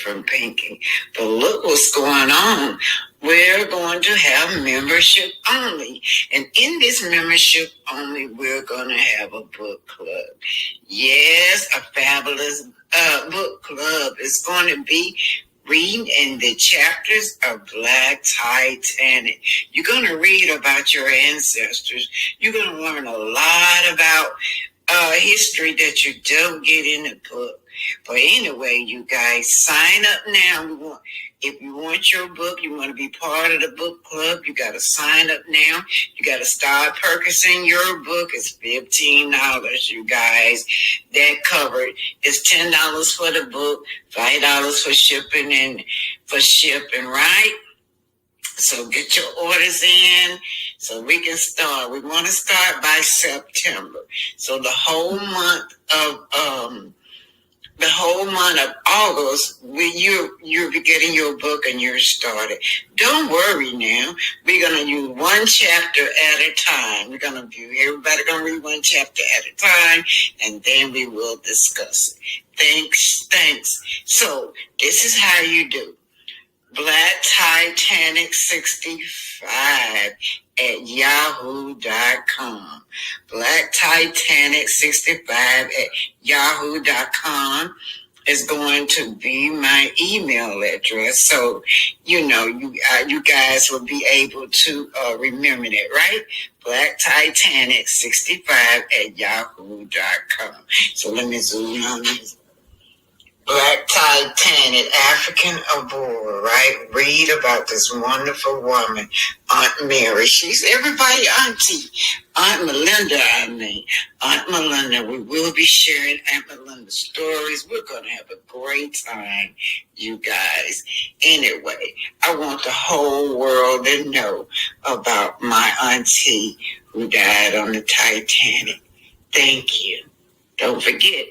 From thinking, but look what's going on. We're going to have membership only, and in this membership only, we're going to have a book club. Yes, a fabulous book club is going to be reading in the chapters of Black Titanic. You're going to read about your ancestors. You're going to learn a lot about history that you don't get in the book. But anyway, you guys, sign up now. If you want your book, you want to be part of the book club, you got to sign up now. You got to start purchasing your book. It's $15, you guys. That covered. It's $10 for the book, $5 for shipping, right? So get your orders in so we can start. We want to start by September. So the whole month of the whole month of August, when you'll be getting your book and you're started. Don't worry now. We're gonna use one chapter at a time. We're gonna view everybody gonna read one chapter at a time, and then we will discuss it. Thanks. So this is how you do. Black Titanic 65 at yahoo.com. Black Titanic 65 at yahoo.com is going to be my email address. So, you guys will be able to remember that, right? Black Titanic 65 at yahoo.com. So let me zoom on this. Black Titanic, African Approah, right? Read about this wonderful woman, Aunt Mary. She's everybody auntie. Aunt Melinda, Aunt Melinda. We will be sharing Aunt Melinda's stories. We're going to have a great time, you guys. Anyway, I want the whole world to know about my auntie who died on the Titanic. Thank you. Don't forget.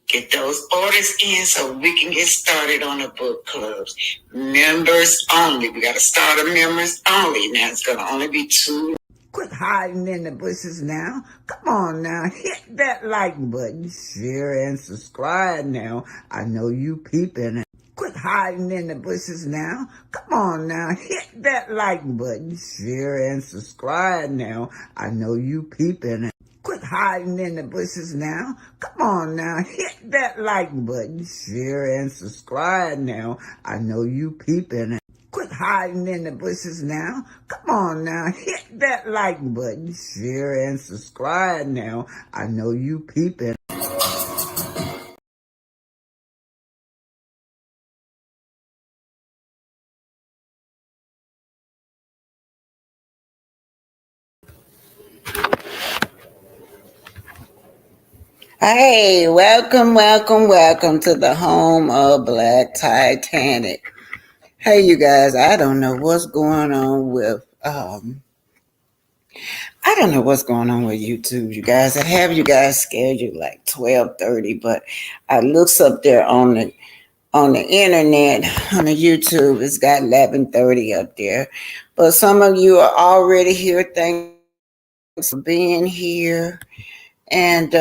Get those orders in so we can get started on the book clubs. Members only. We got to start a members only. Now it's going to only be 2. Quit hiding in the bushes now. Come on now. Hit that like button. Share and subscribe now. I know you peeping. Quit hiding in the bushes now. Come on now. Hit that like button. Share and subscribe now. I know you peeping. Quit hiding in the bushes now. Come on now. Hit that like button. Share and subscribe now. I know you peeping. Quit hiding in the bushes now. Come on now. Hit that like button. Share and subscribe now. I know you peeping. Hey, welcome to the home of Black Titanic. Hey, you guys, I don't know what's going on with YouTube, you guys. I have you guys scheduled like 12:30, but I looks up there on the internet, on the YouTube, it's got 11:30 up there. But some of you are already here. Thanks for being here. And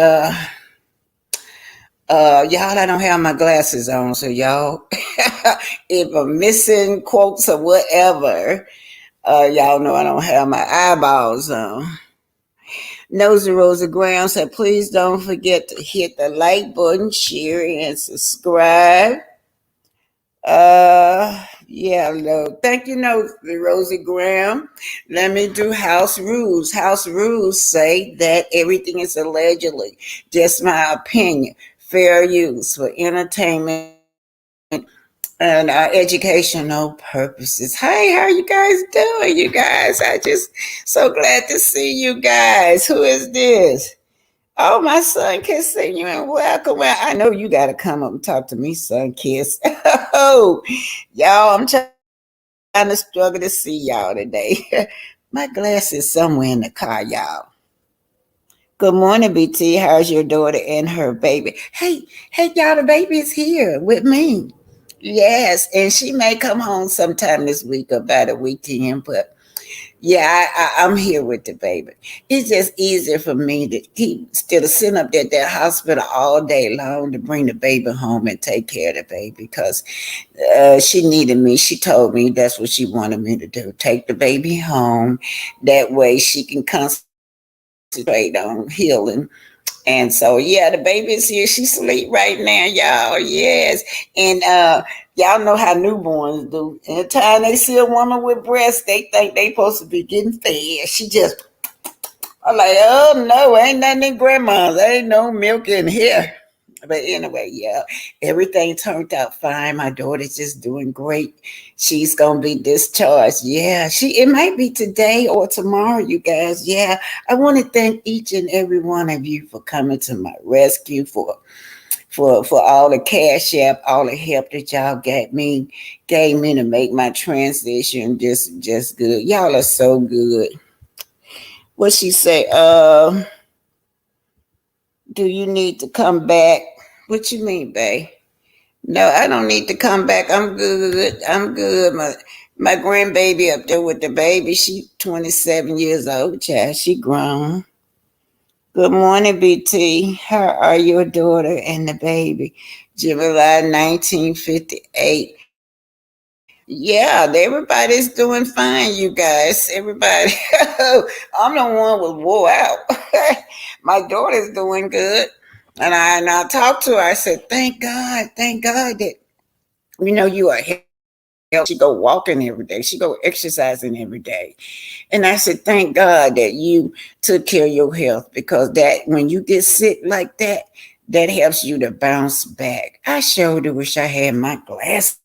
y'all, I don't have my glasses on, so y'all, if I'm missing quotes or whatever, y'all know I don't have my eyeballs on. Nosy Rosa Graham said, please don't forget to hit the like button, share, and subscribe. Thank you, Nosy Rosie Graham. Let me do house rules. House rules say that everything is allegedly just my opinion. Fair use for entertainment and educational purposes. Hey, how are you guys doing, you guys? I just so glad to see you guys. Who is this? Oh, my son Kiss, see you and welcome. Well, I know you got to come up and talk to me, son Kiss. Oh, y'all, I'm trying to struggle to see y'all today. My glass is somewhere in the car, y'all. Good morning, BT. How's your daughter and her baby? Hey, y'all, the baby is here with me. Yes, and she may come home sometime this week or about a weekend, but yeah, I'm here with the baby. It's just easier for me to keep instead of sitting up there at that hospital all day long to bring the baby home and take care of the baby because she needed me. She told me that's what she wanted me to do. Take the baby home. That way she can concentrate on healing. And so, yeah, the baby's here. She sleep right now, y'all. Yes. And y'all know how newborns do. Anytime they see a woman with breasts, they think they supposed to be getting fed. She just, I'm like, oh, no, ain't nothing in grandma's. There ain't no milk in here. But anyway, yeah, everything turned out fine. My daughter's just doing great. She's gonna be discharged. Yeah, it might be today or tomorrow, you guys. Yeah, I want to thank each and every one of you for coming to my rescue, for all the cash app, all the help that y'all gave me to make my transition just good. Y'all are so good. What she say? Do you need to come back What you mean, babe? No, I don't need to come back. I'm good. I'm good. My grandbaby up there with the baby. She 27 years old, child. She grown. Good morning, BT. How are your daughter and the baby? July 1958. Yeah, everybody's doing fine, you guys. Everybody. I'm the one with wore out. My daughter's doing good. And I talked to her. I said, thank God that you are healthy. She go walking every day. She go exercising every day. And I said, thank God that you took care of your health, because that when you get sick like that, that helps you to bounce back. I sure do wish I had my glasses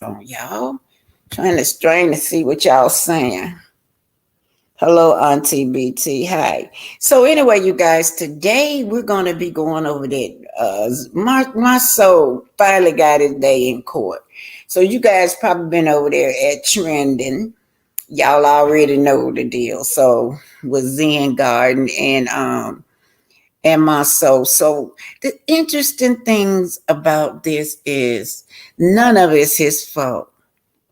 on, y'all. Trying to strain to see what y'all saying. Hello, Auntie BT. Hi. So anyway, you guys, today we're going to be going over that. Marsau finally got his day in court. So you guys probably been over there at Trending. Y'all already know the deal. So with Zen Garden and Marsau. So the interesting things about this is none of it's his fault.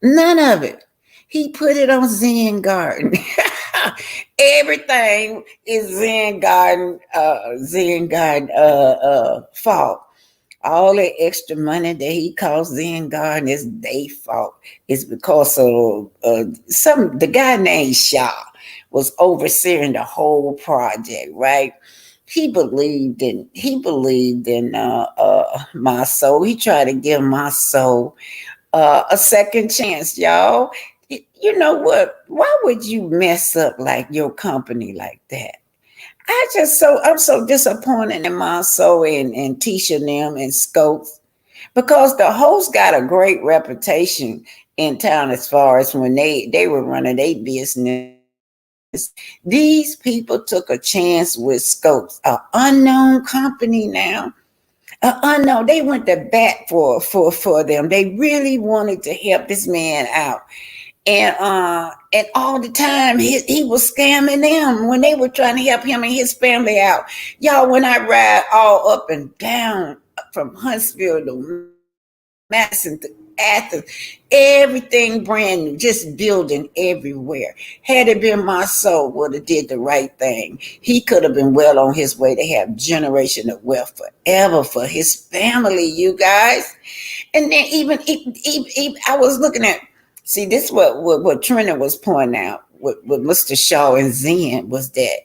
None of it. He put it on Zen Garden. Everything is Zen Garden fault. All the extra money that he cost Zen Garden is their fault. It's because of the guy named Shaw was overseeing the whole project, right? He believed in my soul. He tried to give my soul a second chance, y'all. You know what? Why would you mess up like your company like that? I'm so disappointed in my soul and Tisha and them and Scopes, because the host got a great reputation in town as far as when they were running their business. These people took a chance with Scopes, an unknown company now. Unknown. They went to bat for them. They really wanted to help this man out. And all the time he was scamming them when they were trying to help him and his family out. Y'all, when I ride all up and down from Huntsville to Madison to Athens, everything brand new, just building everywhere. Had it been my soul, would have did the right thing. He could have been well on his way to have generational wealth forever for his family, you guys. And then even I was looking at, see, this is what Trina was pointing out with Mr. Shaw and Zen, was that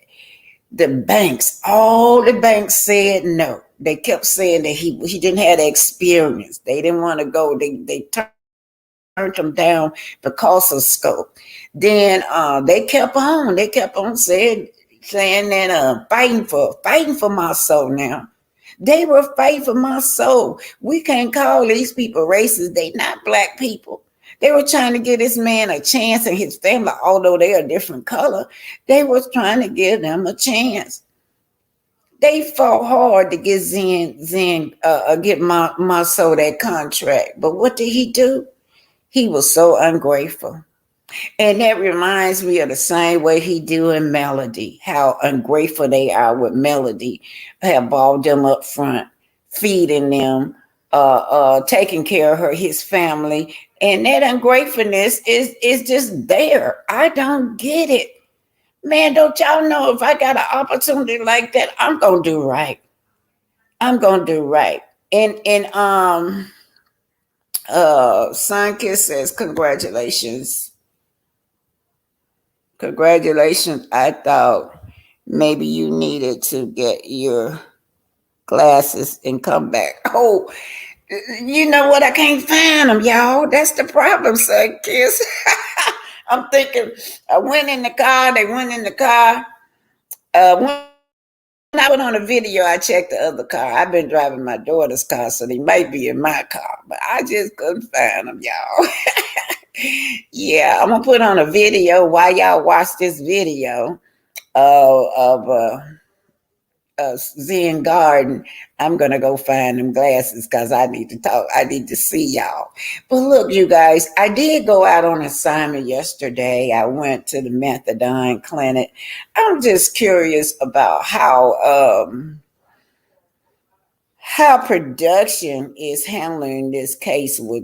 all the banks said no. They kept saying that he didn't have the experience. They didn't want to go. They turned him down because of scope. Then they kept on. They kept on saying that fighting for my soul now. They were fighting for my soul. We can't call these people racist. They not black people. They were trying to give this man a chance and his family, although they are a different color. They was trying to give them a chance. They fought hard to get get my soul that contract. But what did he do? He was so ungrateful. And that reminds me of the same way he do in Melody, how ungrateful they are with Melody, have balled them up front, feeding them, taking care of his family. And that ungratefulness is just there. I don't get it. Man, don't y'all know if I got an opportunity like that, I'm gonna do right. I'm gonna do right. And Sunkiss says, congratulations. Congratulations. I thought maybe you needed to get your glasses and come back. Oh, you know what? I can't find them, y'all. That's the problem, Sunkiss. I'm thinking, I went in the car. They went in the car. When I put on a video, I checked the other car. I've been driving my daughter's car, so they might be in my car, but I just couldn't find them, y'all. Yeah, I'm gonna put on a video while y'all watch this video of Zen Garden. I'm gonna go find them glasses because I need to talk. I need to see y'all. But look, you guys, I did go out on assignment yesterday. I went to the methadone clinic. I'm just curious about how production is handling this case with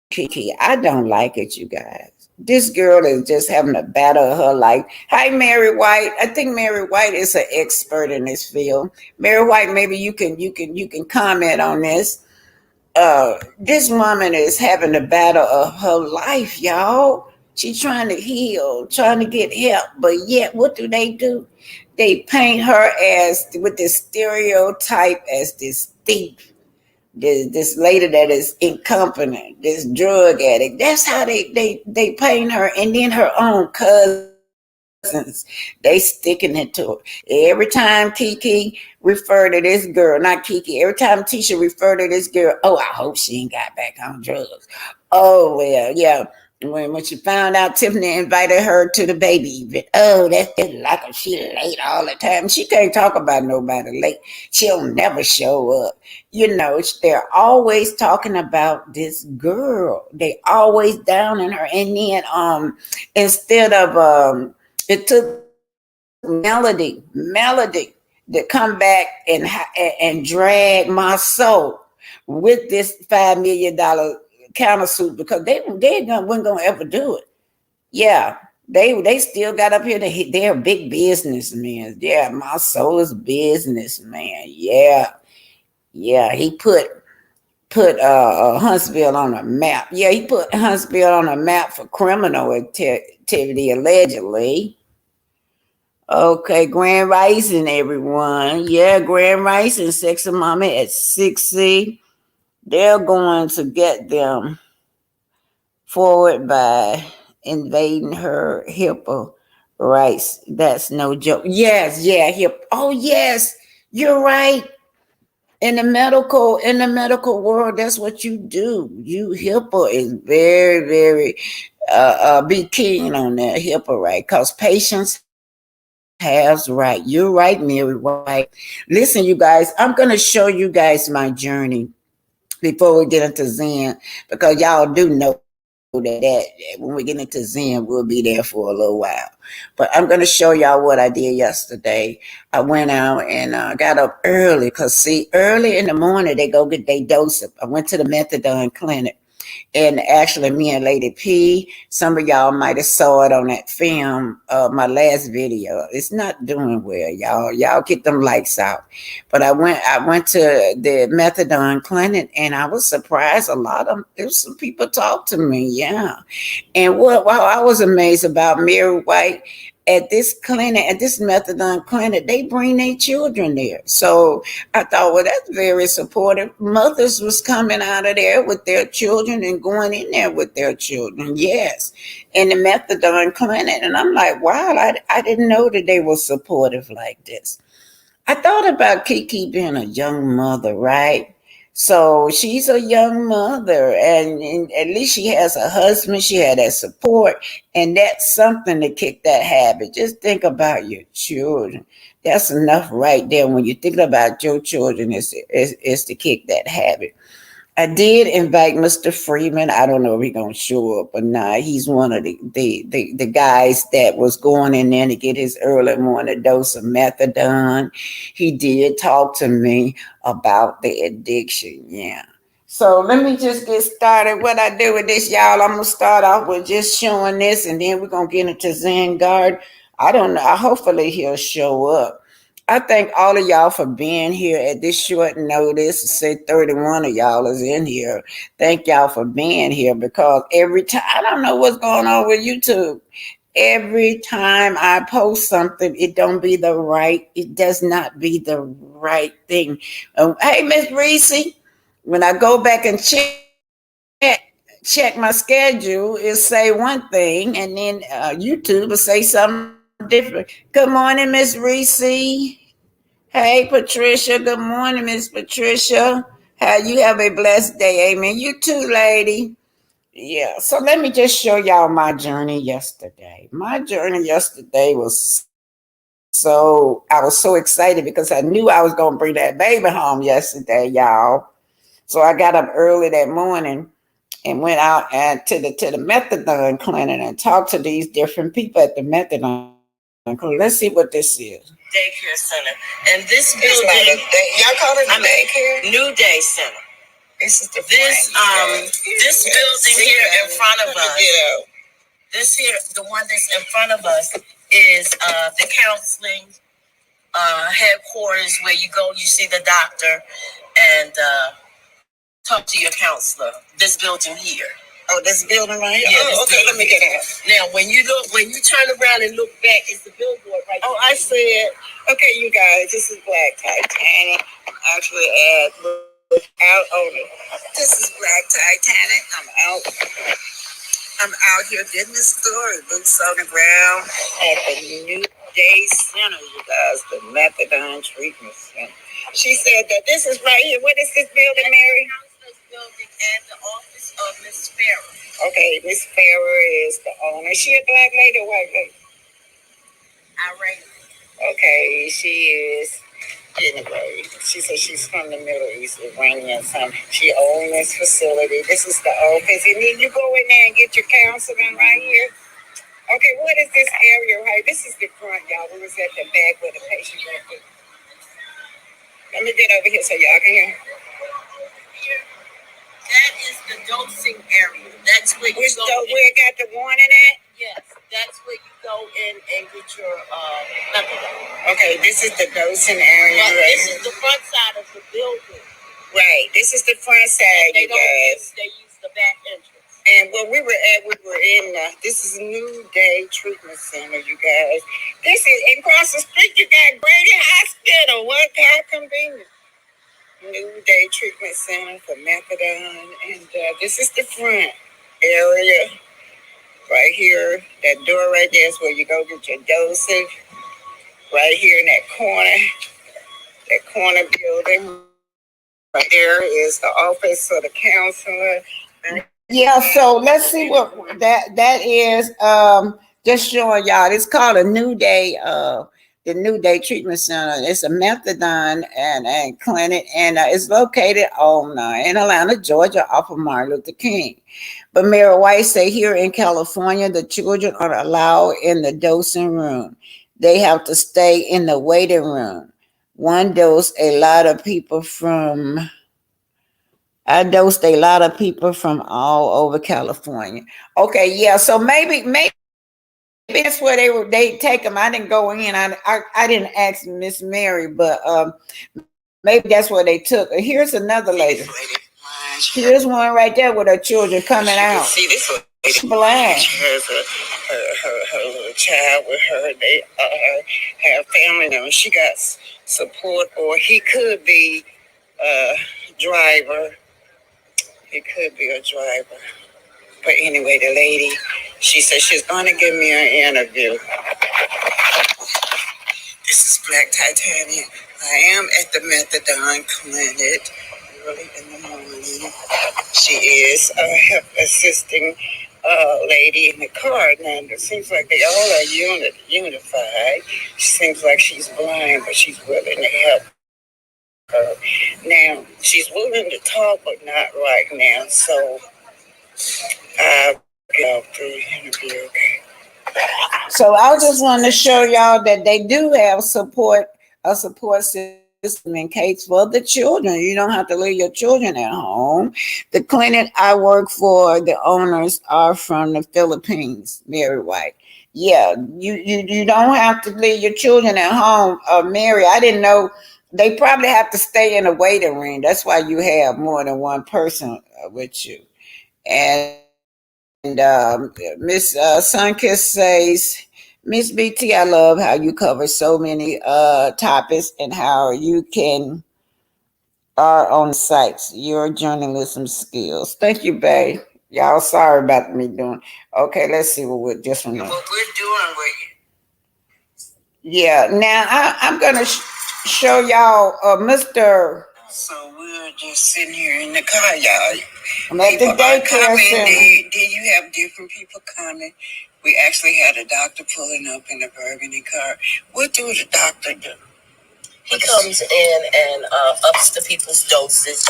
Kiki. I don't like it, you guys. This girl is just having a battle of her life. Hi, Mary White. I think Mary White is an expert in this field. Mary White, maybe you can comment on this. This woman is having the battle of her life, y'all. She's trying to heal, trying to get help, but yet what do? They paint her as with this stereotype as this thief, this lady that is incompetent, this drug addict. That's how they paint her, and then her own cousins, they sticking it to her. Every time Kiki refer to this girl, not Kiki, every time Tisha refer to this girl, oh, I hope she ain't got back on drugs. Oh well, yeah. When she found out Tiffany invited her to the baby event, oh, that's just like her. She late all the time. She can't talk about nobody late. She'll never show up. You know, they're always talking about this girl. They always down in her. And then instead of it took Melody to come back and drag my soul with this $5 million counteract because they weren't gonna ever do it. Yeah, they still got up here. They're big businessmen. Yeah, my soul is businessman. Yeah, yeah. He put Huntsville on a map. Yeah, he put Huntsville on a map for criminal activity allegedly. Okay, Grand Rising, everyone. Yeah, Grand Rising, Sexy Mama at 60. They're going to get them forward by invading her HIPAA rights. That's no joke. Yes, yeah, HIPAA. Oh, yes, you're right. In the medical world, that's what you do. You HIPAA is very, very be keen on that HIPAA right, because patients has right. You're right, Mary White. Listen, you guys, I'm going to show you guys my journey before we get into Zen, because y'all do know that when we get into Zen, we'll be there for a little while. But I'm going to show y'all what I did yesterday. I went out and got up early because, see, early in the morning, they go get their dose. I went to the methadone clinic. And actually, me and Lady P, some of y'all might have saw it on that film, my last video. It's not doing well, y'all. Y'all get them lights out. But I went to the methadone clinic, and I was surprised. There's some people talk to me, yeah. And what I was amazed about Mary White, at this clinic, at this methadone clinic, they bring their children there. So I thought, well, that's very supportive. Mothers was coming out of there with their children and going in there with their children. Yes. In the methadone clinic. And I'm like, wow, I didn't know that they were supportive like this. I thought about Kiki being a young mother, right? So she's a young mother, and at least she has a husband. She had that support, and that's something to kick that habit. Just think about your children. That's enough right there. When you think about your children, is to kick that habit. I did invite Mr. Freeman. I don't know if he's gonna show up or not. He's one of the guys that was going in there to get his early morning dose of methadone. He did talk to me about the addiction. Yeah. So let me just get started. What I do with this, y'all, I'm gonna start off with just showing this, and then we're gonna get into Zen Guard. I don't know. Hopefully he'll show up. I thank all of y'all for being here at this short notice. Say 31 of y'all is in here. Thank y'all for being here, because every time, I don't know what's going on with YouTube. Every time I post something, it does not be the right thing. Hey, Miss Reese, when I go back and check my schedule, it say one thing, and then YouTube will say something different. Good morning, Miss Reese. Hey, Patricia. Good morning, Miss Patricia. How you have a blessed day. Amen. You too, lady. Yeah. So let me just show y'all my journey yesterday. My journey yesterday I was so excited because I knew I was going to bring that baby home yesterday, y'all. So I got up early that morning and went out and to the methadone clinic and talked to these different people at the methadone Let's see what this is. Daycare center. And this building, y'all call it a daycare? New Day Center. This is the this building here in front of us. This here, the one that's in front of us, is the counseling headquarters where you go, you see the doctor, and talk to your counselor. This building here. Oh, this building right here? Yeah, okay, let me get out. Now, when you turn around and look back, it's the billboard right there. Oh, I see it. Okay, you guys, this is Black Titanic. Actually, out on it. This is Black Titanic. I'm out here getting the story. Boots on the ground at the New Day Center, you guys, the methadone treatment center. She said that this is right here. What is this building, Mary? Building and the office of Miss Farrer. Okay, Miss Farrer is the owner. Is she a black lady or white lady? Iranian. Okay, she is. Anyway, she said she's from the Middle East, Iranian. She owns this facility. This is the office. And then you go in there and get your counseling right here. Okay, what is this area right? This is the front, y'all. We was at the back where the patient was. Let me get over here so y'all can hear. That is the dosing area. That's where you go. Where it got the warning at? Yes, that's where you go in and get your methadone. Okay, this is the dosing area. But this is the front side of the building. Right, this is the front side, you guys. They use the back entrance. And where we were in, this is New Day Treatment Center, you guys. This is, across the street, you got Grady Hospital. What kind of convenience? New Day Treatment Center for methadone. And this is the front area. Right here, that door right there is where you go get your dosage. Right here in that corner building. Right there is the office of the counselor. Yeah, so let's see what that is. Just showing y'all. It's called a New Day, the New Day Treatment Center. It's a methadone and clinic, and it's located in Atlanta, Georgia, off of Martin Luther King. But Mary White say here in California, the children are allowed in the dosing room. They have to stay in the waiting room. I dosed a lot of people from all over California. Okay, yeah. So maybe that's where they take them. I didn't go in. I didn't ask Miss Mary, but maybe that's where they took her. Here's another lady. Here's one right there with her children coming out. See this one. Black. She has her little child with her. They have family members. She got support, or he could be a driver. He could be a driver. But anyway, the lady, she said she's going to give me an interview. This is Black Titanium. I am at the methadone clinic early in the morning. She is assisting lady in the car. Now, it seems like they all are unified. She seems like she's blind, but she's willing to help her. Now, she's willing to talk, but not right now. So, I'll get off the interview, okay? So I just want to show y'all that they do have a support system in case for the children. You don't have to leave your children at home. The clinic I work for, the owners are from the Philippines, Mary White. Yeah, you don't have to leave your children at home. Mary, I didn't know. They probably have to stay in a waiting room. That's why you have more than one person with you. And Miss Sunkiss says, Miss BT, I love how you cover so many topics and how you are on sites. Your journalism skills. Thank you, babe. Y'all sorry about me doing. Okay, let's see what we're just what we're doing with you. Yeah, now I'm gonna show y'all Mr. So we're just sitting here in the car, y'all. I'm at the daycare center. Did you have different people coming? We actually had a doctor pulling up in a burgundy car. What do the doctor do? He comes in and ups the people's dosage.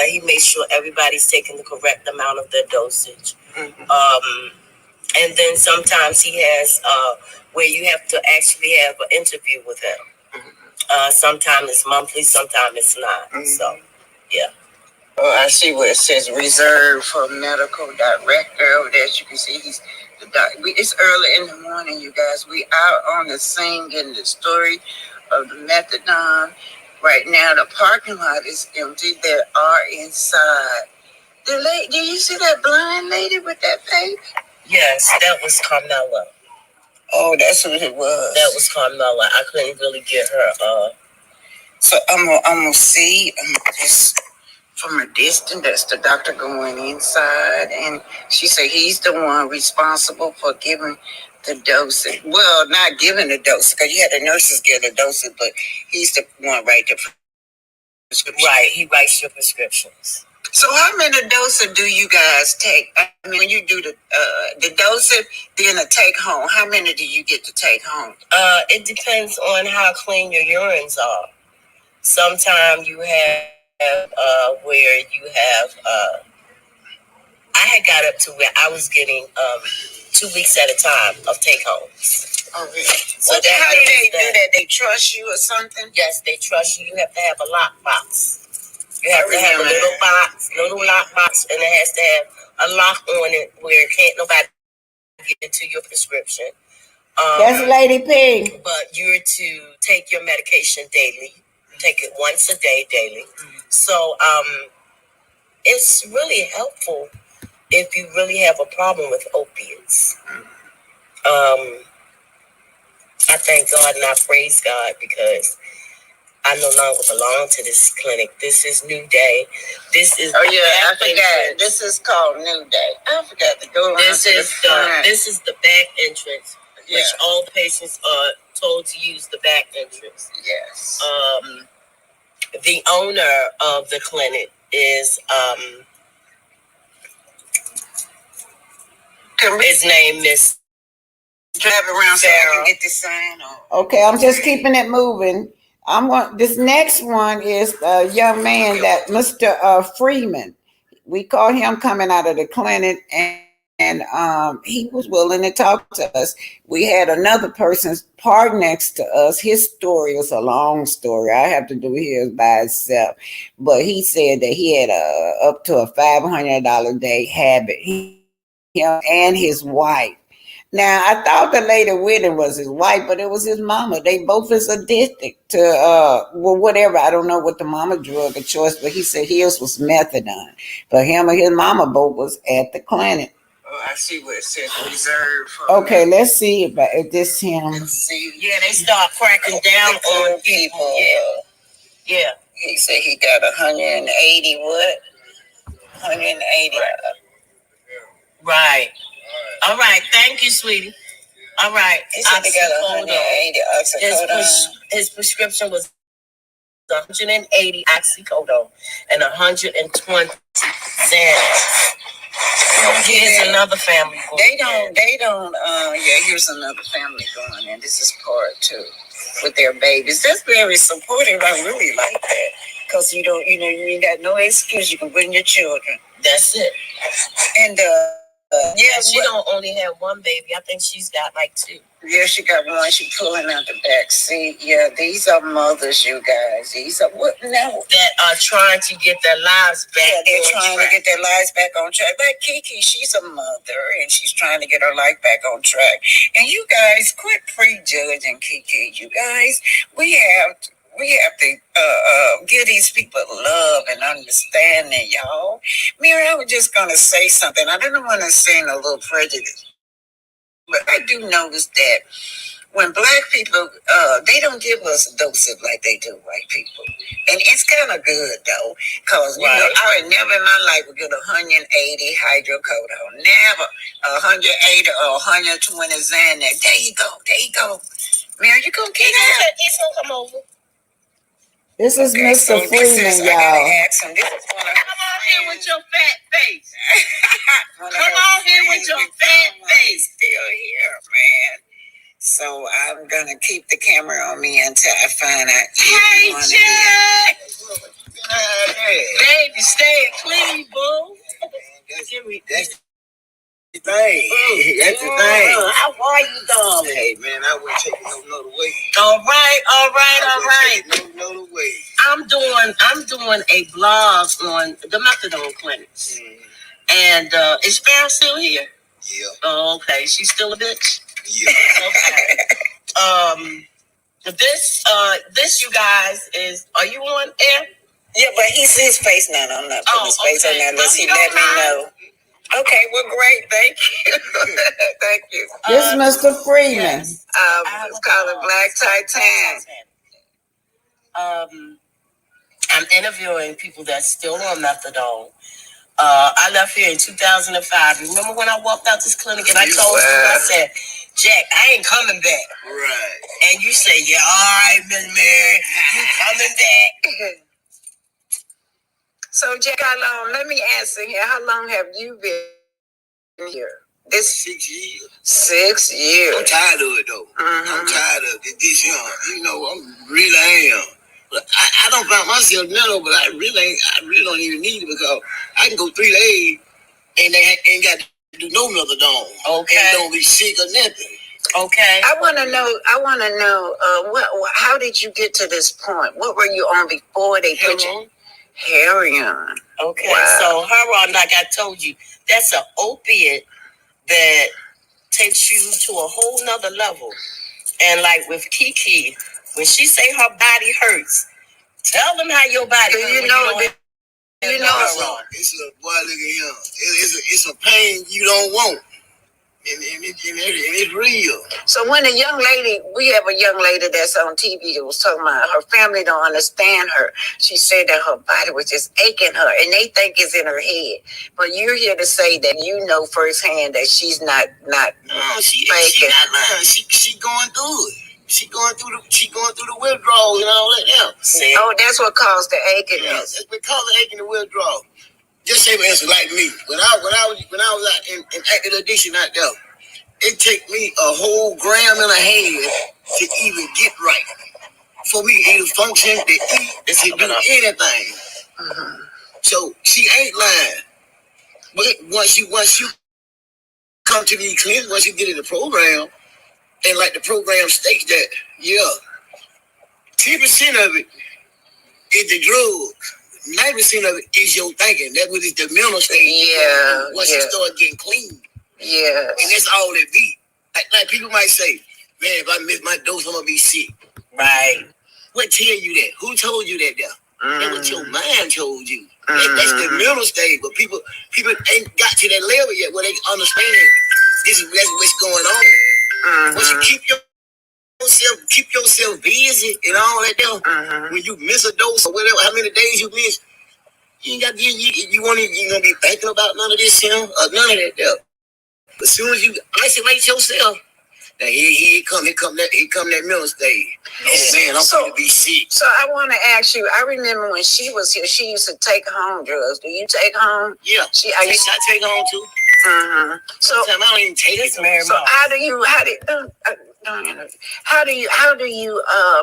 He makes sure everybody's taking the correct amount of their dosage. Mm-hmm. And then sometimes he has where you have to actually have an interview with him. Sometimes it's monthly, sometimes it's not. So, yeah. Oh, I see where it says reserved for medical director. Over there, as you can see, he's the it's early in the morning, you guys. We are on the scene getting the story of the methadone. Right now, the parking lot is empty. There are inside. Do you see that blind lady with that baby? Yes, that was Carmela. Oh, that's what it was. That was Carmela. I couldn't really get her. So I'm gonna see just from a distance. That's the doctor going inside, and she said he's the one responsible for giving the dosage. Well, not giving the dose because you had the nurses give the dosage, but he's the one write the prescription. Right, he writes your prescriptions. So how many doses do you guys take? I mean, when you do the dosage, then the take home, how many do you get to take home? It depends on how clean your urines are. Sometimes you have where you have I had got up to where I was getting 2 weeks at a time of take homes. Oh, really? So how do they do that? They trust you or something? Yes, they trust you. You have to have a lockbox. You have to have a little box, little lockbox, and it has to have a lock on it where can't nobody get into your prescription. That's Lady P. But you're to take your medication daily. Take it once a day, daily. So it's really helpful if you really have a problem with opiates. I thank God and I praise God because I no longer belong to this clinic. This is New Day. This is I forgot. This is called New Day. I forgot to go. This is the back entrance, which all the patients are told to use the back entrance. Yes. The owner of the clinic is his name is drive around so I can get the sign on. Okay, I'm just keeping it moving. This next one is a young man that Mr. Freeman. We caught him coming out of the clinic, and he was willing to talk to us. We had another person's parked next to us. His story is a long story. I have to do his by itself. But he said that he had up to a $500 a day habit. Him and his wife. Now, I thought the lady with him was his wife, but it was his mama. They both is addicted to, whatever. I don't know what the mama drug of choice, but he said his was methadone. But him and his mama both was at the clinic. Oh, I see what it says reserved for. Okay, let's see if this him. Let's see. Yeah, they start cracking down on people. Yeah. He said he got 180 what? 180. Right. All right. Thank you, sweetie. All right. He said he got 180 oxycodone. His prescription was 180 oxycodone and 120 Xanax. Here's another family. They don't, here's another family going in. This is part 2 with their babies. That's very supportive. I really like that. Because you ain't got no excuse. You can bring your children. That's it. And, she don't only have one baby. I think she's got like 2. Yeah, she got one. She pulling out the back seat. Yeah, these are mothers, you guys. These are what now? That are trying to get their lives back. Yeah, they're trying to get their lives back on track. Like Kiki, she's a mother and she's trying to get her life back on track. And you guys, quit prejudging Kiki. You guys, we have to give these people love and understanding, y'all. Mary, I was just gonna say something. I didn't want to say a little prejudice, but I do notice that when black people, they don't give us doses like they do white people, and it's kind of good though, cause I would never in my life would get 180 hydrocodone, never 180 or 120 Xanax. There you go. Mary, you gonna get out? He's gonna come over. This is Mr. Freeman, y'all. Come on here with your fat face. Come on here with your fat face. Still here, man. So I'm going to keep the camera on me until I find out. Hey, Jack. Baby, stay clean, boo. thing. That's the thing. How are you, darling? Hey, man, I wouldn't take it no other way. All right. Take it no other way. I'm doing a blog on the methadone clinics. And is Farrah still here? Yeah. Oh, okay. She's still a bitch? Yeah. Okay. This you guys is, are you on air? Yeah, but his face now. I'm not putting his face on there unless he let me know. Okay, well, great. Thank you. Thank you. This Mr. Freeman. Yes. It's called a Black Titan. I'm interviewing people that's still on methadone. I left here in 2005. Remember when I walked out this clinic and I told you, I said, Jack, I ain't coming back. Right. And you say, yeah, all right, Miss Mary, you coming back. So, Jack, let me ask you here, how long have you been here? This 6 years. 6 years. I'm tired of it, though. I'm tired of it. This young. You know, I am. But I don't find myself now, but I really don't even need it because I can go 3 days and they ain't got to do no methadone. Okay. And don't be sick or nothing. Okay. I want to know. How did you get to this point? What were you on before they put you? Heroin. Okay. Wow. So heroin, like I told you, that's an opiate that takes you to a whole nother level. And like with Kiki, when she say her body hurts, tell them how your body hurts. You know, it's a boy. Look at him. It's a pain you don't want, and it's real. So when we have a young lady that's on TV that was talking about her family don't understand her. She said that her body was just aching her, and they think it's in her head. But you're here to say that you know firsthand that she's not. No, she not lying. She going through it. She going through the withdrawal and all that else. Oh, that's what caused the aching. Yeah, that's what caused the aching, the withdrawal. Just say for instance, like me, when I was out in active addiction out there, it took me a whole gram and a half to even get right. For me to even function, to eat, to do anything. So she ain't lying. But once you come to these clinics, once you get in the program. And like the program states that, 10% of it is the drugs. 90% of it is your thinking. That's what is the mental state. Yeah. Once you start getting clean. Yeah. And that's all it be. Like people might say, man, if I miss my dose, I'm gonna be sick. Right. What tell you that? Who told you that there? That's what your mind told you. That's the mental state. But people ain't got to that level yet where they understand that's what's going on. Once you keep yourself busy and all that there, when you miss a dose or whatever, how many days you miss, you ain't got you gonna be thinking about none of this here or none of that there. But as soon as you isolate yourself, now here come that mental state. Oh man, I'm gonna be sick. So I want to ask you. I remember when she was here, she used to take home drugs. Do you take home? Yeah, I take home too. So sometimes I don't even take it. So how do you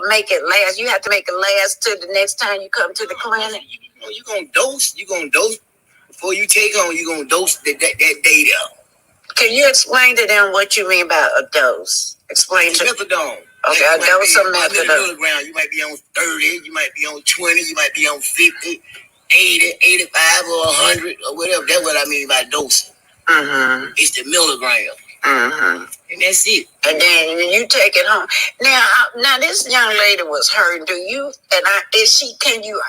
make it last? You have to make it last till the next time you come to the clinic. You gonna dose. Before you take home, you gonna dose that day there. Can you explain to them what you mean by a dose? Explain to methadone. Okay, a dose of methadone. You might be on 30, you might be on 20, you might be on 50, 80, 85, or 100, or whatever. That's what I mean by dosing. It's the milligram. And that's it. And then when you take it home. Now this young lady was hurting. Can you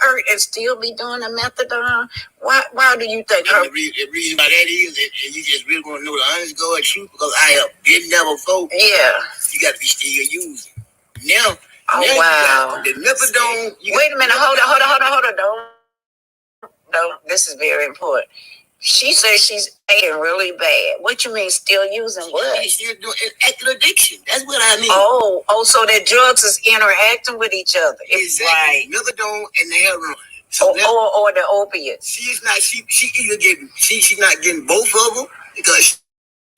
hurt and still be doing a methadone? Why do you think her? The reason why that is, and you just really want to know the honest God truth, because I have been there before. Yeah. You got to be still using. Now, wow. The methadone. Wait a minute. Hold on. Don't. This is very important. She says she's aching really bad. What you mean still using what? She's still doing active addiction. That's what I mean. Oh, so that drugs is interacting with each other. Exactly. Right. Methadone and the heroin. So or the opiates. She's not getting both of them because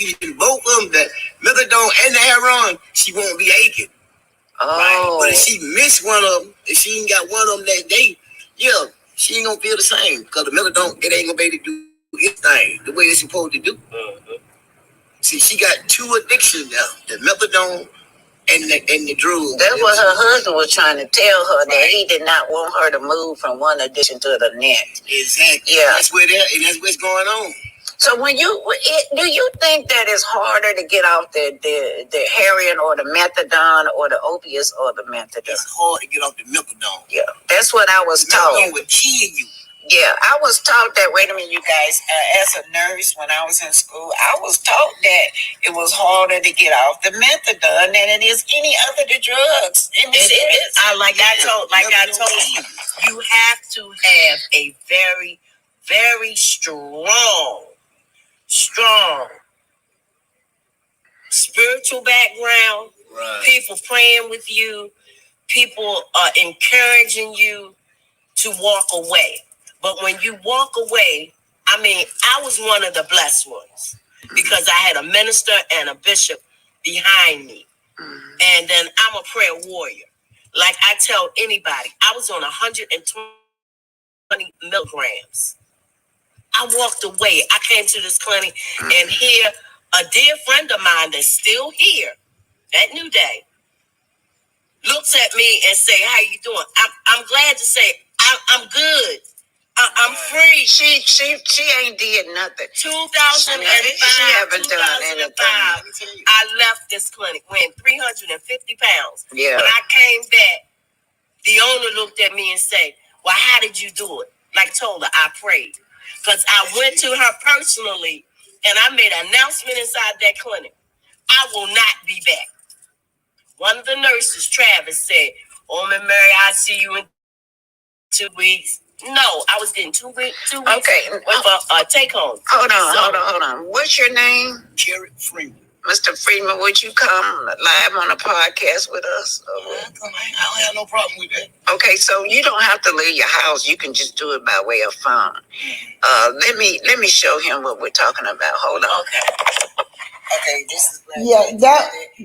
she's getting both of them, the methadone and the heroin, she won't be aching. Oh. Right? But if she missed one of them, if she ain't got one of them that day, she ain't gonna feel the same because the methadone, it ain't gonna be able to do its thing the way it's supposed to do. See, she got two addictions now: the methadone and the drug. That's what her husband was trying to tell her, that he did not want her to move from one addiction to the next. Exactly. Yeah. That's what's going on. So do you think that it's harder to get off the heroin or the methadone or the opiates or the methadone? It's hard to get off the methadone. Yeah, that's what I was taught. Methadone would kill you. Yeah, I was taught that. Wait a minute, you guys. As a nurse, when I was in school, I was taught that it was harder to get off the methadone than it is any other the drugs. It is. I told you, you have to have a very, very strong spiritual background. Right. People praying with you. People are encouraging you to walk away. But when you walk away, I was one of the blessed ones because I had a minister and a bishop behind me. And then I'm a prayer warrior. Like I tell anybody, I was on 120 milligrams. I walked away. I came to this clinic and here a dear friend of mine that's still here at New Day looks at me and say, "How you doing?" I'm glad to say I'm good. I'm free. She ain't did nothing. 2005. She haven't done anything. I left this clinic weighing 350 pounds. Yeah. When I came back, the owner looked at me and said, "Well, how did you do it?" Like told her I prayed. Because I went to her personally and I made an announcement inside that clinic. I will not be back. One of the nurses, Travis, said, "Oh, Miss Mary, I'll see you in 2 weeks." No, I was getting 2 weeks. Okay. Take home. Hold on. What's your name? Jerry Freeman. Mr. Freeman, would you come live on a podcast with us? I don't have no problem with that. Okay, so you don't have to leave your house. You can just do it by way of phone. Let me show him what we're talking about. Hold on. Okay, this is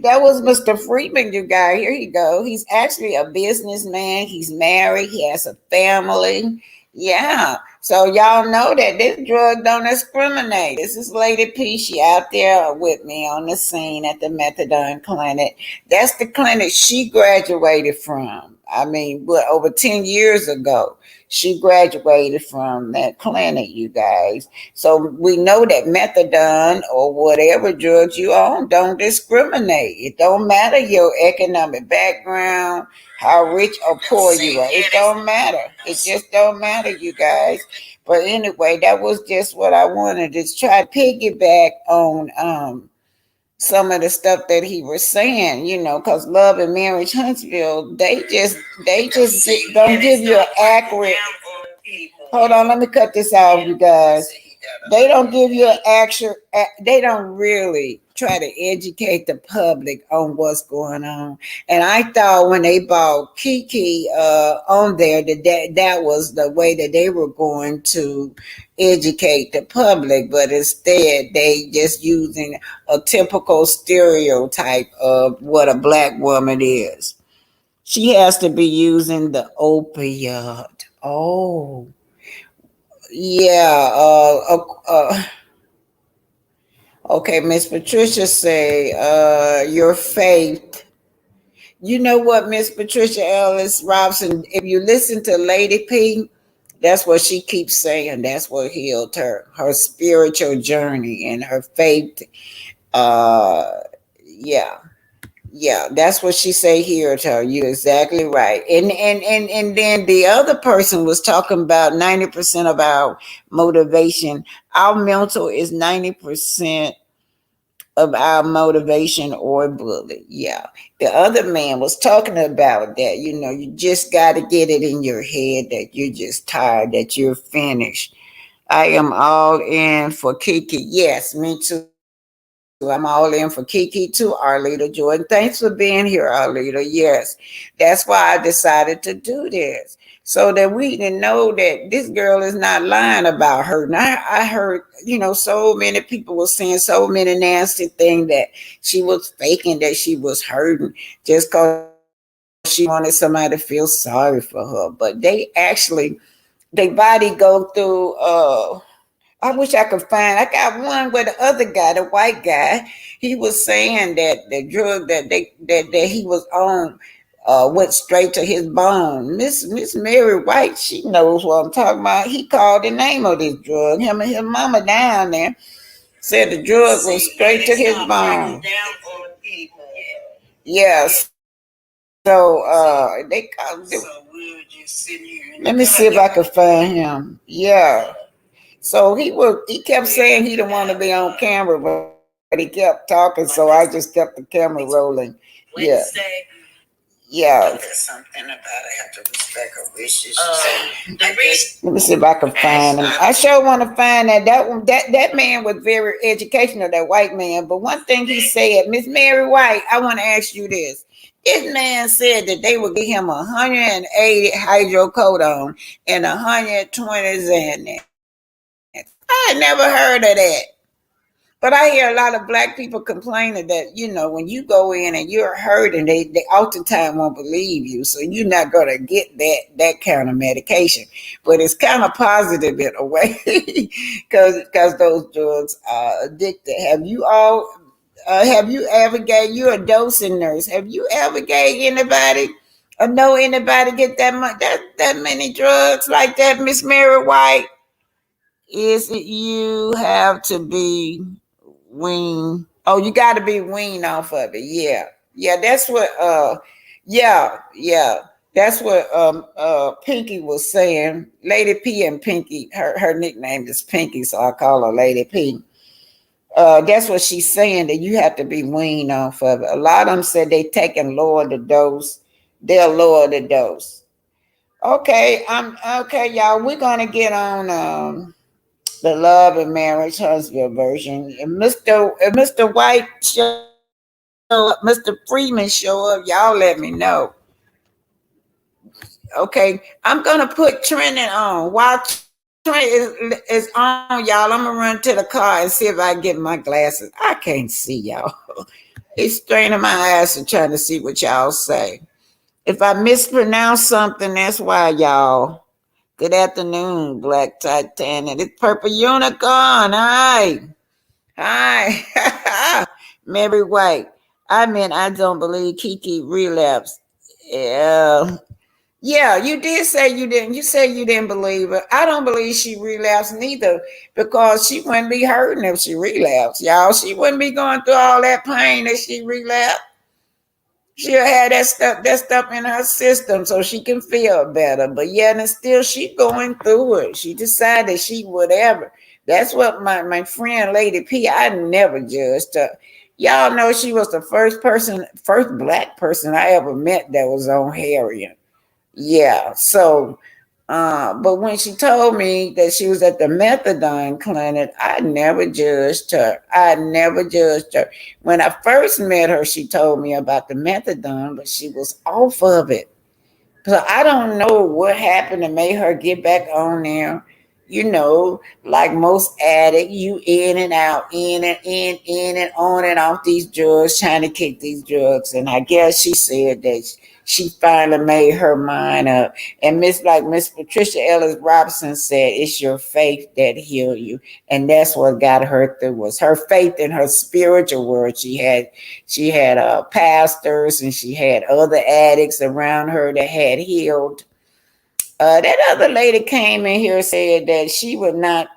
that was Mr. Freeman, you guys. Here you go. He's actually a businessman. He's married. He has a family. Yeah. So y'all know that this drug don't discriminate. This is Lady P. She out there with me on the scene at the methadone clinic. That's the clinic she graduated from. Over 10 years ago, she graduated from that clinic, you guys. So we know that methadone or whatever drugs you own don't discriminate. It don't matter your economic background, how rich or poor you are. It don't matter. It just don't matter, you guys. But anyway, that was just what I wanted to try to piggyback on some of the stuff that he was saying, because Love and Marriage Huntsville, they just don't give you an accurate. Hold on, let me cut this out, you guys. They don't give you an actual. They don't really try to educate the public on what's going on. And I thought when they bought Kiki on there, that was the way that they were going to educate the public, but instead they just using a typical stereotype of what a black woman is. She has to be using the opioid. Oh, yeah. Okay, Miss Patricia say, your faith. You know what, Miss Patricia Ellis Robson, if you listen to Lady P, that's what she keeps saying. That's what healed her spiritual journey and her faith. Yeah, that's what she say here to her. You're exactly right. And then the other person was talking about 90% of our motivation. Our mental is 90% of our motivation or bullet. Yeah. The other man was talking about that. You just got to get it in your head that you're just tired, that you're finished. I am all in for Kiki. Yes, me too. I'm all in for Kiki too, Arlita Jordan. Thanks for being here, Arlita. Yes, that's why I decided to do this, so that we can know that this girl is not lying about her. And I heard, so many people were saying so many nasty things that she was faking, that she was hurting just because she wanted somebody to feel sorry for her. But they body go through I wish I could find. I got one where the other guy, the white guy, he was saying that the drug that he was on went straight to his bone. Miss Mary White, she knows what I'm talking about. He called the name of this drug. Him and his mama down there said the drug went straight to his bone. Yeah, so they called. Let me see if I can find him. Yeah. So he kept saying he didn't want to be on camera, but he kept talking, so I just kept the camera rolling. Yeah. Yeah. There's something about I have to respect her wishes. Let me see if I can find him. I sure want to find that man was very educational, that white man. But one thing he said, Miss Mary White, I want to ask you this. This man said that they would give him 180 hydrocodone and 120 Xanax. I never heard of that. But I hear a lot of black people complaining that, when you go in and you're hurting, they oftentimes won't believe you. So you're not going to get that kind of medication. But it's kind of positive in a way because those drugs are addictive. Have you ever gave, you're a dosing nurse, have you ever gave anybody or know anybody get that many drugs like that, Miss Mary White? Is it you have to be weaned? Oh, you got to be weaned off of it. Yeah, that's what yeah, that's what Pinky was saying. Lady P and Pinky, her nickname is Pinky, so I call her Lady P. That's what she's saying, that you have to be weaned off of it. A lot of them said they take and lower the dose. They'll lower the dose. Okay, okay, y'all. We're gonna get on the Love and Marriage Huntsville version. If Mr. White show up, Mr. Freeman show up, y'all let me know. Okay, I'm gonna put trending on. While trending is on, y'all, I'm gonna run to the car and see if I can get my glasses. I can't see y'all. It's straining my eyes and trying to see what y'all say. If I mispronounce something, that's why, y'all. Good afternoon, Black Titanic. It's Purple Unicorn. Hi. Mary White. I don't believe Kiki relapsed. Yeah, you did say you didn't. You said you didn't believe her. I don't believe she relapsed neither, because she wouldn't be hurting if she relapsed, y'all. She wouldn't be going through all that pain if she relapsed. She'll have that stuff in her system so she can feel better. But yet and still she going through it. She decided she whatever. That's what my friend Lady P, I never judged her. Y'all know she was the first black person I ever met that was on heroin. Yeah. So but when she told me that she was at the methadone clinic, I never judged her. When I first met her, she told me about the methadone, but she was off of it. So I don't know what happened to make her get back on there. Like most addicts, you in and out, in and on and off these drugs, trying to kick these drugs. And I guess she said that she finally made her mind up. And Miss Patricia Ellis Robinson said, it's your faith that healed you. And that's what got her through, was her faith in her spiritual world. She had pastors, and she had other addicts around her that had healed. That other lady came in here, said that she would not,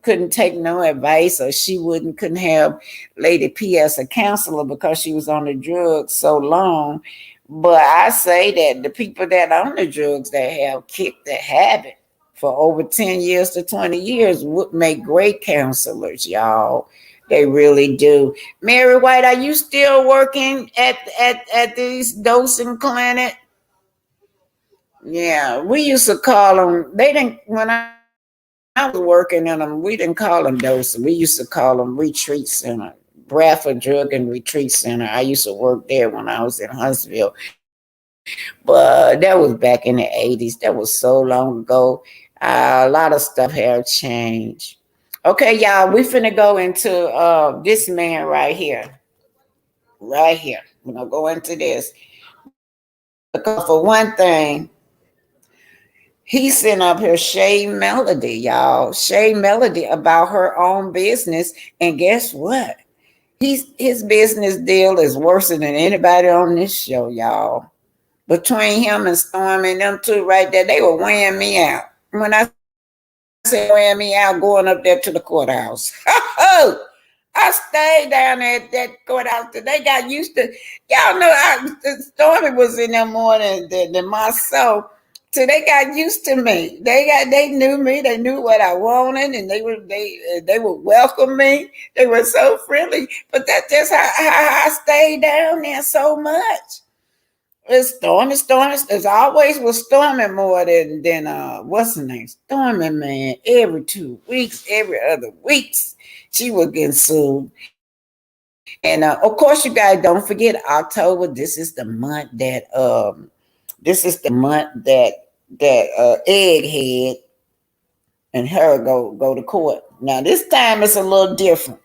couldn't take no advice, or she couldn't have Lady P as a counselor because she was on the drugs so long. But I say that the people that are on the drugs that have kicked the habit for over 10 years to 20 years would make great counselors, y'all. They really do. Mary White, are you still working at these dosing clinic? Yeah, we used to call them. They didn't when I was working in them. We didn't call them dosing. We used to call them retreat center, Bradford Drug and Retreat Center. I used to work there when I was in Huntsville, but that was back in the 80s. That was so long ago. A lot of stuff had changed. Okay, y'all, we finna go into this man right here. Right here. We're gonna go into this because for one thing, He sent up here Shay Melody, y'all. Shay Melody about her own business. And guess what? His business deal is worse than anybody on this show, y'all. Between him and Storm and them two right there, they were weighing me out. When I say weighing me out, going up there to the courthouse. I stayed down there at that courthouse. They got used to, y'all know, Stormy was in there more than myself. So they got used to me. They knew me. They knew what I wanted, and they would welcome me. They were so friendly. But that's just how I stayed down there so much. It's stormy. As always was storming more than what's her name? Storming, man. Every 2 weeks, every other weeks, she was getting sued. And of course, you guys don't forget October. This is the month that Egghead and her go to court. Now this time it's a little different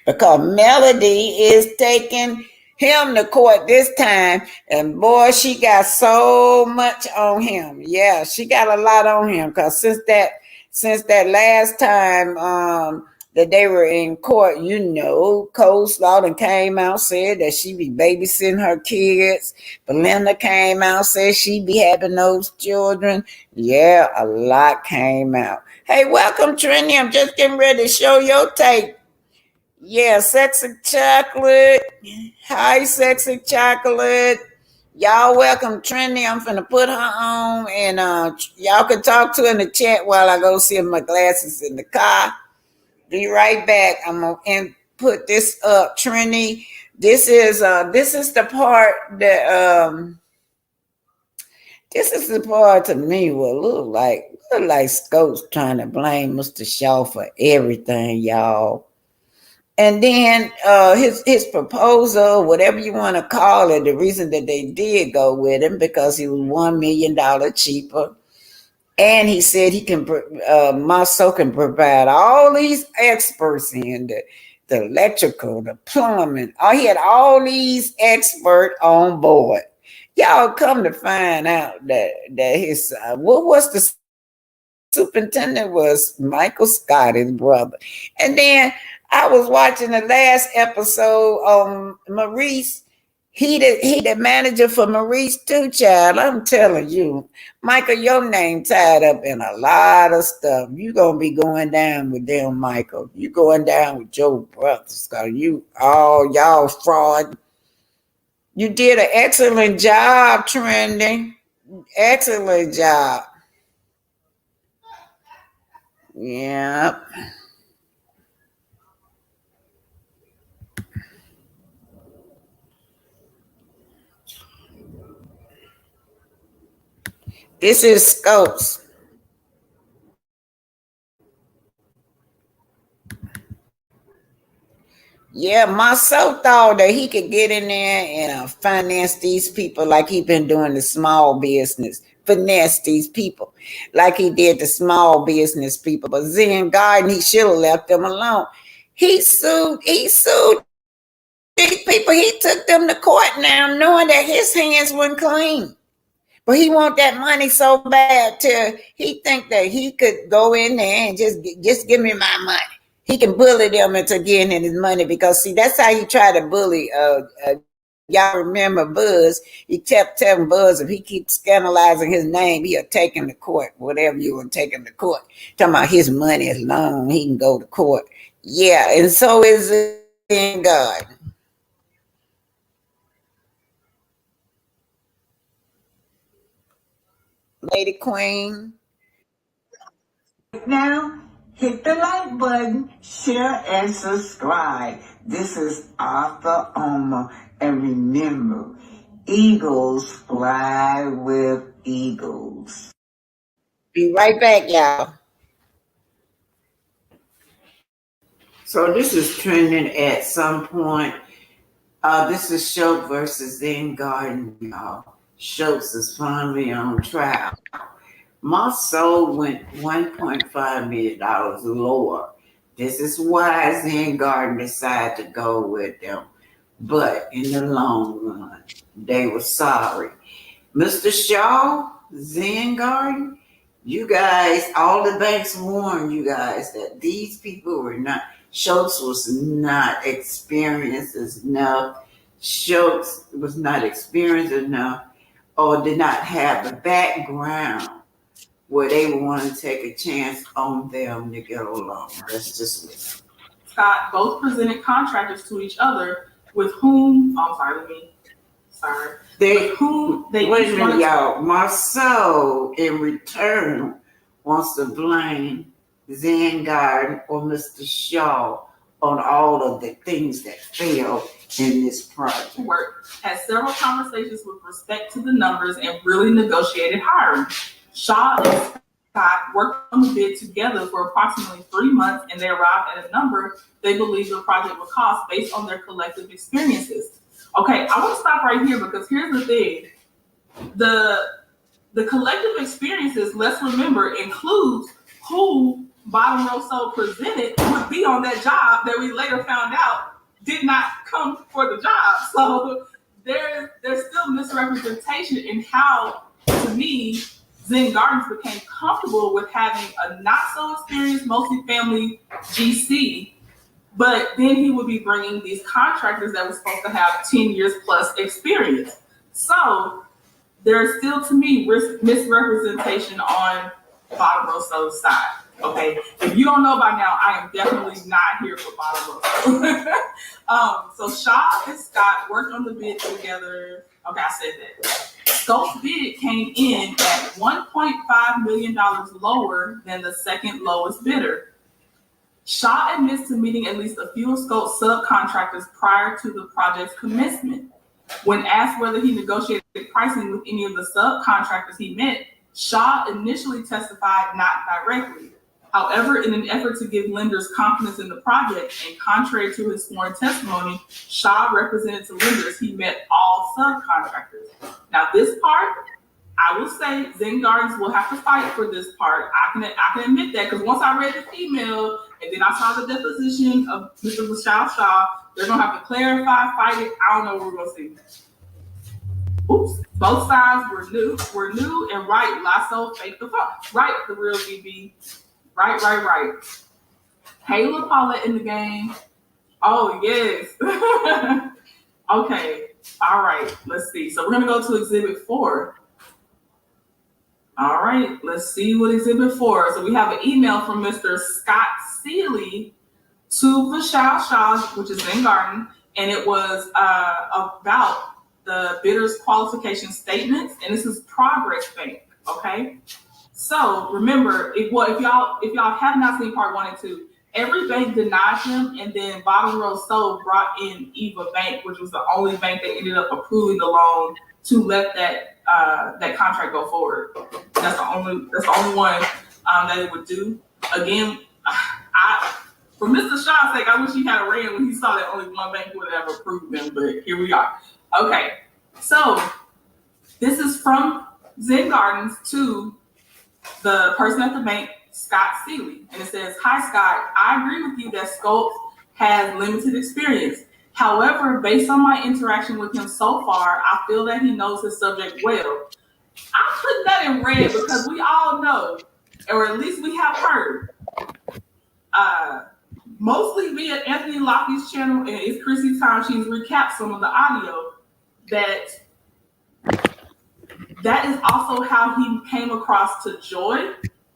because Melody is taking him to court this time, and boy, she got so much on him. Yeah, she got a lot on him because since that last time that they were in court, Coleslaw and came out, said that she be babysitting her kids. Belinda came out, said she be having those children. Yeah, a lot came out. Hey, welcome, Trini. I'm just getting ready to show your tape. Yeah, Sexy Chocolate. Hi, Sexy Chocolate. Y'all welcome Trini. I'm finna put her on, and y'all can talk to her in the chat while I go see my glasses in the car. Be right back. I'm gonna put this up, Trini. This is the part that this is the part to me will look like Scott's trying to blame Mr. Shaw for everything, y'all. And then his proposal, whatever you want to call it, the reason that they did go with him because he was $1 million cheaper. And he said he can, Marsau can provide all these experts in the electrical, the plumbing. Oh, he had all these experts on board. Y'all come to find out that his, what was the superintendent was Michael Scott, his brother. And then I was watching the last episode on Maurice. He the manager for Maurice too, child. I'm telling you, Michael, your name tied up in a lot of stuff. You gonna be going down with them, Michael. You going down with your brothers, cause y'all fraud. You did an excellent job, Trendy. Excellent job. Yep. This is Scopes. Yeah, Marcel thought that he could get in there and finance these people like he been doing the small business, finesse these people like he did the small business people. But Zen Garden, he should have left them alone. He sued these people. He took them to court now, knowing that his hands weren't clean. But he want that money so bad till he think that he could go in there and just give me my money. He can bully them into getting his money because see that's how he tried to bully. Y'all remember Buzz? He kept telling Buzz if he keeps scandalizing his name, he'll take him to court. Whatever you want to take him to court. Talking about his money is long, he can go to court. Yeah, and so is it in God. Lady Queen. Now, hit the like button, share, and subscribe. This is Arthur Omer, and remember, eagles fly with eagles. Be right back, y'all. So this is trending at some point. This is Schultz versus Zen Garden, y'all. Schultz is finally on trial. Marsau went $1.5 million lower. This is why Zen Garden decided to go with them. But in the long run, they were sorry. Mr. Shaw, Zen Garden, You guys, all the banks warned you guys that these people were not, Schultz was not experienced enough. Schultz was not experienced enough or did not have the background where they would want to take a chance on them to get along. That's just it. Scott both presented contractors to each other with whom, with whom they wait a each minute, wanted y'all. Marsau, in return, wants to blame Zengarden or Mr. Shaw on all of the things that failed in this project. to work, had several conversations with respect to the numbers, and really negotiated hiring. Shaw and Scott worked on the bid together for approximately 3 months, and they arrived at a number they believed the project would cost based on their collective experiences. Okay, I want to stop right here because here's the thing. The collective experiences, let's remember, includes who Bottom Row Soul presented would be on that job that we later found out did not come for the job. So there's still misrepresentation in how, to me, Zen Gardens became comfortable with having a not so experienced multifamily GC, but then he would be bringing these contractors that were supposed to have 10 years plus experience. So there's still, to me, misrepresentation on Bottom Row Soul's side. Okay, if you don't know by now, I am definitely not here for Bottom Row. So Shaw and Scott worked on the bid together. Okay, I said that. Scolt's bid came in at $1.5 million lower than the second lowest bidder. Shaw admits to meeting at least a few of Scolt's subcontractors prior to the project's commencement. When asked whether he negotiated pricing with any of the subcontractors he met, Shaw initially testified not directly. However, in an effort to give lenders confidence in the project, and contrary to his sworn testimony, Shaw represented to lenders he met all subcontractors. Now, this part, I will say, Zen Gardens will have to fight for this part. I can admit that, because once I read the email and then I saw the deposition of Mr. Vishal Shaw, they're gonna have to clarify, fight it. I don't know what we're gonna see. Oops, both sides were new and right. Lasso fake the fun. Right, the real BB. Right. Kayla Paulette in the game. Oh, yes. Okay, all right, let's see. So we're gonna go to Exhibit 4. All right, let's see what Exhibit 4. So we have an email from Mr. Scott Seeley to Vishal Shah, which is Zen Garden, and it was about the bidder's qualification statements, and this is Progress Bank, okay? So remember, if y'all have not seen part 1 and 2, every bank denied him, and then Bottom Row Soul brought in Eva Bank, which was the only bank that ended up approving the loan to let that contract go forward. That's the only one that it would do. Again, for Mr. Shaw's sake, I wish he had a ran when he saw that only one bank would have approved them, but here we are. Okay, so this is from Zen Gardens to the person at the bank, Scott Seeley. And it says, "Hi, Scott. I agree with you that Scholt has limited experience. However, based on my interaction with him so far, I feel that he knows his subject well." I put that in red because we all know, or at least we have heard, mostly via Anthony Lockie's channel, and it's Chrissy Time, she's recapped some of the audio, that is also how he came across to Joy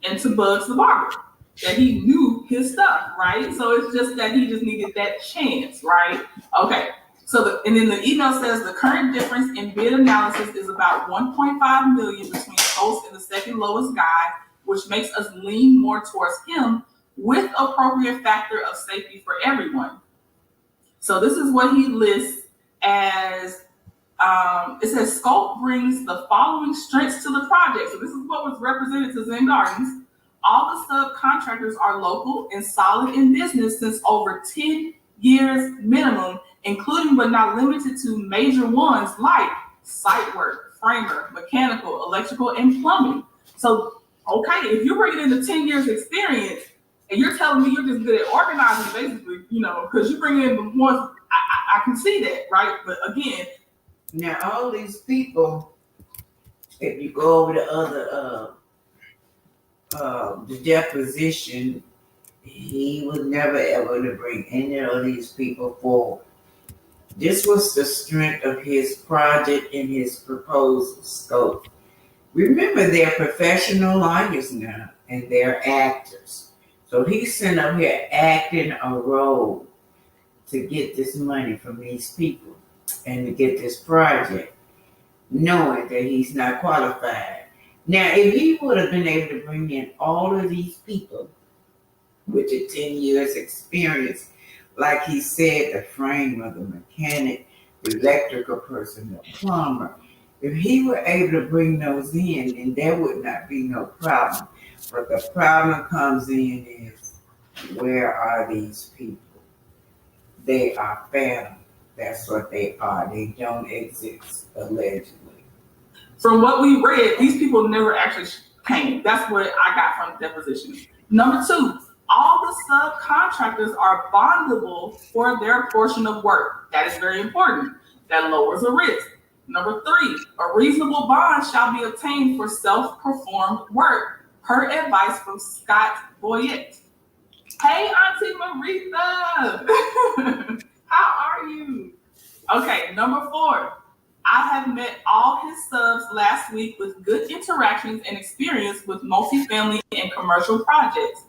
and to Bugs the Barber, that he knew his stuff, right? So it's just that he just needed that chance, right? Okay, so and then the email says the current difference in bid analysis is about $1.5 million between Host and the second lowest guy, which makes us lean more towards him with appropriate factor of safety for everyone. So this is what he lists as, it says Scholt brings the following strengths to the project. So this is what was represented to Zen Gardens. All the subcontractors are local and solid in business since over 10 years minimum, including but not limited to major ones like site work, framer, mechanical, electrical, and plumbing. So, okay, if you're bringing in the 10 years experience and you're telling me you're just good at organizing, basically, because you bring in the ones, I can see that, right? But again, now all these people, if you go over the other the deposition, he was never able to bring any of these people forward. This was the strength of his project and his proposed scope. Remember, they're professional lawyers now, and they're actors. So he's sitting up here acting a role to get this money from these people and to get this project, knowing that he's not qualified. Now, if he would have been able to bring in all of these people with the 10 years experience, like he said, the framer, the mechanic, the electrical person, the plumber, if he were able to bring those in, then there would not be no problem. But the problem comes in is, where are these people? They are phantom. That's what they are. They don't exist, allegedly. From what we read, these people never actually came. That's what I got from the deposition. Number 2, all the subcontractors are bondable for their portion of work. That is very important. That lowers the risk. Number 3, a reasonable bond shall be obtained for self-performed work, per advice from Scott Boyette. Hey, Auntie Maritha! How are you? Okay, number 4, I have met all his subs last week with good interactions and experience with multifamily and commercial projects.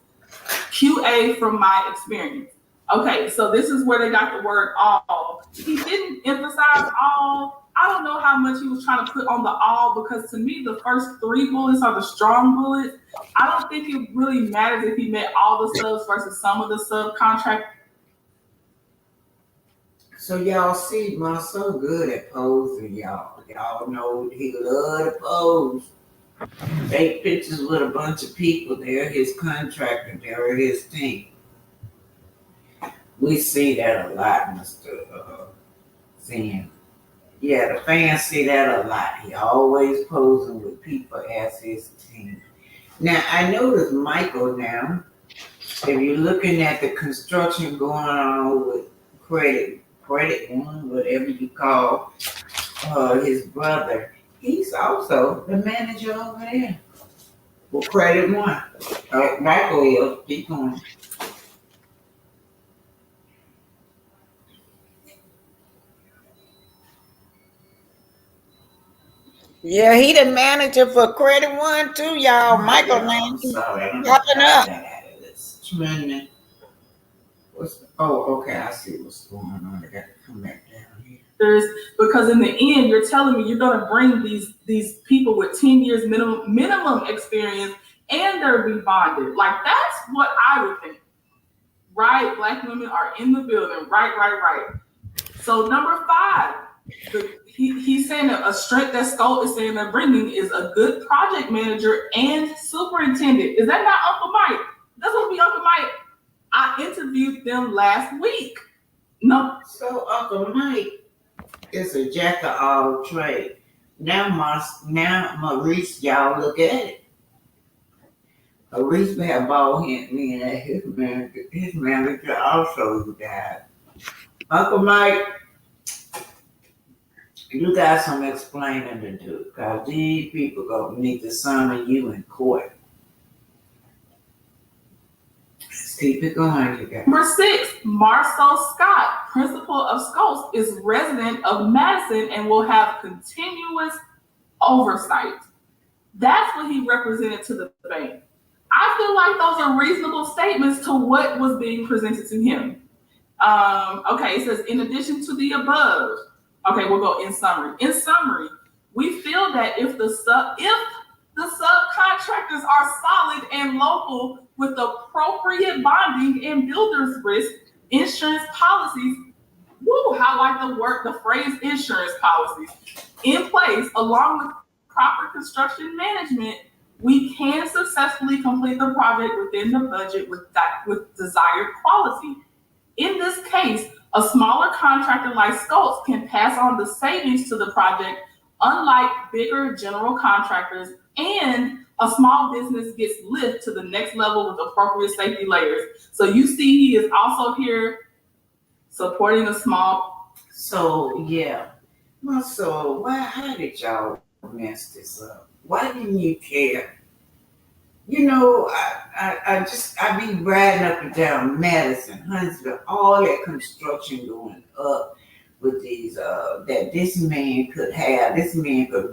QA from my experience. Okay, so this is where they got the word all. He didn't emphasize all. I don't know how much he was trying to put on the all, because to me, the first 3 bullets are the strong bullets. I don't think it really matters if he met all the subs versus some of the subcontractors. So y'all see, Marsau good at posing, y'all. Y'all know he love to pose. Take pictures with a bunch of people. They're his contractor. They're his team. We see that a lot, Mr. Sam. Yeah, the fans see that a lot. He always posing with people as his team. Now, I noticed Michael now, if you're looking at the construction going on with credit one, whatever you call his brother, he's also the manager over there for Credit One. Michael is. Keep going. Yeah, he the manager for Credit One too, y'all. Michael name popping up. Okay, I see what's going on. I got to come back down here. Because in the end, you're telling me you're going to bring these people with 10 years minimum experience, and they're be bonded. Like, that's what I would think. Right? Black women are in the building. Right. So number 5, he's saying that a strength that Scholt is saying they're bringing is a good project manager and superintendent. Is that not Uncle Mike? That's going to be Uncle Mike. I interviewed them last week. No. So Uncle Mike is a jack of all trades. Now Maurice, y'all look at it. Maurice had bald head, meaning that his manager also died. Uncle Mike, you got some explaining to do, because these people gonna need to summon you in court. Let's keep it going, you guys. Number 6, Marsau Scott, principal of Scholt, is resident of Madison and will have continuous oversight. That's what he represented to the bank. I feel like those are reasonable statements to what was being presented to him. Okay, it says, in addition to the above, okay, we'll go in summary. In summary, we feel that if the subcontractors are solid and local with appropriate bonding and builder's risk insurance policies, how like the phrase insurance policies in place, along with proper construction management, we can successfully complete the project within the budget with desired quality. In this case, a smaller contractor like Scholt can pass on the savings to the project, unlike bigger general contractors, and a small business gets lifted to the next level with appropriate safety layers. So you see, he is also here supporting a small. So yeah, so how did y'all mess this up? Why didn't you care I be riding up and down Madison, Huntsville, all that construction going up with these, that this man could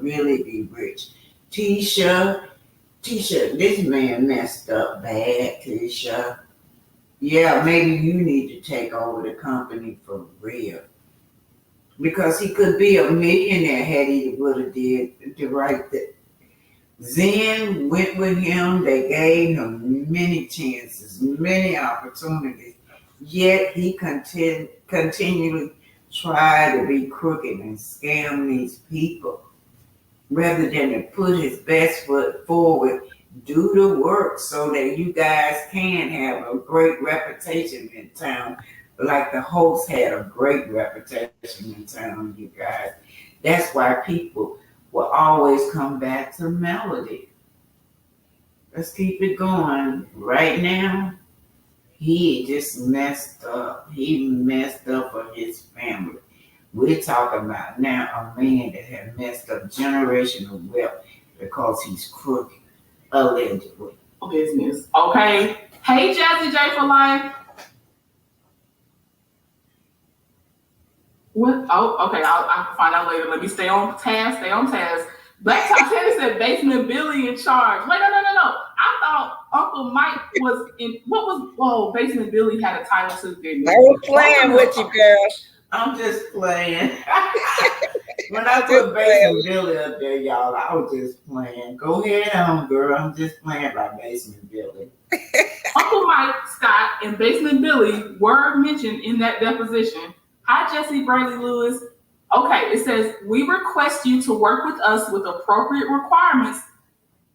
really be rich. Tisha, this man messed up bad, Tisha. Yeah, maybe you need to take over the company for real. Because he could be a millionaire had he would have did the right thing. Zen went with him. They gave him many chances, many opportunities. Yet he continually tried to be crooked and scam these people rather than to put his best foot forward, do the work so that you guys can have a great reputation in town. Like the host had a great reputation in town, you guys. That's why people will always come back to Melody. Let's keep it going. Right now, he just messed up. He messed up for his family. We're talking about now a man that had messed up generational wealth because he's crooked, allegedly. Business. Okay. Hey, Jazzy J for life. What? Oh, okay. I can find out later. Let me stay on task. Black Top Tennis said Basement Billy in charge. Wait, no. I thought Uncle Mike was in. What was? Whoa, Basement Billy had a title too, didn't he? I was playing with you, girl. I'm just playing. When I put Basement Billy up there, y'all, I was just playing. Go ahead on, girl. I'm just playing by Basement Billy. Uncle Mike, Scott, and Basement Billy were mentioned in that deposition. Hi, Jesse Brayley Lewis. Okay, it says, we request you to work with us with appropriate requirements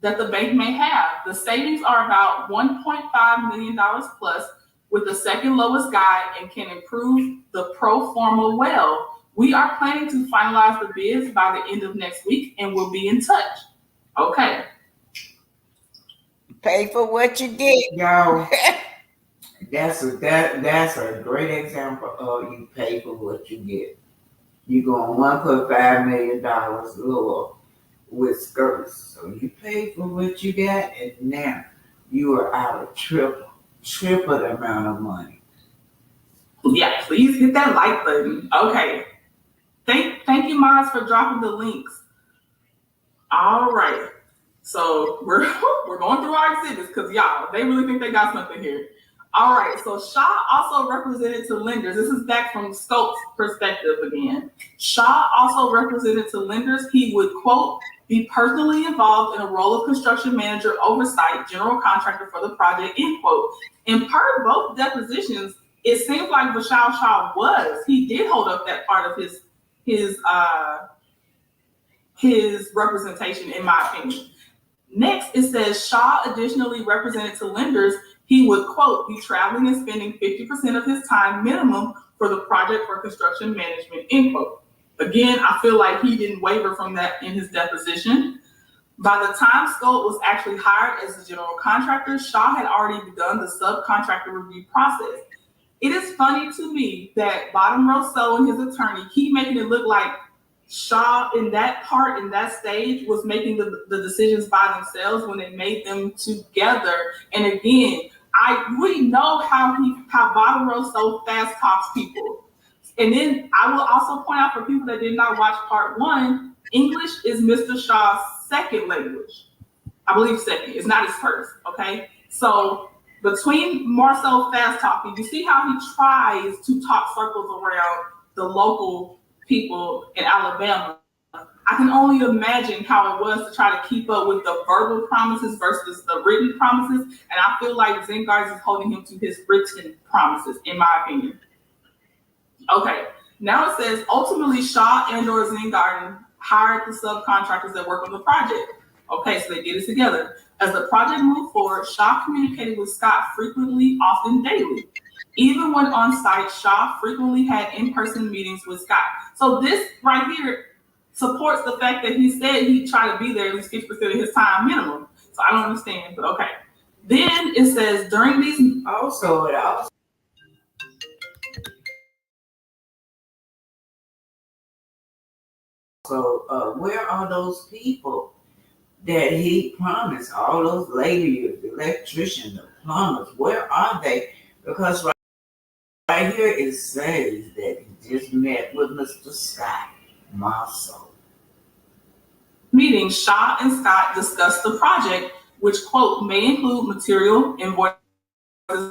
that the bank may have. The savings are about $1.5 million plus with the second lowest guide and can improve the pro forma well. We are planning to finalize the bids by the end of next week and we'll be in touch. Okay. Pay for what you get. Y'all, that's a great example of you pay for what you get. You're going $1.5 million lower with skirts. So you pay for what you got, and now you are out of triple the amount of money. Yeah, please hit that like button. Okay. Thank you, Miles, for dropping the links. All right. So we're going through our exhibits because y'all, they really think they got something here. All right, so Shaw also represented to lenders. This is back from Scolt's perspective again. Shaw also represented to lenders. He would, quote, be personally involved in a role of construction manager, oversight, general contractor for the project, end quote. And per both depositions, it seems like Vishal Shaw was. He did hold up that part of his representation, in my opinion. Next, it says Shaw additionally represented to lenders. He would, quote, be traveling and spending 50% of his time minimum for the project for construction management, end quote. Again, I feel like he didn't waver from that in his deposition. By the time Scholt was actually hired as the general contractor, Shaw had already begun the subcontractor review process. It is funny to me that Bottom Rousseau and his attorney keep making it look like Shaw in that part, in that stage, was making the decisions by themselves when they made them together. And again, we know how Bottom Rousseau fast talks people. And then I will also point out for people that did not watch part one, English is Mr. Shaw's second language. I believe second. It's not his first, okay? So between Marsau fast talking, you see how he tries to talk circles around the local people in Alabama. I can only imagine how it was to try to keep up with the verbal promises versus the written promises. And I feel like Zengards is holding him to his written promises, in my opinion. Okay, now it says, ultimately Shaw and or Zengarden hired the subcontractors that work on the project. Okay, so they did it together. As the project moved forward, Shaw communicated with Scott frequently, often daily. Even when on site, Shaw frequently had in-person meetings with Scott. So this right here supports the fact that he said he'd try to be there at least 50% of his time minimum. So I don't understand, but okay. Then it says during these... So where are those people that he promised. All those ladies, the electricians, the plumbers, where are they? Because right here it says that he just met with Mr. Scott Marsau. Meeting, Shaw and Scott discussed the project, which, quote, may include material, invoices,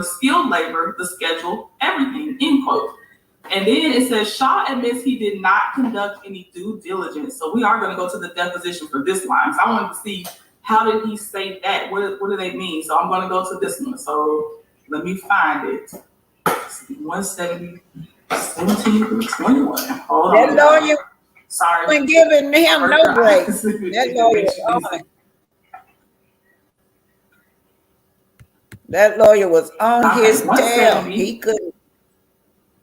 skilled labor, the schedule, everything, end quote. And then it says Shaw admits he did not conduct any due diligence. So we are going to go to the deposition for this line. So I wanted to see, how did he say that? What do they mean? So I'm going to go to this one. So let me find it. 170, 17 through 21. Hold on. That lawyer Sorry. wasn't giving him no break. That lawyer was on it. That lawyer was on his tail. He couldn't.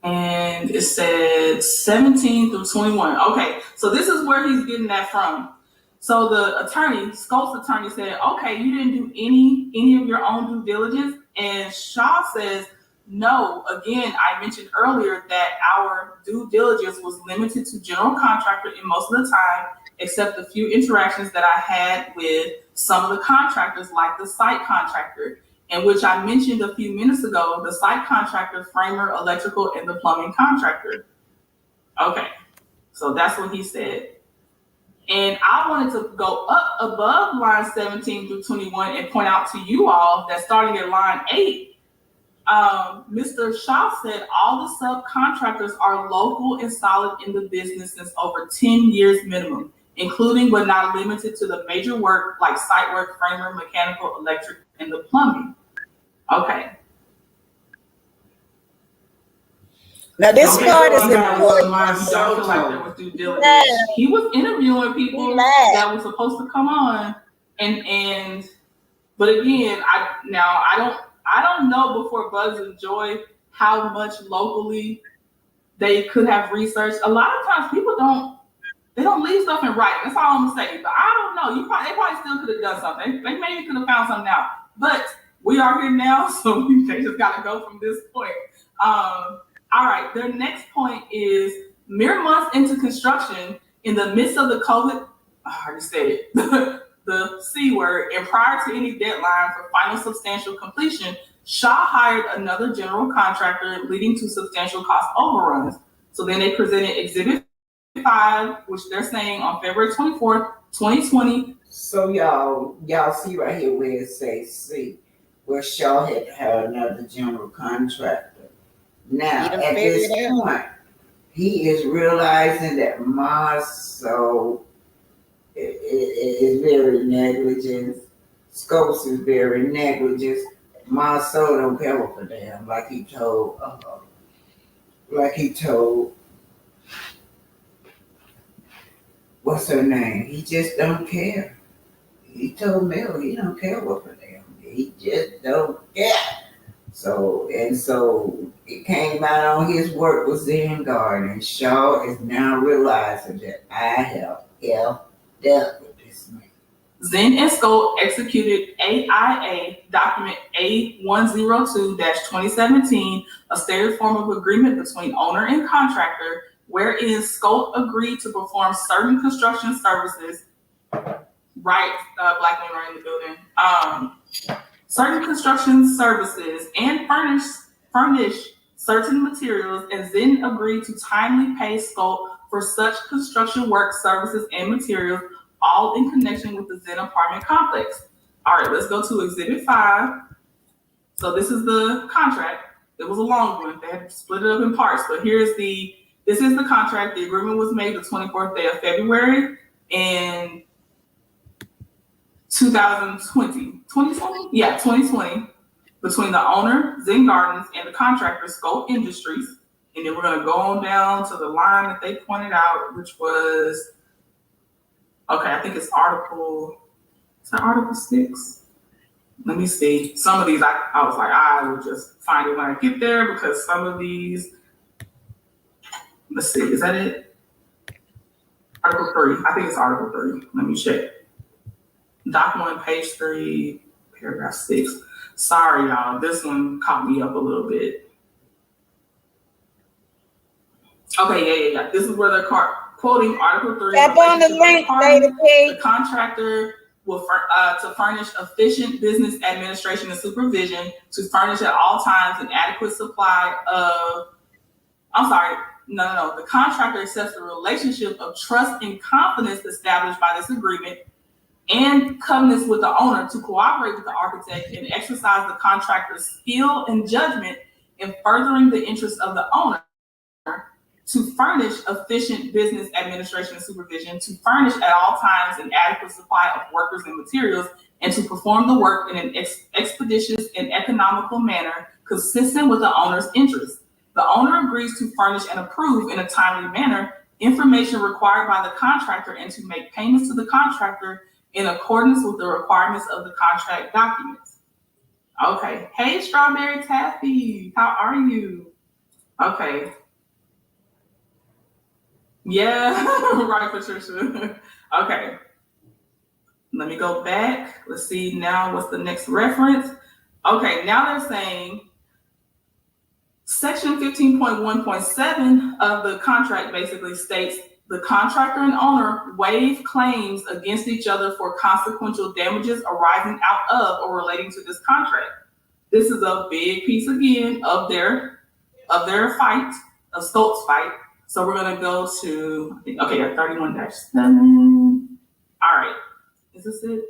And it said 17 through 21. Okay, so this is where he's getting that from. So the attorney, Skolt's attorney, said, okay, you didn't do any of your own due diligence. And Shaw says, no. Again, I mentioned earlier that our due diligence was limited to general contractor in most of the time, except the few interactions that I had with some of the contractors, like the site contractor, in which I mentioned a few minutes ago, the site contractor, framer, electrical, and the plumbing contractor. Okay, so that's what he said. And I wanted to go up above line 17 through 21 and point out to you all that starting at line 8, Mr. Shaw said all the subcontractors are local and solid in the business since over 10 years minimum, including but not limited to the major work like site work, framer, mechanical, electric, and the plumbing. Okay. Now this part is important. He was interviewing people that were supposed to come on, and but again, I don't know before Buzz and Joy how much locally they could have researched. A lot of times people don't leave stuff in writing. That's all I'm gonna say. But I don't know. They probably still could have done something. They maybe could have found something out. But we are here now, so they just gotta go from this point. All right, their next point is mere months into construction, in the midst of the COVID, I already said it, the C word, and prior to any deadline for final substantial completion, Shaw hired another general contractor, leading to substantial cost overruns. So then they presented Exhibit 5, which they're saying on February 24th, 2020. So y'all see right here where it says C, where Shaw had hired another general contractor. Now, at this point, he is realizing that Marsau is very negligent. Scopes is very negligent. Marsau don't care for them, like he told, what's her name? He just don't care. He told Mel he don't care what for them. He just don't care. So it came out on his work with Zen Garden, and Shaw is now realizing that I have effed up with this man. Zen and Scholt executed AIA document A102-2017, a stated form of agreement between owner and contractor, wherein Scholt agreed to perform certain construction services. Right, black men are in the building. Certain construction services and furnish certain materials, and Zen agreed to timely pay Scholt for such construction work, services, and materials, all in connection with the Zen apartment complex. All right, let's go to Exhibit 5. So this is the contract. It was a long one. They had to split it up in parts, but this is the contract. The agreement was made the 24th day of February in 2020. 2020? Yeah, 2020, between the owner, Zen Gardens, and the contractor, Scholt Industries. And then we're going to go on down to the line that they pointed out, which was, okay, I think it's Article 6? Let me see. Some of these, I was like, I will just find it when I get there, because some of these, let's see, is that it? Article 3. I think it's Article 3. Let me check. Doc 1, page 3, paragraph 6. Sorry, y'all. This one caught me up a little bit. Okay, yeah. This is where they're quoting Article 3. Tap on the link, the contractor to furnish efficient business administration and supervision, to furnish at all times an adequate supply of, the contractor accepts the relationship of trust and confidence established by this agreement and covenants with the owner to cooperate with the architect and exercise the contractor's skill and judgment in furthering the interests of the owner, to furnish efficient business administration and supervision, to furnish at all times an adequate supply of workers and materials, and to perform the work in an expeditious and economical manner consistent with the owner's interests. The owner agrees to furnish and approve in a timely manner information required by the contractor and to make payments to the contractor in accordance with the requirements of the contract documents. Okay. Hey, Strawberry Taffy, how are you? Okay. Yeah, right, Patricia. Okay. Let me go back. Let's see now what's the next reference. Okay, now they're saying Section 15.1.7 of the contract basically states the contractor and owner waive claims against each other for consequential damages arising out of or relating to this contract. This is a big piece again of their fight, of Stolt's fight. So we're gonna go to, okay, 31-7. All right, is this it?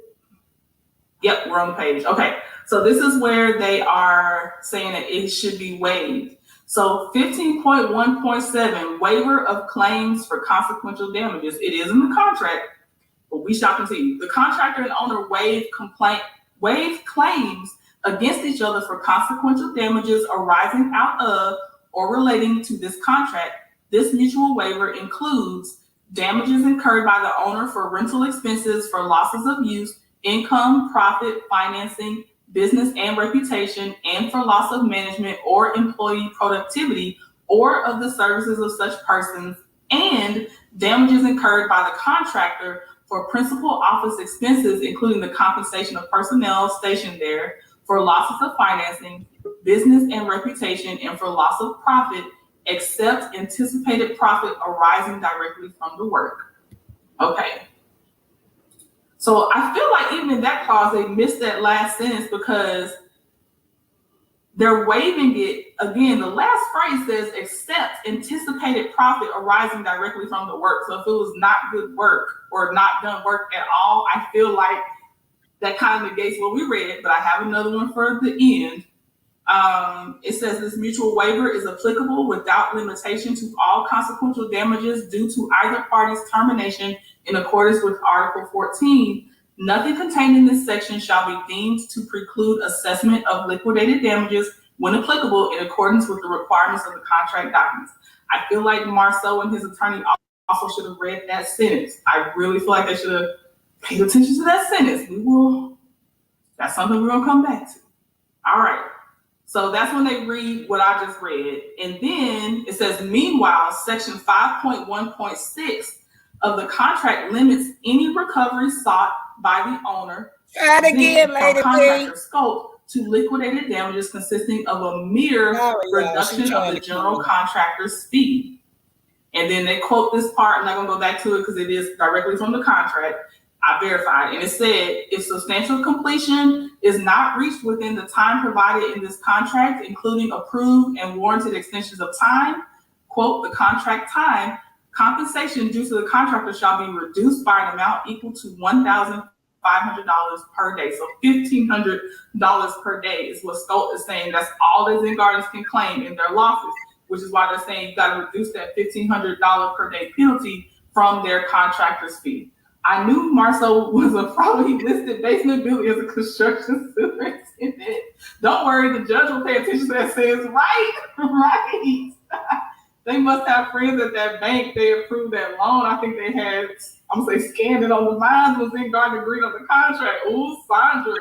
Yep, we're on the page. Okay, so this is where they are saying that it should be waived. So 15.1.7, waiver of claims for consequential damages. It is in the contract, but we shall continue. The contractor and owner waive claims against each other for consequential damages arising out of or relating to this contract. This mutual waiver includes damages incurred by the owner for rental expenses, for losses of use, income, profit, financing, business and reputation, and for loss of management or employee productivity or of the services of such persons, and damages incurred by the contractor for principal office expenses, including the compensation of personnel stationed there, for losses of financing, business and reputation, and for loss of profit, except anticipated profit arising directly from the work. Okay. So I feel like even in that clause, they missed that last sentence because they're waiving it. Again, the last phrase says, except anticipated profit arising directly from the work. So if it was not good work or not done work at all, I feel like that kind of negates what we read, but I have another one for the end. It says this mutual waiver is applicable without limitation to all consequential damages due to either party's termination in accordance with Article 14. Nothing contained in this section shall be deemed to preclude assessment of liquidated damages when applicable in accordance with the requirements of the contract documents. I feel like Marsau and his attorney also should have read that sentence. I really feel like they should have paid attention to that sentence. That's something we're gonna come back to. All right. So that's when they read what I just read. And then it says, meanwhile, section 5.1.6 of the contract limits any recovery sought by the owner Try it again, Lady contractor scope to liquidated damages consisting of a mere reduction of the general contractor's fee. And then they quote this part. I'm not gonna go back to it because it is directly from the contract. I verified, and it said, if substantial completion is not reached within the time provided in this contract, including approved and warranted extensions of time, quote, the contract time, compensation due to the contractor shall be reduced by an amount equal to $1,500 per day. So $1,500 per day is what Scholt is saying. That's all the Zen Gardens can claim in their losses, which is why they're saying you got to reduce that $1,500 per day penalty from their contractor's fee. I knew Marsau was a fraud. He listed basement Billy as a construction superintendent. Don't worry, the judge will pay attention to that sentence. Right. They must have friends at that bank. They approved that loan. I think they had, I'm gonna say, scanned it on the minds when Zen Garden agreed on the contract. Ooh, Sandra.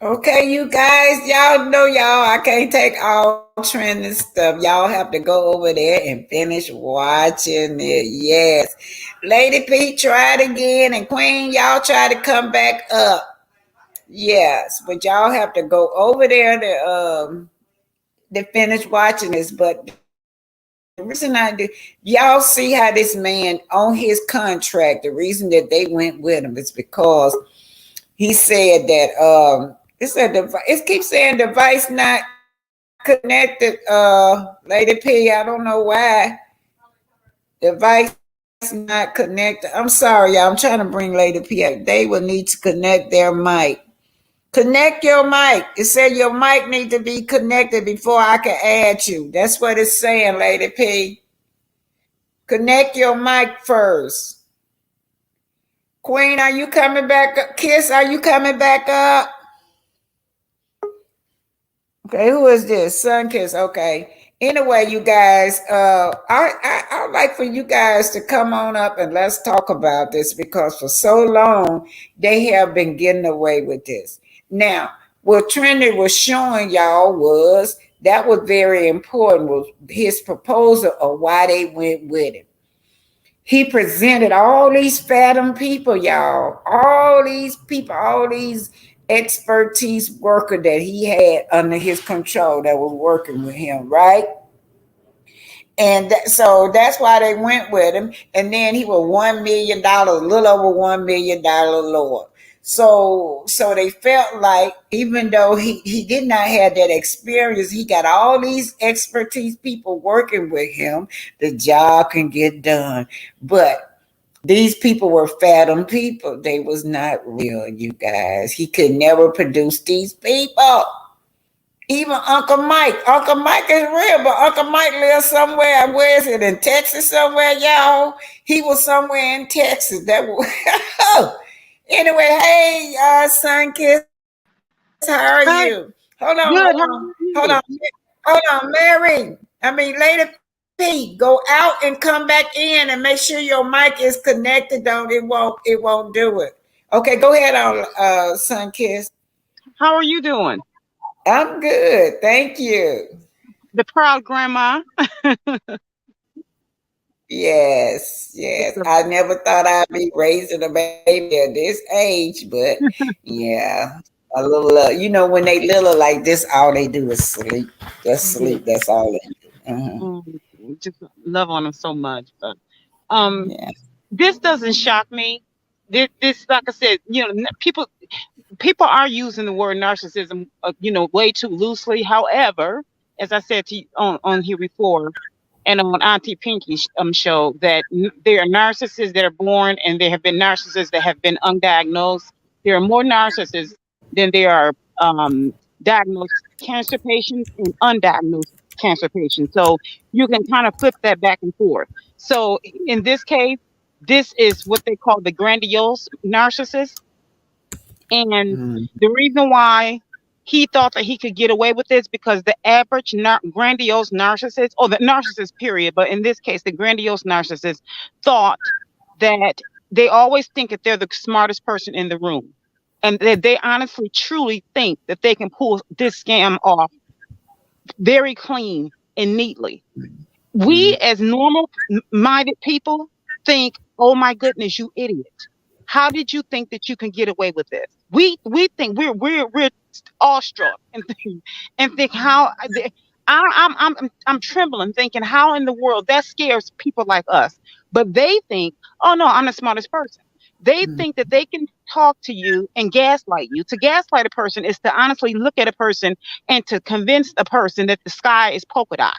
Okay, you guys, y'all know I can't take all trending stuff. Y'all have to go over there and finish watching it. Yes. Lady P, try it again. And Queen, y'all try to come back up. Yes, but y'all have to go over there to finish watching this. But reason I do, y'all see how this man on his contract, the reason that they went with him is because he said that it keeps saying device not connected, Lady P. I don't know why. Device not connected. I'm sorry, y'all. I'm trying to bring Lady P up. They will need to connect their mic. Connect your mic. It said your mic need to be connected before I can add you. That's what it's saying, Lady P. Connect your mic first. Queen, are you coming back up? Kiss, are you coming back up? Okay, who is this? Sun Kiss. Okay. Anyway, you guys, I'd like for you guys to come on up and let's talk about this because for so long they have been getting away with this. Now, what Trinity was showing y'all was that was very important was his proposal of why they went with him. He presented all these fathom people, y'all, all these people, all these expertise worker that he had under his control that was working with him, right? And so that's why they went with him. And then he was $1 million, a little over $1 million lower. So they felt like even though he did not have that experience, he got all these expertise people working with him, the job can get done. But these people were fathom people. They was not real, you guys. He could never produce these people. Even Uncle Mike. Uncle Mike is real, but Uncle Mike lives somewhere. Where is it? In Texas somewhere, y'all? He was somewhere in Texas. That was anyway, hey, Sun Kiss, how are Hi, you? Hold on, good. hold How on, are hold you? on, hold on, Mary. Lady P, go out and come back in and make sure your mic is connected. Don't it won't do it. Okay, go ahead on, Sun Kiss. How are you doing? I'm good, thank you. The proud grandma. Yes, yes. I never thought I'd be raising a baby at this age, but yeah, a little. When they little like this, all they do is sleep. Just Yeah. sleep. That's all they do. Mm, just love on them so much. But um, Yeah. this doesn't shock me. This, like I said, people are using the word narcissism, way too loosely. However, as I said to you on here before, and on Auntie Pinky's show, that there are narcissists that are born, and there have been narcissists that have been undiagnosed. There are more narcissists than there are diagnosed cancer patients and undiagnosed cancer patients. So you can kind of flip that back and forth. So in this case, this is what they call the grandiose narcissist. And Mm, the reason why he thought that he could get away with this because the average grandiose narcissist, or the narcissist period, but in this case, the grandiose narcissist thought that they always think that they're the smartest person in the room. And that they honestly, truly think that they can pull this scam off very clean and neatly. We mm, as normal minded people think, oh my goodness, you idiot. How did you think that you can get away with this? We think we're awestruck and think how I'm trembling thinking how in the world that scares people like us. But they think, oh no, I'm the smartest person. They mm, think that they can talk to you and gaslight you. To gaslight a person is to honestly look at a person and to convince a person that the sky is polka dot.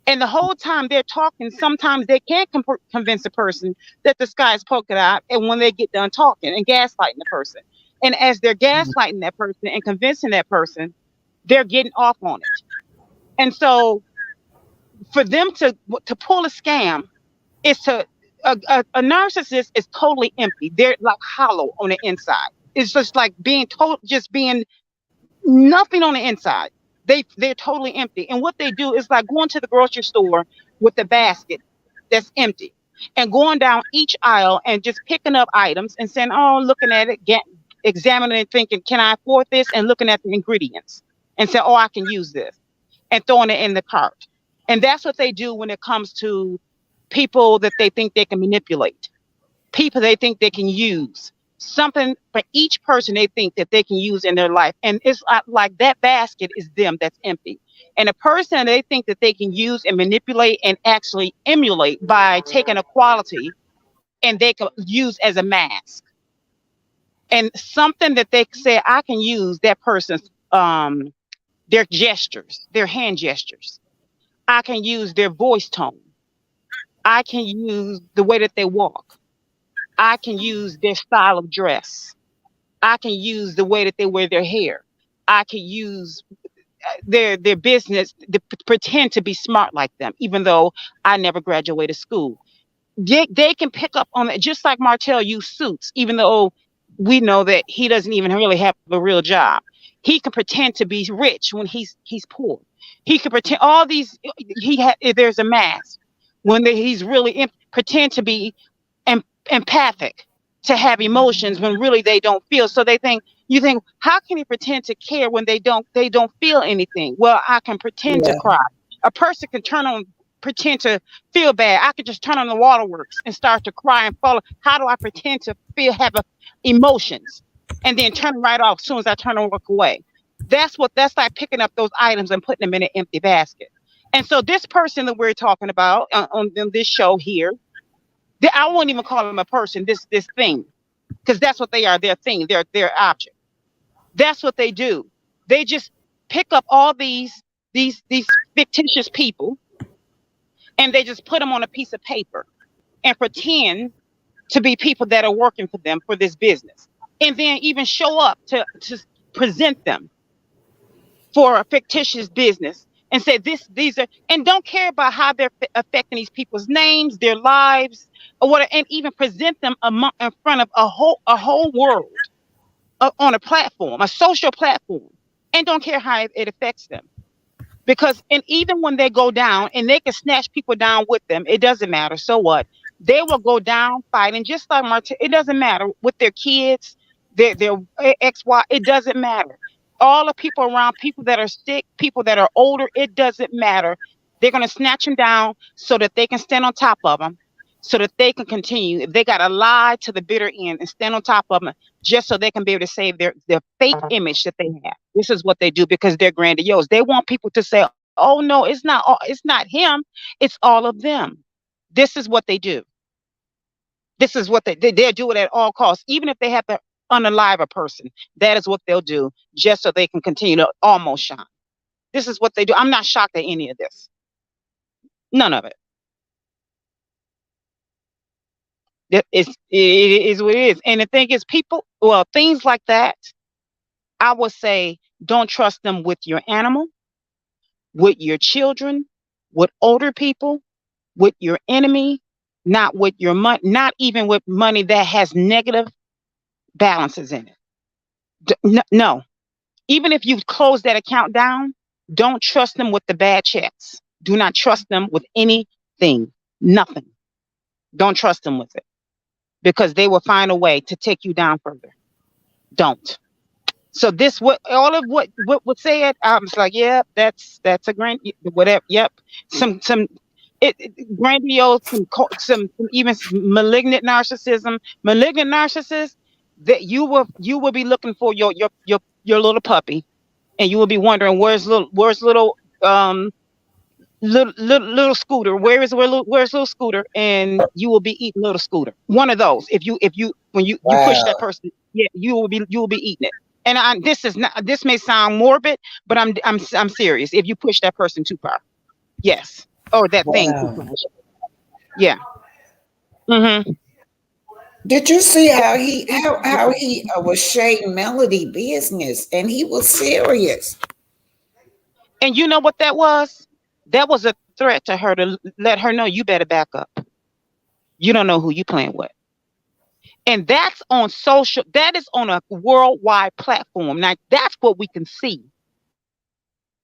And the whole time they're talking, sometimes they can't convince a person that the sky is polka dot. And when they get done talking and gaslighting the person, and as they're mm, gaslighting that person and convincing that person, they're getting off on it. And so, for them to pull a scam is to a narcissist is totally empty. They're like hollow on the inside. It's just like just being nothing on the inside. They're totally empty. And what they do is like going to the grocery store with a basket that's empty and going down each aisle and just picking up items and saying, oh, looking at it, examining it, thinking, can I afford this? And looking at the ingredients and say, oh, I can use this, and throwing it in the cart. And that's what they do when it comes to people that they think they can manipulate, people they think they can use, something for each person they think that they can use in their life. And it's like that basket is them that's empty. And a person they think that they can use and manipulate and actually emulate by taking a quality and they can use as a mask. And something that they say I can use that person's their gestures, their hand gestures. I can use their voice tone. I can use the way that they walk. I can use their style of dress. I can use the way that they wear their hair. I can use their business to pretend to be smart like them, even though I never graduated school. They can pick up on it, just like Martell used suits, even though we know that he doesn't even really have a real job. He can pretend to be rich when he's poor. He can pretend all these. There's a mask when he's really pretend to be empathic, to have emotions when really they don't feel. So you think, how can he pretend to care when they don't feel anything? Well, I can pretend to cry. A person can pretend to feel bad. I could just turn on the waterworks and start to cry and fall. How do I pretend to have emotions and then turn right off as soon as I turn and walk away? That's like picking up those items and putting them in an empty basket. And so this person that we're talking about on this show here, I won't even call them a person, this thing, because that's what they are. Their thing, their object. That's what they do. They just pick up all these fictitious people and they just put them on a piece of paper and pretend to be people that are working for them for this business, and then even show up to present them for a fictitious business and say these are, and don't care about how they're affecting these people's names, their lives, or what, and even present them in front of a whole world on a platform, a social platform, and don't care how it affects them. Because, and even when they go down, and they can snatch people down with them, it doesn't matter. So what? They will go down fighting, just like Martin. It doesn't matter with their kids, their ex-wife. It doesn't matter. All the people around, people that are sick, people that are older, it doesn't matter. They're going to snatch them down so that they can stand on top of them, so that they can continue. If they got to lie to the bitter end and stand on top of them, just so they can be able to save their fake image that they have. This is what they do because they're grandiose. They want people to say, "Oh no, it's not him. It's all of them." This is what they do. This is what they'll do it at all costs, even if they have to unalive a person. That is what they'll do, just so they can continue to almost shine. This is what they do. I'm not shocked at any of this. None of it. It is what it is. And the thing is, things like that, I would say, don't trust them with your animal, with your children, with older people, with your enemy, not with your money, not even with money that has negative balances in it. No. Even if you close that account down, don't trust them with the bad checks. Do not trust them with anything. Nothing. Don't trust them with it. Because they will find a way to take you down further. Don't. So all of what was said, I was like, yeah, that's a grand, whatever. Yep. Some grandiose, some even malignant narcissism, malignant narcissists that you will be looking for your little puppy, and you will be wondering where's little Scooter, where's little Scooter, and you will be eating little Scooter. One of those. When you push that person, yeah, you will be eating it. And this may sound morbid, but I'm serious. If you push that person too far, yes, or that thing too far, yeah. Mm-hmm. Did you see how he was shading Melody business, and he was serious? And you know what that was? That was a threat to her, to let her know, you better back up. You don't know who you playing with. And that's on social, that is on a worldwide platform. Now that's what we can see.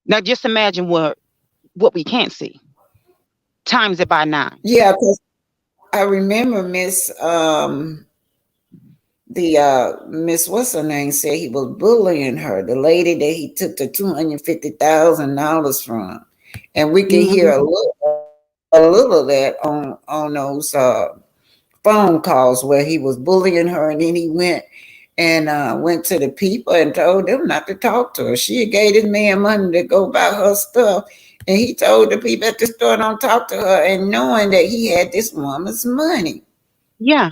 Now just imagine what we can't see. Times it by 9. Yeah, because I remember Miss what's her name said he was bullying her, the lady that he took the $250,000 from. And we can hear a little of that on those phone calls where he was bullying her, and then he went and went to the people and told them not to talk to her. She gave this man money to go buy her stuff, and he told the people at the store don't talk to her, and knowing that he had this woman's money. Yeah,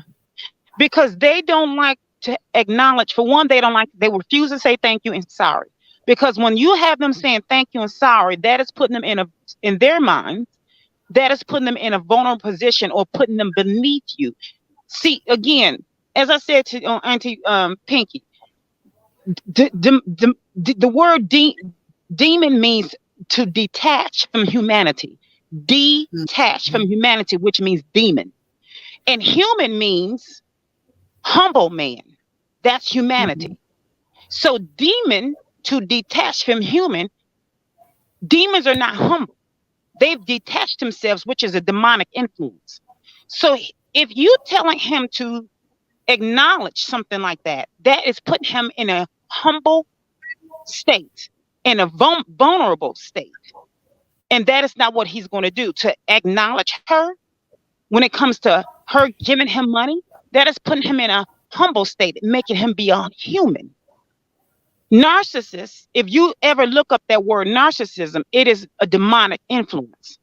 because they don't like to acknowledge. For one, they refuse to say thank you and sorry. Because when you have them saying thank you and sorry, that is putting them in their minds, that is putting them in a vulnerable position or putting them beneath you. See, again, as I said to Auntie Pinky, the word demon means to detach from humanity. Detach from humanity, which means demon. And human means humble man. That's humanity. So demon, to detach from human, demons are not humble. They've detached themselves, which is a demonic influence. So if you telling him to acknowledge something like that, that is putting him in a humble state, in a vulnerable state. And that is not what he's going to do. To acknowledge her when it comes to her giving him money, that is putting him in a humble state, making him beyond human. Narcissist, if you ever look up that word narcissism, it is a demonic influence.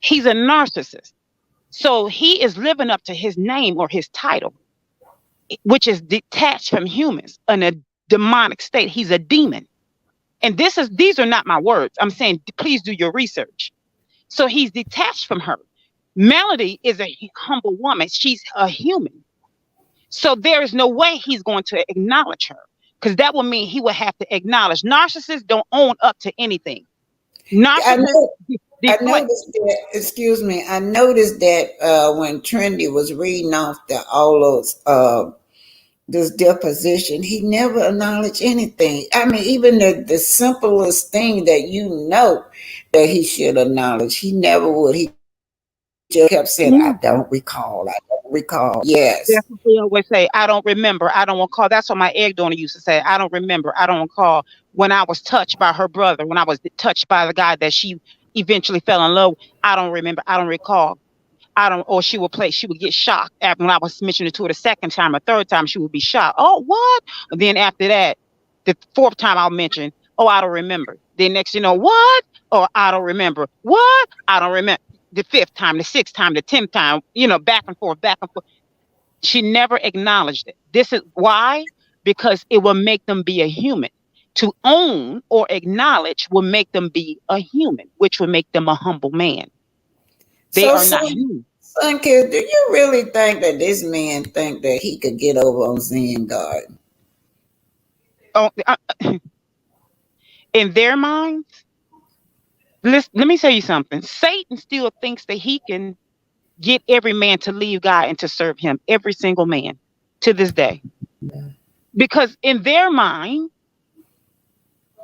He's a narcissist. So he is living up to his name or his title, which is detached from humans in a demonic state. He's a demon. And these are not my words. I'm saying, please do your research. So he's detached from her. Melody is a humble woman. She's a human. So there is no way he's going to acknowledge her, because that would mean he would have to acknowledge. Narcissists don't own up to anything. I noticed that, excuse me, I noticed that when Trendy was reading off all those this deposition, he never acknowledged anything. I mean, even the simplest thing that that he should acknowledge, he never would. He just kept saying, I don't recall. Yes. That's what they always say. I don't remember. I don't recall. That's what my egg donor used to say. I don't remember. I don't recall when I was touched by her brother, when I was touched by the guy that she eventually fell in love with. I don't remember. I don't recall. Or she would get shocked after when I was mentioning to her the second time or third time, she would be shocked. Oh, what? And then after that, the fourth time I'll mention, oh, I don't remember. Then next, what? Or I don't remember. What? I don't remember. The fifth time, the sixth time, the 10th time, back and forth. She never acknowledged it. This is why, because it will make them be a human. To own or acknowledge will make them be a human, which will make them a humble man. They are not human. Son, kid, do you really think that this man think that he could get over on Zen God? Oh, in their minds, let me tell you something. Satan still thinks that he can get every man to leave God and to serve him, every single man, to this day. Because in their mind,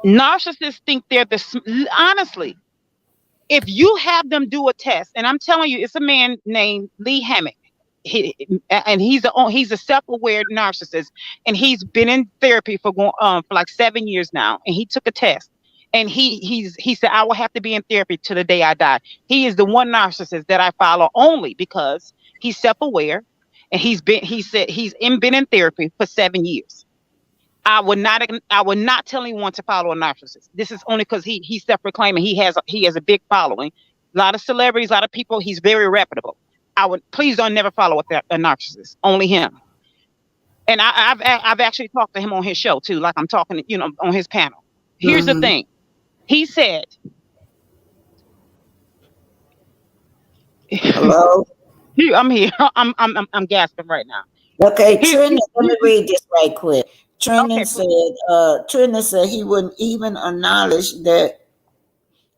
narcissists think they're honestly, if you have them do a test, and I'm telling you, it's a man named Lee Hammock, and he's a self-aware narcissist, and he's been in therapy for like 7 years now, and he took a test. And he said, I will have to be in therapy to the day I die. He is the one narcissist that I follow only because he's self-aware, and he's been in therapy for 7 years. I would not tell anyone to follow a narcissist. This is only because he's self-proclaiming. He has a big following, a lot of celebrities, a lot of people. He's very reputable. Please don't never follow a narcissist. Only him. And I've actually talked to him on his show too, like I'm talking, on his panel. Here's the thing. He said, hello? I'm here. I'm gasping right now. Okay, Trina, let me read this right quick. Trina said he wouldn't even acknowledge that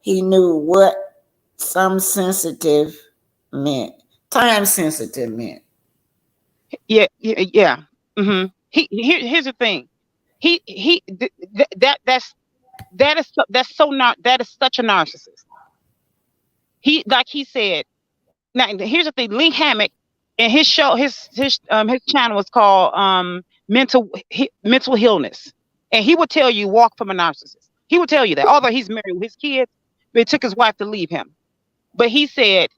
he knew what time sensitive meant. Yeah. Mm-hmm. Here's the thing. That is such a narcissist. He said. Now here's the thing. Lee Hammock, and his show, his channel was called mental illness, and he would tell you walk from a narcissist. He would tell you that, although he's married with his kids, but it took his wife to leave him. But he said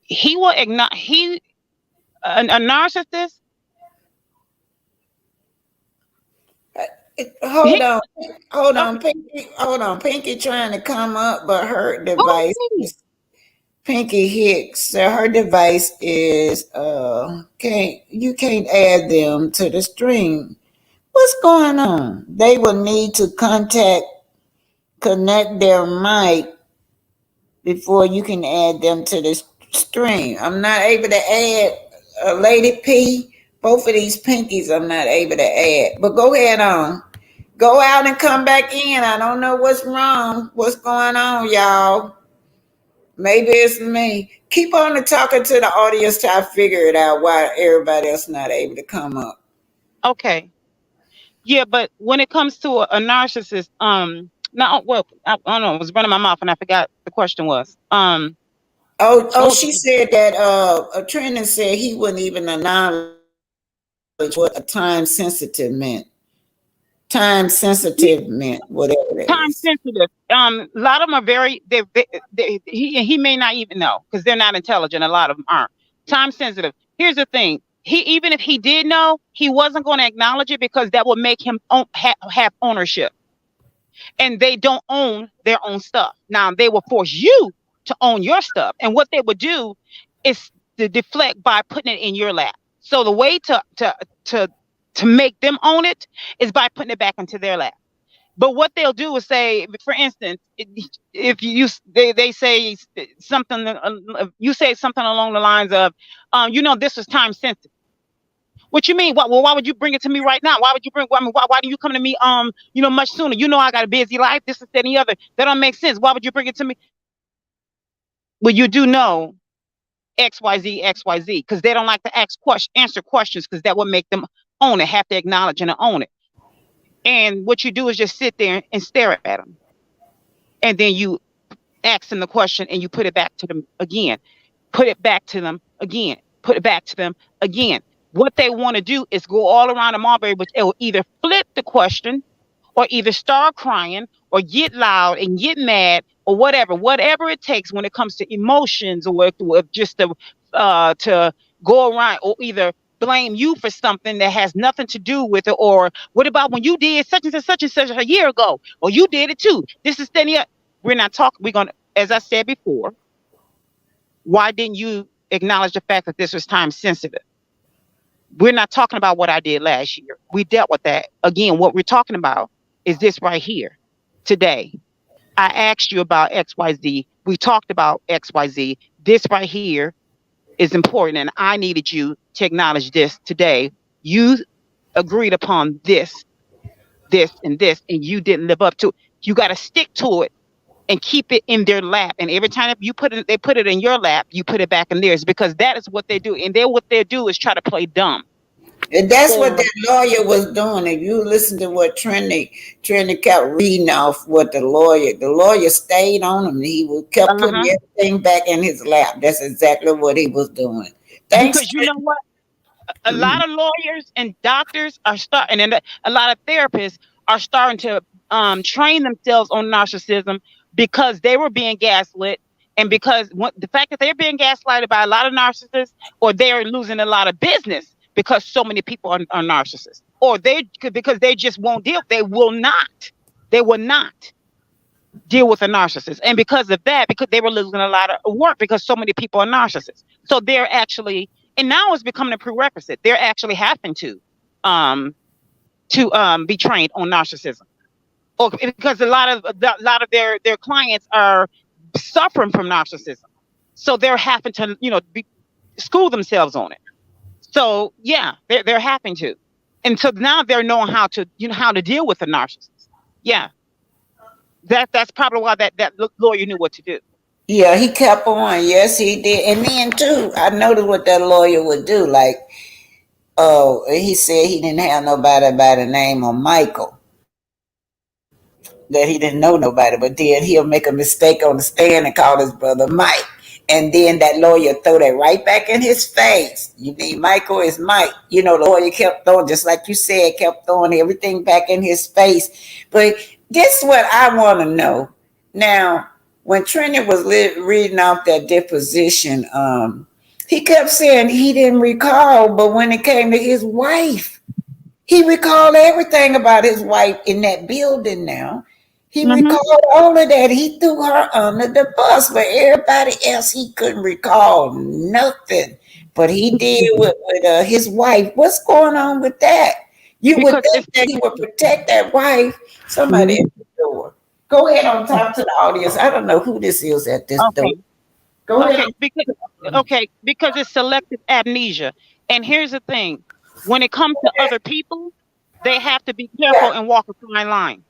he will acknowledge a narcissist Hold on, hold Okay. on, Pinky. Hold on, Pinky trying to come up, but her Oh, device please. is Pinky Hicks. So her device is can't add them to the stream. What's going on? They will need to connect their mic before you can add them to the stream. I'm not able to add Lady P. Both of these pinkies I'm not able to add. But go ahead on. Go out and come back in. I don't know what's wrong. What's going on, y'all? Maybe it's me. Keep on talking to the audience till I figure it out why everybody else not able to come up. Okay. Yeah, but when it comes to a narcissist, no, well, I don't know, it was running my mouth and I forgot the question was. She said that Trina said he wouldn't even acknowledge what a time sensitive meant. Time sensitive meant whatever it Time is. sensitive. A lot of them are very. He may not even know because they're not intelligent. A lot of them aren't. Time sensitive. Here's the thing. Even if he did know, he wasn't going to acknowledge it because that would make him have ownership, and they don't own their own stuff. Now they will force you to own your stuff, and what they would do is to deflect by putting it in your lap. So the way to make them own it is by putting it back into their lap. But what they'll do is say, for instance, if they say something, you say something along the lines of, this is time sensitive. What you mean? Well, why would you bring it to me right now? Why would you why do you come to me, much sooner? I got a busy life. This is that and the other. That don't make sense. Why would you bring it to me? Well, you do know XYZ, XYZ, because they don't like to answer questions because that would make them own it, have to acknowledge and own it. And what you do is just sit there and stare at them. And then you ask them the question and you put it back to them again. Put it back to them again. Put it back to them again. What they want to do is go all around the mulberry, but it will either flip the question or either start crying or get loud and get mad or whatever it takes when it comes to emotions or just to go around or either blame you for something that has nothing to do with it, or what about when you did such and such a year ago, or you did it too. This is then we're not talking. We're gonna, as I said before, why didn't you acknowledge the fact that this was time sensitive? We're not talking about what I did last year. We dealt with that. Again, what we're talking about is this right here today. I asked you about XYZ. We talked about XYZ. This right here is important, and I needed you to acknowledge this today. You agreed upon this, and you didn't live up to it. You got to stick to it and keep it in their lap. And every time they put it in your lap, you put it back in theirs, because that is what they do. And what they do is try to play dumb. And that's what that lawyer was doing. If you listen to what Trinity kept reading off what the lawyer stayed on him. He kept putting everything back in his lap. That's exactly what he was doing. Thanks. Because you know what? A lot of lawyers and doctors are starting, and a lot of therapists are starting to train themselves on narcissism because they were being gaslit, and because the fact that they're being gaslighted by a lot of narcissists, or they're losing a lot of business because so many people are narcissists, or because they just won't deal. They will not deal with a narcissist, and because of that, because they were losing a lot of work because so many people are narcissists. So they're actually. And now it's becoming a prerequisite. They're actually having to be trained on narcissism, or because a lot of their clients are suffering from narcissism, so they're having to school themselves on it. So yeah, they're having to, and so now they're knowing how to deal with a narcissist. Yeah, that's probably why that lawyer knew what to do. Yeah, he kept on. Yes, he did. And then too, I noticed what that lawyer would do. Like, he said he didn't have nobody by the name of Michael. That he didn't know nobody, but then he'll make a mistake on the stand and call his brother Mike. And then that lawyer throw that right back in his face. You mean Michael is Mike. The lawyer kept throwing, just like you said, kept throwing everything back in his face. But this is what I want to know. Now, when Trinity was reading off that deposition, he kept saying he didn't recall, but when it came to his wife, He recalled everything about his wife in that building now. He Mm-hmm. recalled all of that. He threw her under the bus, but everybody else he couldn't recall nothing. But he did with his wife. What's going on with that? You would Because think it's that he would protect that wife. Somebody Mhm. at the door. Go ahead on top to the audience. I don't know who this is at this door. Okay. Go ahead. Because it's selective amnesia. And here's the thing: when it comes to other people, they have to be careful and walk a fine line.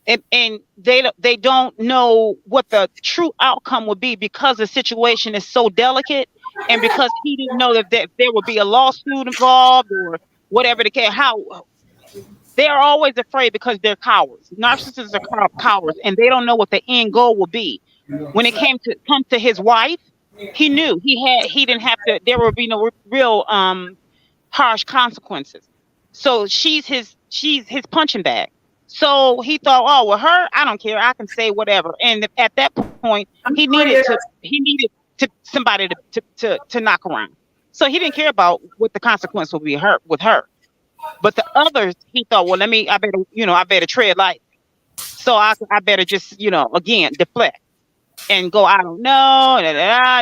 And they don't know what the true outcome would be because the situation is so delicate, and because he didn't know that there would be a lawsuit involved or whatever the case. How they are always afraid because they're cowards. Narcissists are cowards, and they don't know what the end goal will be. When it come to his wife, he knew he didn't have to. There would be no real harsh consequences. So she's his punching bag. So he thought, oh, well, her, I don't care. I can say whatever. And at that point, he needed somebody to knock around. So he didn't care about what the consequence would be with her. But the others, he thought, well, I better tread light. So I better just, again, deflect and go, I don't know,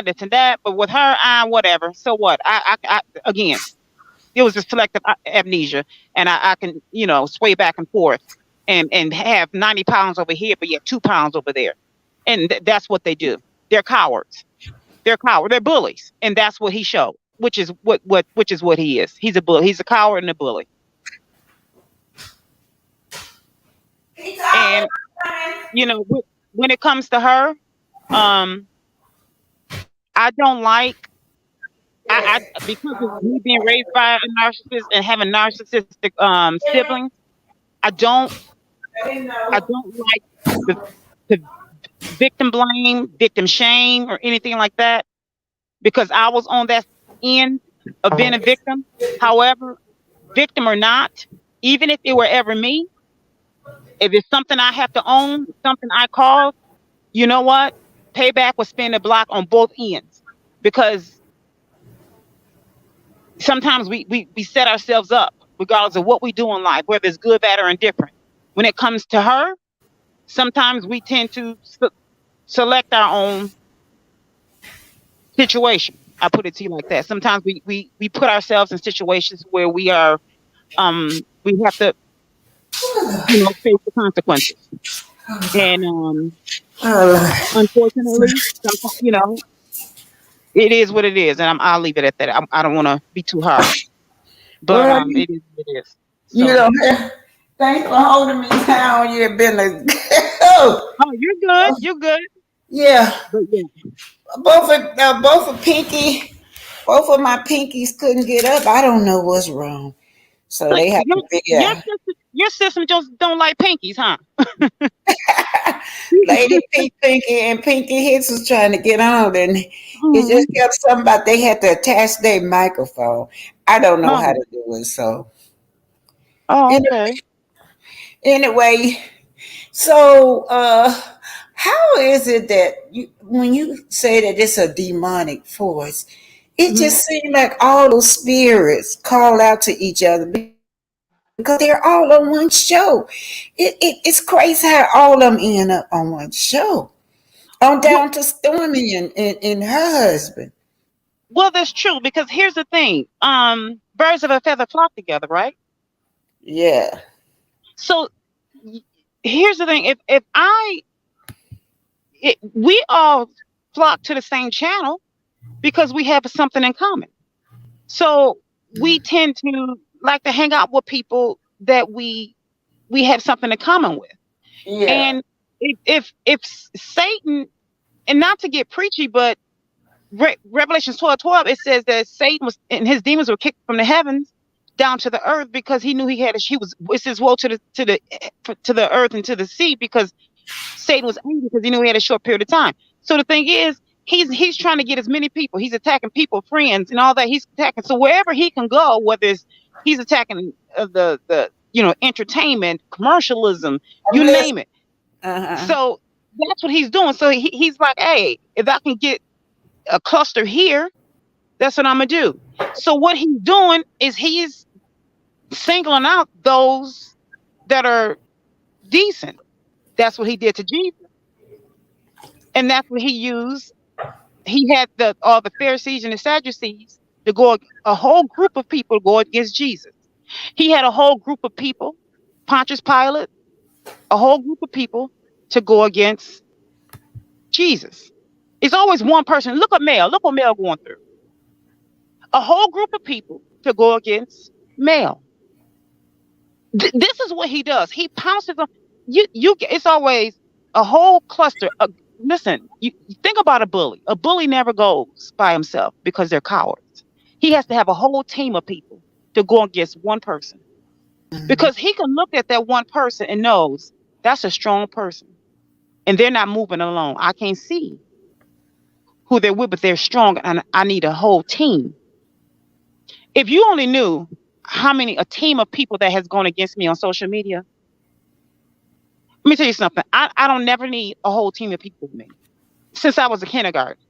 this and that. But with her, whatever. So what? Again, it was a selective amnesia, and I can, sway back and forth and have 90 pounds over here, but yet 2 pounds over there. And that's what they do. They're cowards. They're bullies. And that's what he showed, which is what he is. He's a bully. He's a coward and a bully. And, when it comes to her, I don't like, because of me being raised by a narcissist and having narcissistic siblings, I don't like the victim blame, victim shame, or anything like that, because I was on that end of being a victim. However, victim or not, even if it were ever me, if it's something I have to own, something I caused, you know what? Payback will spin the block on both ends, because sometimes we set ourselves up regardless of what we do in life, whether it's good, bad, or indifferent. When it comes to her, sometimes we tend to select our own situation. I put it to you like that. Sometimes we put ourselves in situations where we are, we have to, face the consequences. And unfortunately, sometimes, it is what it is, and I'll leave it at that. I don't want to be too harsh, but it is what it is. So. Thanks for holding me down. You've been Oh, you're good. You're good. Yeah. But yeah. Both of my pinkies couldn't get up. I don't know what's wrong. So they have to figure out. Your system just don't like pinkies, huh? Lady Pinky and Pinky Hits was trying to get on, and it just kept something about they had to attach their microphone. I don't know how to do it. So. Oh, okay. Anyway, so how is it that when you say that it's a demonic force, it just seems like all those spirits call out to each other because they're all on one show. It's crazy how all of them end up on one show. On down to Stormy and her husband. Well, that's true, because here's the thing. Birds of a feather flock together, right? Yeah. So here's the thing. We all flock to the same channel because we have something in common. So we tend to like to hang out with people that we have something in common with. Yeah. And if Satan, and not to get preachy, but Revelation 12:12, it says that Satan and his demons were kicked from the heavens down to the earth because he knew it says woe to the earth and to the sea, because Satan was angry because he knew he had a short period of time. So the thing is, he's trying to get as many people. He's attacking people, friends, and all that. He's attacking. So wherever he can go, whether it's he's attacking the entertainment, commercialism, you name it. So that's what he's doing. So he's like, hey, if I can get a cluster here, that's what I'm gonna do. So what he's doing is he's singling out those that are decent. That's what he did to Jesus. And that's what he used. He had all the Pharisees and the Sadducees to go, a whole group of people go against Jesus. He had a whole group of people, Pontius Pilate, a whole group of people to go against Jesus. It's always one person. Look what Mel going through. A whole group of people to go against Mel. This is what he does. He pounces on you. It's always a whole cluster. Listen, you think about a bully. A bully never goes by himself because they're cowards. He has to have a whole team of people to go against one person, because he can look at that one person and knows that's a strong person, and they're not moving alone. I can't see who they're with, but they're strong, and I need a whole team. If you only knew a team of people that has gone against me on social media. Let me tell you something. I don't never need a whole team of people with me. Since I was a kindergarten,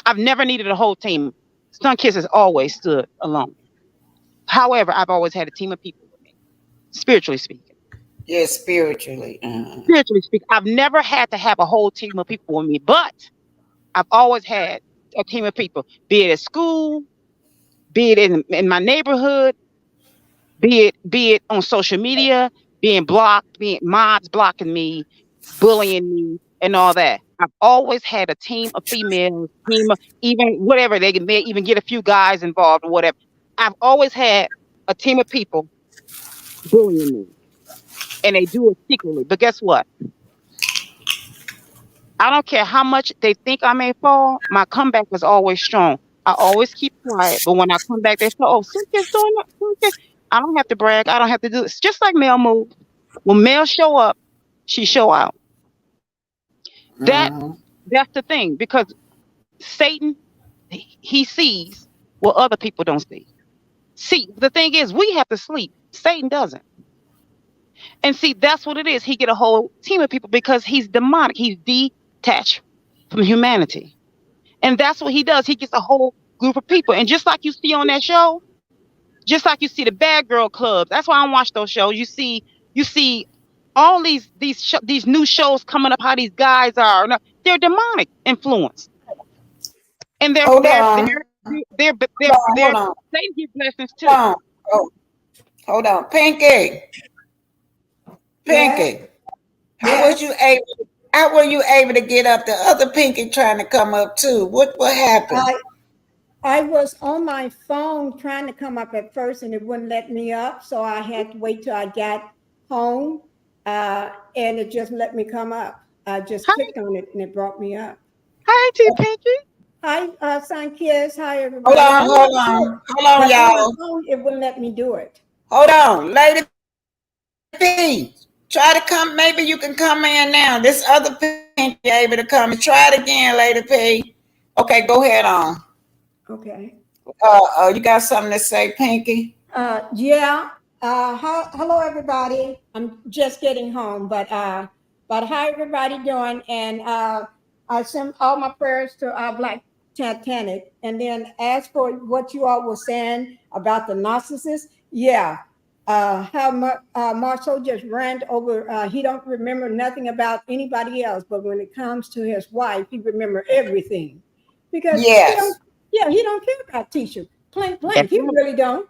I've never needed a whole team. Sun-Kiss has always stood alone. However, I've always had a team of people with me, spiritually speaking. Yeah, spiritually. Spiritually speaking, I've never had to have a whole team of people with me, but I've always had a team of people, be it at school, be it in my neighborhood, be it on social media, being blocked, being mods blocking me, bullying me, and all that. I've always had a team of females, even whatever, they may even get a few guys involved or whatever. I've always had a team of people bullying me, and they do it secretly. But guess what? I don't care how much they think I may fall, my comeback is always strong. I always keep quiet, but when I come back, they say, "Oh, Cynthia's doing that." I don't have to brag. I don't have to do this. Just like Mel move. When Mel show up, she show out. That's the thing, because Satan, he sees what other people don't see. See, the thing is, we have to sleep. Satan doesn't. And see, that's what it is. He get a whole team of people because he's demonic. He's detached from humanity. And that's what he does. He gets a whole group of people. And just like you see on that show, just like you see the bad girl clubs. That's why I don't watch those shows. You see all these new shows coming up, how these guys are. They're demonic influence. And they're Satan gives blessings too. Hold on. Pinky. How were you able to get up? The other Pinky trying to come up too. What happened? I was on my phone trying to come up at first, and it wouldn't let me up, so I had to wait till I got home, and it just let me come up. I just clicked on it, and it brought me up. Hi, T. Pinky. Hi, Sun-Kiss. Hi, everybody. Hold on, y'all. It wouldn't let me do it. Hold on, Lady P. Try to come. Maybe you can come in now. This other Pinky able to come. Try it again, Lady P. Okay, go ahead on. Okay. You got something to say, Pinky? Yeah. Hello, everybody. I'm just getting home, but how everybody doing? And I send all my prayers to Black Titanic. And then as for what you all were saying about the narcissist, yeah. How Marsau just ran over. He don't remember nothing about anybody else, but when it comes to his wife, he remember everything because he don't care about Tisha. Plain, he really don't.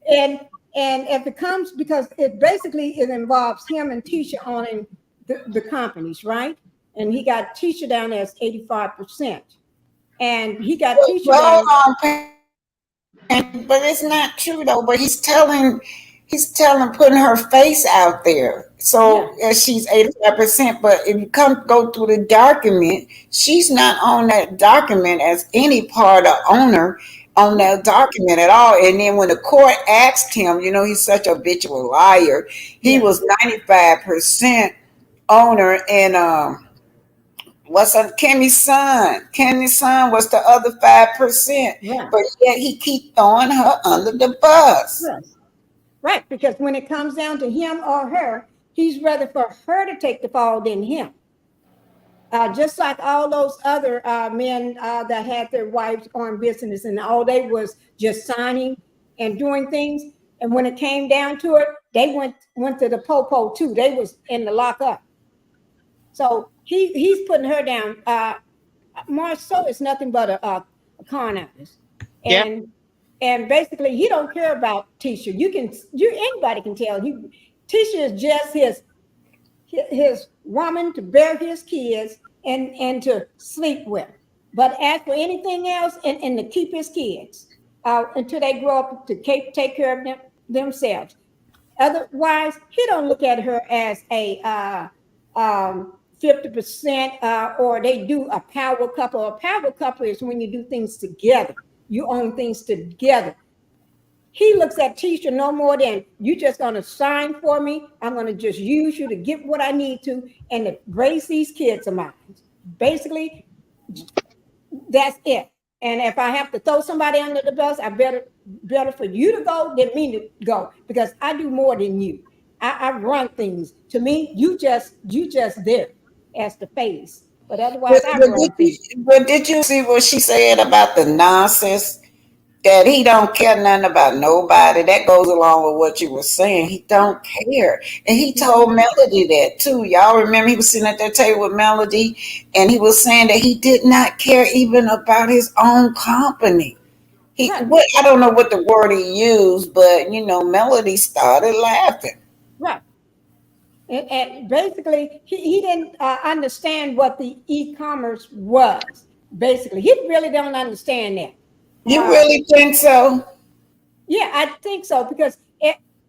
And if it comes, because it involves him and Tisha owning the companies, right? And he got Tisha down as 85%, and he got Tisha down. But it's not true though. But he's telling, putting her face out there. So she's 85%. But if you go through the document, she's not on that document as any part of owner on that document at all. And then when the court asked him, he's such a habitual liar. He was 95% owner, and Kenny's son? Kenny's son was the other 5%. Yeah. But yet he keep throwing her under the bus. Yes. Right, because when it comes down to him or her, he's rather for her to take the fall than him. Just like all those other men that had their wives on business and all they was just signing and doing things. And when it came down to it, they went to the popo too. They was in the lockup. So he's putting her down. Marsau is nothing but a con artist, and basically he don't care about Tisha. Anybody can tell. Tisha is just his woman to bear his kids and to sleep with. But as for anything else, and to keep his kids until they grow up to take care of themselves. Otherwise, he don't look at her as a 50% or they do a power couple. A power couple is when you do things together. You own things together. He looks at Tisha no more than you just going to sign for me. I'm going to just use you to get what I need to and to raise these kids of mine. Basically, that's it. And if I have to throw somebody under the bus, I better for you to go than me to go, because I do more than you. I run things. To me, you just there as the face. But otherwise, but did you see what she said about the narcissist? That he don't care nothing about nobody. That goes along with what you were saying. He don't care. And he told Melody that too. Y'all remember he was sitting at that table with Melody and he was saying that he did not care even about his own company. I don't know what the word he used, but Melody started laughing. Right. And basically, he didn't understand what the e-commerce was. Basically, he really don't understand that. You really think so? Yeah, I think so, because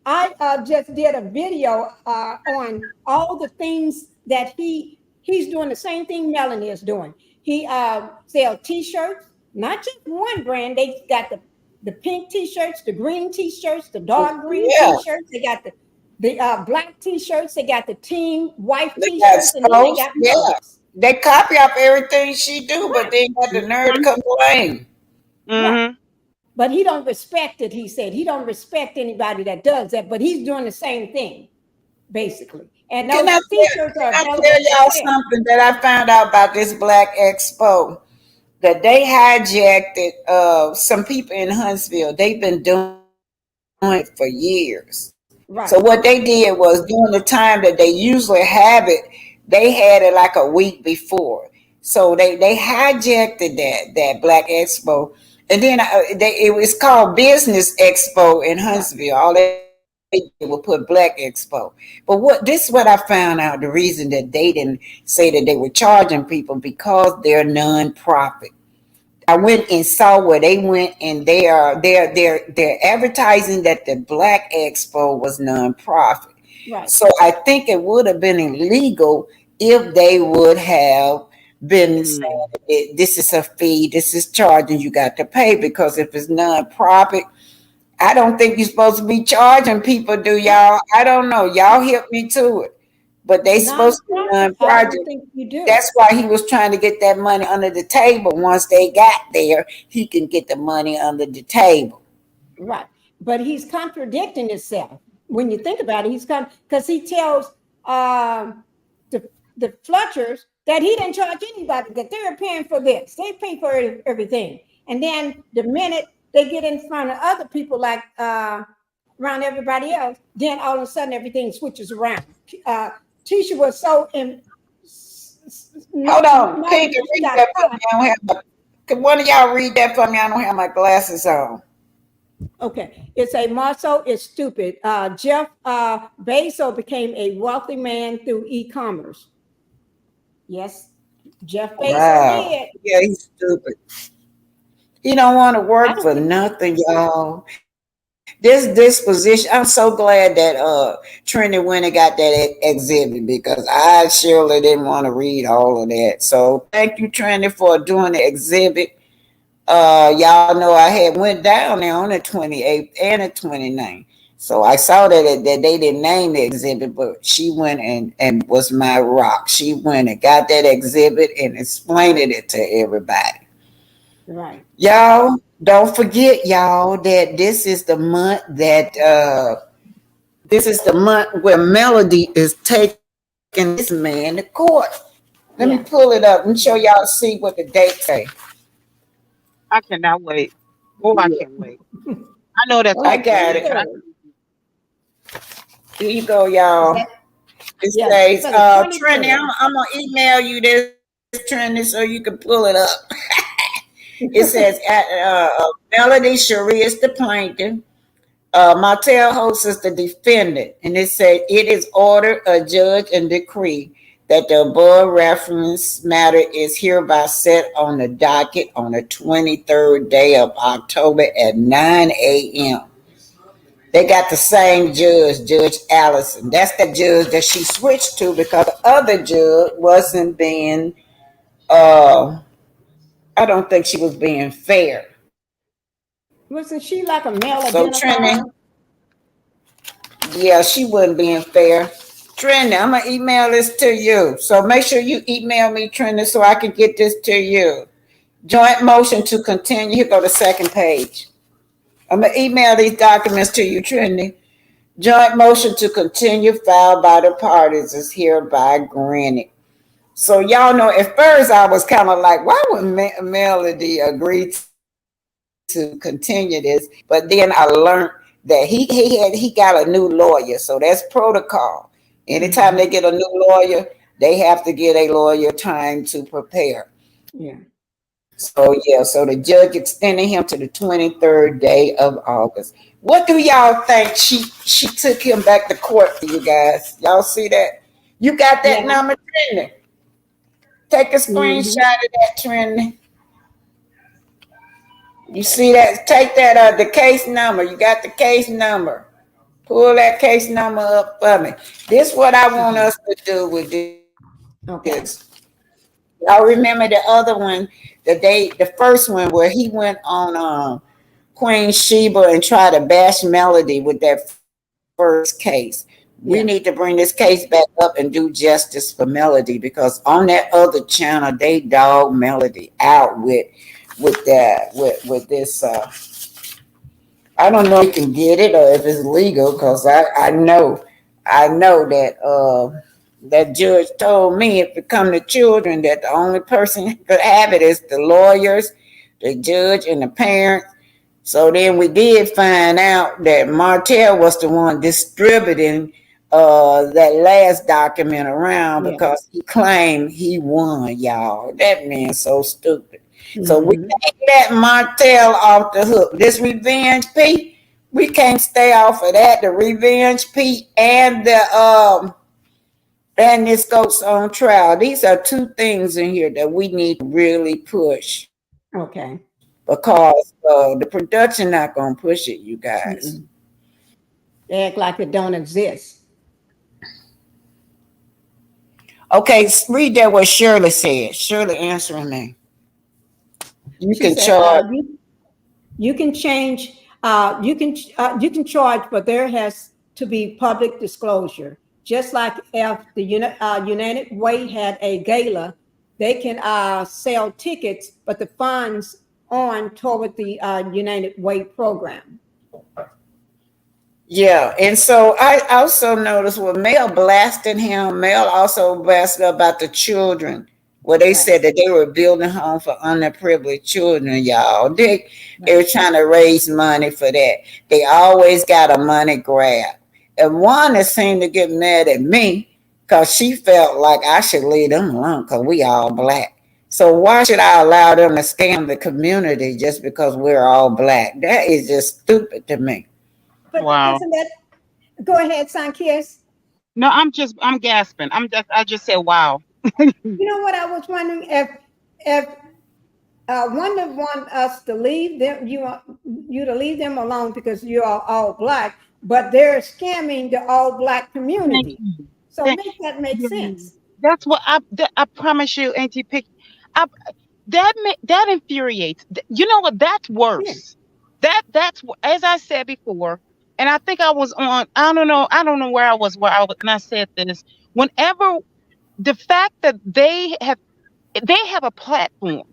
I just did a video on all the things that he's doing. The same thing Melanie is doing. He sells T-shirts, not just one brand. They got the pink T-shirts, the green T-shirts, the dark green T-shirts. They got the black T-shirts. They got the team white T-shirts, and then they got mugs. They copy off everything she do, but they got the nerve to complain. Right. But he don't respect it. He said he don't respect anybody that does that, but he's doing the same thing, basically. And those T-shirts are. Can I tell y'all something that I found out about this Black Expo? That they hijacked some people in Huntsville. They've been doing it for years. Right. So what they did was, during the time that they usually have it, they had it like a week before. So they hijacked that Black Expo. And then it was called Business Expo in Huntsville. All they did was put Black Expo. But this is what I found out, the reason that they didn't say that they were charging people, because they're non-profit. I went and saw where they went, and they're advertising that the Black Expo was non-profit. Right. So I think it would have been illegal if they would have been saying this is a fee, this is charging, you got to pay, because if it's non-profit, I don't think you're supposed to be charging people, do y'all? I don't know. Y'all help me to it. But they supposed to be non-profit. I don't think you do. That's why he was trying to get that money under the table. Once they got there, he can get the money under the table. Right. But he's contradicting himself. When you think about it, because he tells the Fletchers that he didn't charge anybody, that they're paying for this. They pay for everything. And then the minute they get in front of other people, like around everybody else, then all of a sudden everything switches around. Tisha was so in. Hold on. Can you read that for me? Can one of y'all read that for me? I don't have my glasses on. Okay. It's a Marsau is stupid. Jeff Bezos became a wealthy man through e-commerce. Yes, Jeff Bezos did. Yeah, he's stupid. He don't want to work for nothing, y'all. This disposition, I'm so glad that Trinity went and got that exhibit, because I surely didn't want to read all of that. So thank you, Trinity, for doing the exhibit. Y'all know I had went down there on the 28th and the 29th. So I saw that they didn't name the exhibit, but she went and was my rock. She went and got that exhibit and explained it to everybody. Right. Y'all, don't forget, y'all, that this is the month where Melody is taking this man to court. Let me pull it up and show y'all, see what the date say. I cannot wait. Oh, I can't wait. I know that's. I got it. Here you go, Is y'all. that, It yeah, says, for the Trinity, 23rd. I'm gonna email you this, Trinity, so you can pull it up. It says, Melody Cherie is the plaintiff. Martell Holtz is the defendant, and it said it is ordered, adjudged, and decreed that the above reference matter is hereby set on the docket on the 23rd day of October at 9 a.m. They got the same judge, Judge Allison. That's the judge that she switched to because the other judge wasn't being, uh, I don't think she was being fair. Wasn't she like a male So, Trinity, identifier? yeah, she wasn't being fair. Trinity, I'm gonna email this to you. So make sure you email me, Trinity, so I can get this to you. Joint motion to continue. Here go the second page. I'm gonna email these documents to you, Trinity. Joint motion to continue filed by the parties is hereby granted. So y'all know at first I was kind of like, why would Melody agree to continue this? But then I learned that he got a new lawyer, so that's protocol. Anytime they get a new lawyer, they have to get a lawyer time to prepare. Yeah. So yeah, so the judge extended him to the 23rd day of August. What do y'all think? She took him back to court for you guys. Y'all see that? You got that Yeah. number, Trinity? Take a screenshot of that, Trinity. You see that? Take that the case number. You got the case number. Pull that case number up for me. This is what I want us to do with this. Okay. Y'all remember the other one, the first one where he went on Queen Sheba and tried to bash Melody with that first case. We need to bring this case back up and do justice for Melody because on that other channel they dog Melody out with this. I don't know if you can get it or if it's legal because I know that that judge told me if it come to children that the only person who could have it is the lawyers, the judge, and the parents. So then we did find out that Martell was the one distributing that last document around because he claimed he won, y'all. That man's so stupid. So we can't let Martell off the hook. This revenge P, we can't stay off of that. The revenge P and this goes on trial. These are two things in here that we need to really push. Okay. Because the production not gonna push it, you guys. They act like it don't exist. Okay, read that what Shirley said. Shirley answering me. You can charge. You can change. You can charge, but there has to be public disclosure. Just like if the United Way had a gala, they can sell tickets, but the funds on toward the United Way program. Yeah, and so I also noticed when Mel blasted him, Mel also blasted about the children, where they said that they were building homes for underprivileged children, y'all. They were trying to raise money for that. They always got a money grab. And one that seemed to get mad at me because she felt like I should leave them alone because we all black. So why should I allow them to scam the community just because we're all black? That is just stupid to me. But isn't that? Go ahead, Sankis. No, I'm gasping. I just said wow. You know what? I was wondering if one would want us to leave them, you to leave them alone because you are all black, but they're scamming the all black community. So make that make sense. That's what I promise you, Auntie Pick. That infuriates. You know what? That's worse. That's as I said before, and I think I was on. I don't know where I was when I said this. Whenever the fact that they have a platform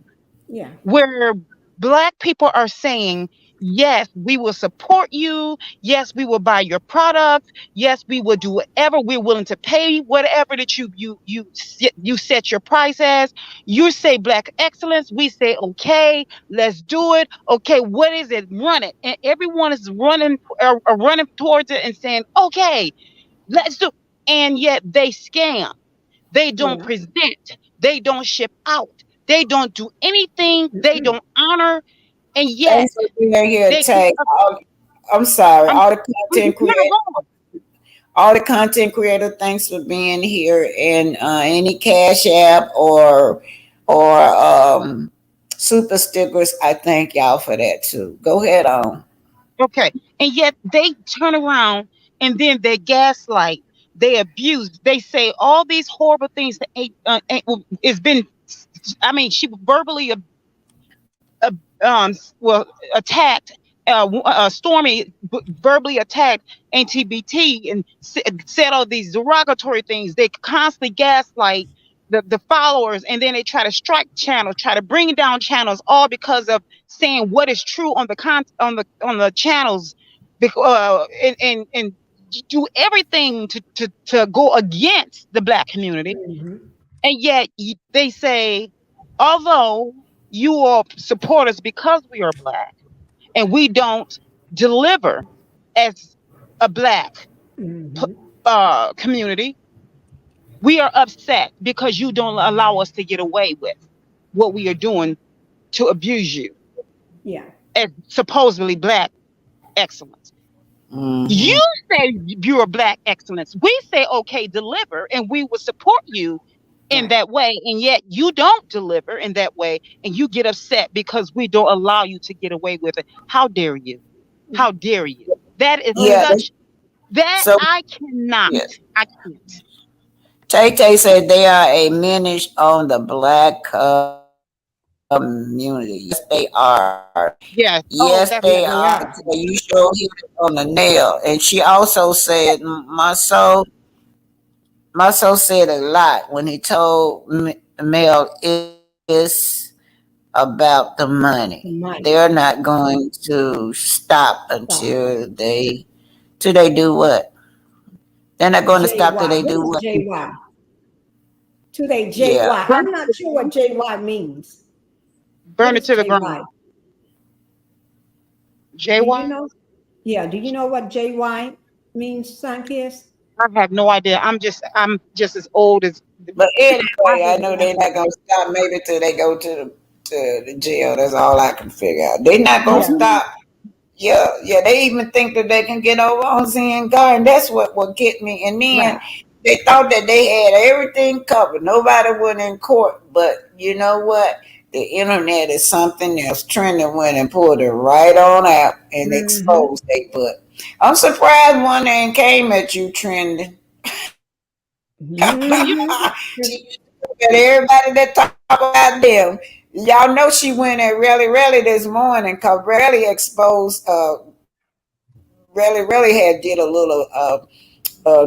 where black people are saying, yes, we will support you. Yes, we will buy your products. Yes, we will do whatever. We're willing to pay whatever that you set your price as. You say black excellence. We say, okay, let's do it. Okay, what is it? Run it. And everyone is running towards it and saying, okay. Let's do, and yet they scam. They don't Yeah. present. They don't ship out. They don't do anything. They Mm-mm. don't honor, and yet Thanks for being here, they keep. Tay. I'm sorry. I'm, All the you're content creators. wrong. All the content creator, thanks for being here. And any cash app or super stickers, I thank y'all for that too. Go ahead on. Okay, and yet they turn around and then they gaslight. They abuse. They say all these horrible things that it's been. I mean, she verbally uh, well attacked Stormy verbally attacked NTBT and said all these derogatory things. They constantly gaslight the followers, and then they try to strike channels, try to bring down channels, all because of saying what is true on the channels, and do everything to go against the Black community. Mm-hmm. And yet they say, although you all support us because we are Black and we don't deliver as a Black Mm-hmm. community, we are upset because you don't allow us to get away with what we are doing to abuse you Yeah. as supposedly Black excellence. You Hmm. say you're Black excellence. We say, okay, deliver, and we will support you in Right. that way. And yet you don't deliver in that way, and you get upset because we don't allow you to get away with it. How dare you? How dare you? That is Yeah. Well, such that So I cannot. yeah. I can't. Tay Tay said they are a menace on the Black community. Yes, they are. Yes. Oh, Yes, that's yeah, they they are. are. You sure hit it on the nail. And she also said, my soul said a lot when he told Mel it's about the The money. money. They're not going to stop Stop. till they do what? They're not going to stop till JY. they What do is what? JY? Today, Yeah. JY. I'm not sure what JY means. What Burn it is to the JY? ground. Do you JY? know? Yeah. Do you know what JY means, Sunkiss? I have no idea. I'm just as old as But I anyway, I have know no they're not idea. gonna stop maybe till they go to the jail. That's all I can figure out. They're not gonna Yeah. stop. Yeah, yeah. They even think that they can get over on Zen God, and that's what get me. And then Right. they thought that they had everything covered. Nobody went in court, but you know what? The internet is something else. Trending went and pulled it right on out and Mm-hmm. exposed they put. I'm surprised one ain't came at you trending. you. Mm-hmm. She, and everybody that talk about them, y'all know she went at Really this morning because Really exposed, Really had did a little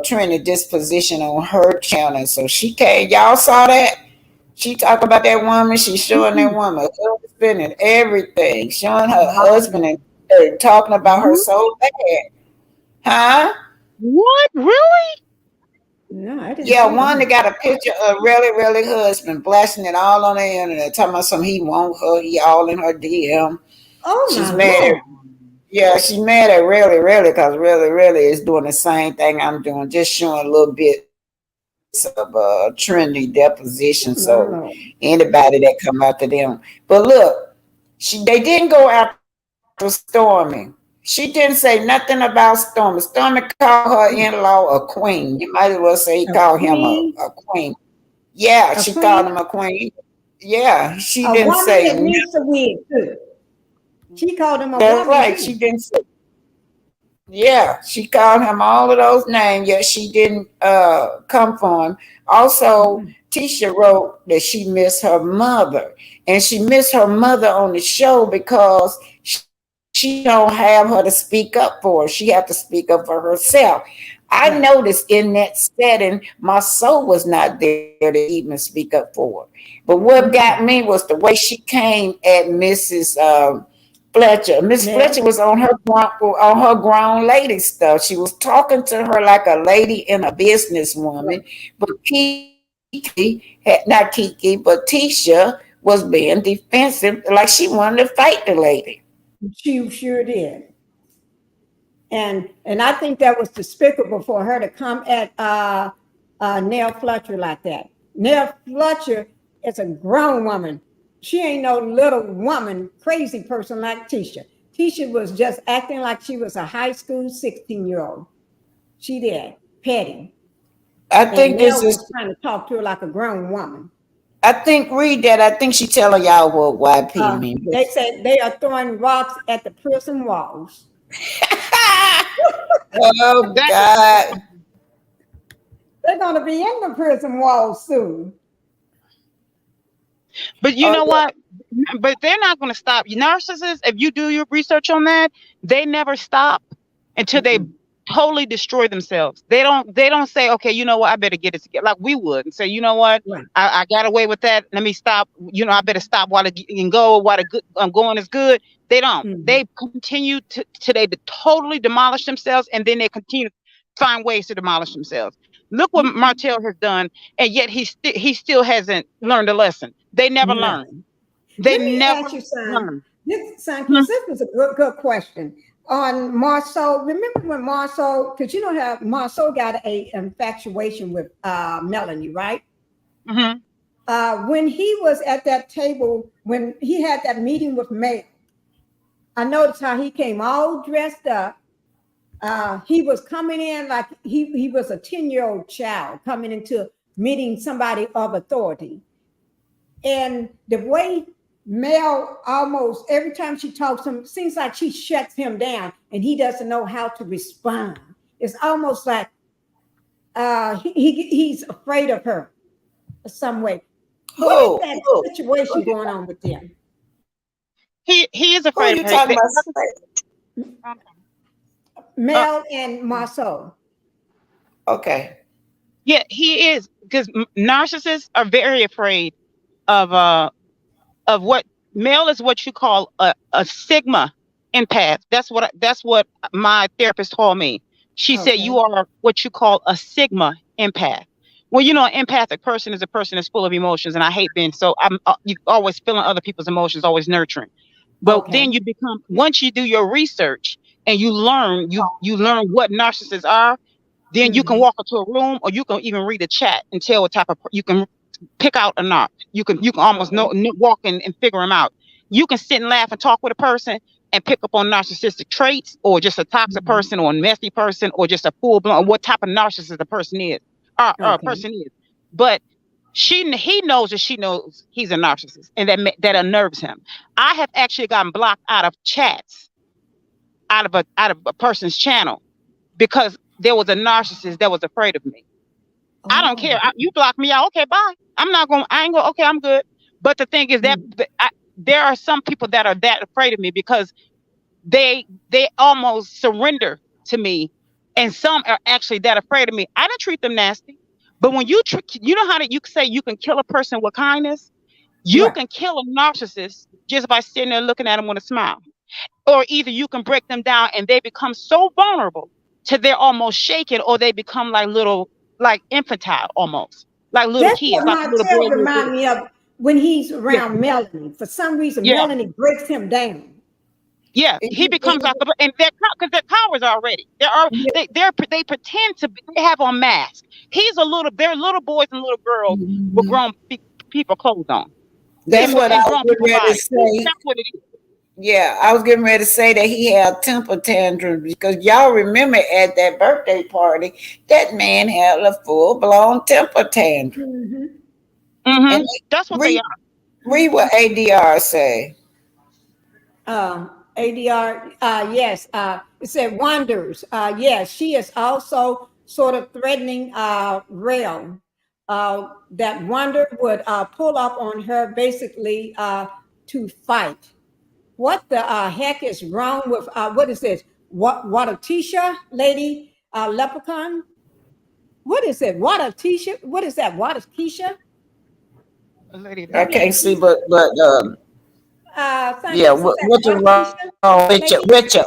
trending disposition on her channel. So she came, y'all saw that? She talk about that woman. She's showing that woman her husband and everything, showing her Wow. husband and talking about her so bad, huh? What? Really? No, I didn't Yeah, see one that that. got a picture of Really husband, blasting it all on the internet, talking about something he want her, he all in her DM. Oh She's my mad at, Lord. yeah, she's mad at Really because Really is doing the same thing I'm doing, just showing a little bit of trendy deposition. Oh my So Lord. anybody that come after them, but look, they didn't go after Stormy. She didn't say nothing about Stormy. Stormy called her in-law a queen. You might as well say he A called him queen. a queen. Yeah, A she called queen. him a queen. Yeah, she A didn't woman say that nothing. needs a wig too. She called him a That's woman right. She too. didn't say. Yeah, she called him all of those names, yet she didn't come for him. Also, Mm-mm. Tisha wrote that she missed her mother, and she missed her mother on the show because she don't have her to speak up for her. She have to speak up for herself. I Right. noticed in that setting, my soul was not there to even speak up for her. But what got Mm-mm. me was the way she came at Mrs. Fletcher. Miss Mel. Fletcher was on her grown lady stuff. She was talking to her like a lady and a businesswoman. Right. But not Kiki, but Tisha was being defensive, like she wanted to fight the lady. She sure did. And I think that was despicable for her to come at Nell Fletcher like that. Nell Fletcher is a grown woman. She ain't no little woman, crazy person like Tisha. Tisha was just acting like she was a high school 16-year-old. She did, petty. I think Nell this was is. trying to talk to her like a grown woman. I think read that. I think she telling y'all what YP mean. They said they are throwing rocks at the prison walls. Oh God! They're going to be in the prison walls soon. But you know what? But they're not going to stop. Narcissists, if you do your research on that, they never stop until they totally destroy themselves. They don't say, okay, you know what, I better get it together, like we would, and say, you know what, Right. I got away with that. Let me stop. You know, I better stop while it can go. While the good going is good. They don't. They continue till they totally demolish themselves, and then they continue to find ways to demolish themselves. Look what Martell has done, and yet he still hasn't learned a lesson. They never learn. They never learn. This was a good question. On Marsau, remember when Marsau, because you know how Marsau got a infatuation with Melanie, right? When he was at that table, when he had that meeting with May, I noticed how he came all dressed up. He was coming in like he was a 10-year-old child coming into meeting somebody of authority. And the way Mel almost every time she talks to him, seems like she shuts him down and he doesn't know how to respond. It's almost like he's afraid of her some way. What is that situation going on with them? He is afraid of her. Talking about Mel and Marsau. Okay. Yeah, he is, because narcissists are very afraid of what Mel is, what you call a sigma empath. That's what my therapist told me. She said you are what you call a sigma empath. Well, you know, an empathic person is a person that's full of emotions, and I hate being so. I'm you always feeling other people's emotions, always nurturing. But then you become, once you do your research and you learn what narcissists are, then you can walk into a room, or you can even read a chat and tell what type of, you can pick out a narc. You can almost walk in and figure them out. You can sit and laugh and talk with a person and pick up on narcissistic traits, or just a toxic person, or a messy person, or just a full blown, what type of narcissist a person is, or a person is. But he knows that she knows he's a narcissist, and that unnerves him. I have actually gotten blocked out of chats, out of a person's channel, because there was a narcissist that was afraid of me. I don't care. You block me out. Okay, bye. I ain't going. Okay, I'm good. But the thing is that there are some people that are that afraid of me because they almost surrender to me, and some are actually that afraid of me. I don't treat them nasty, but when you know how you say you can kill a person with kindness, you can kill a narcissist just by sitting there looking at them with a smile, or either you can break them down and they become so vulnerable to they're almost shaken, or they become like infantile, almost like little That's kids. What Martell remind me of when he's around Melanie. For some reason, Melanie breaks him down. Yeah, he becomes like, and because they're cowards already. They pretend to be, they have on masks. They're little boys and little girls with grown people clothes on. That's what I was getting ready to say. That's what it is. Yeah, I was getting ready to say that he had temper tantrums, because y'all remember at that birthday party, that man had a full-blown temper tantrum. That's what they are. Read what ADR say. ADR, yes. It said wonders. Yes, she is also sort of threatening Rail. That Wonder would pull up on her basically to fight. What the heck is wrong with what is this? What a Tisha lady leprechaun? What is it? What a Tisha? What is that? What is Keisha? I can't see, but yeah, what's wrong with you?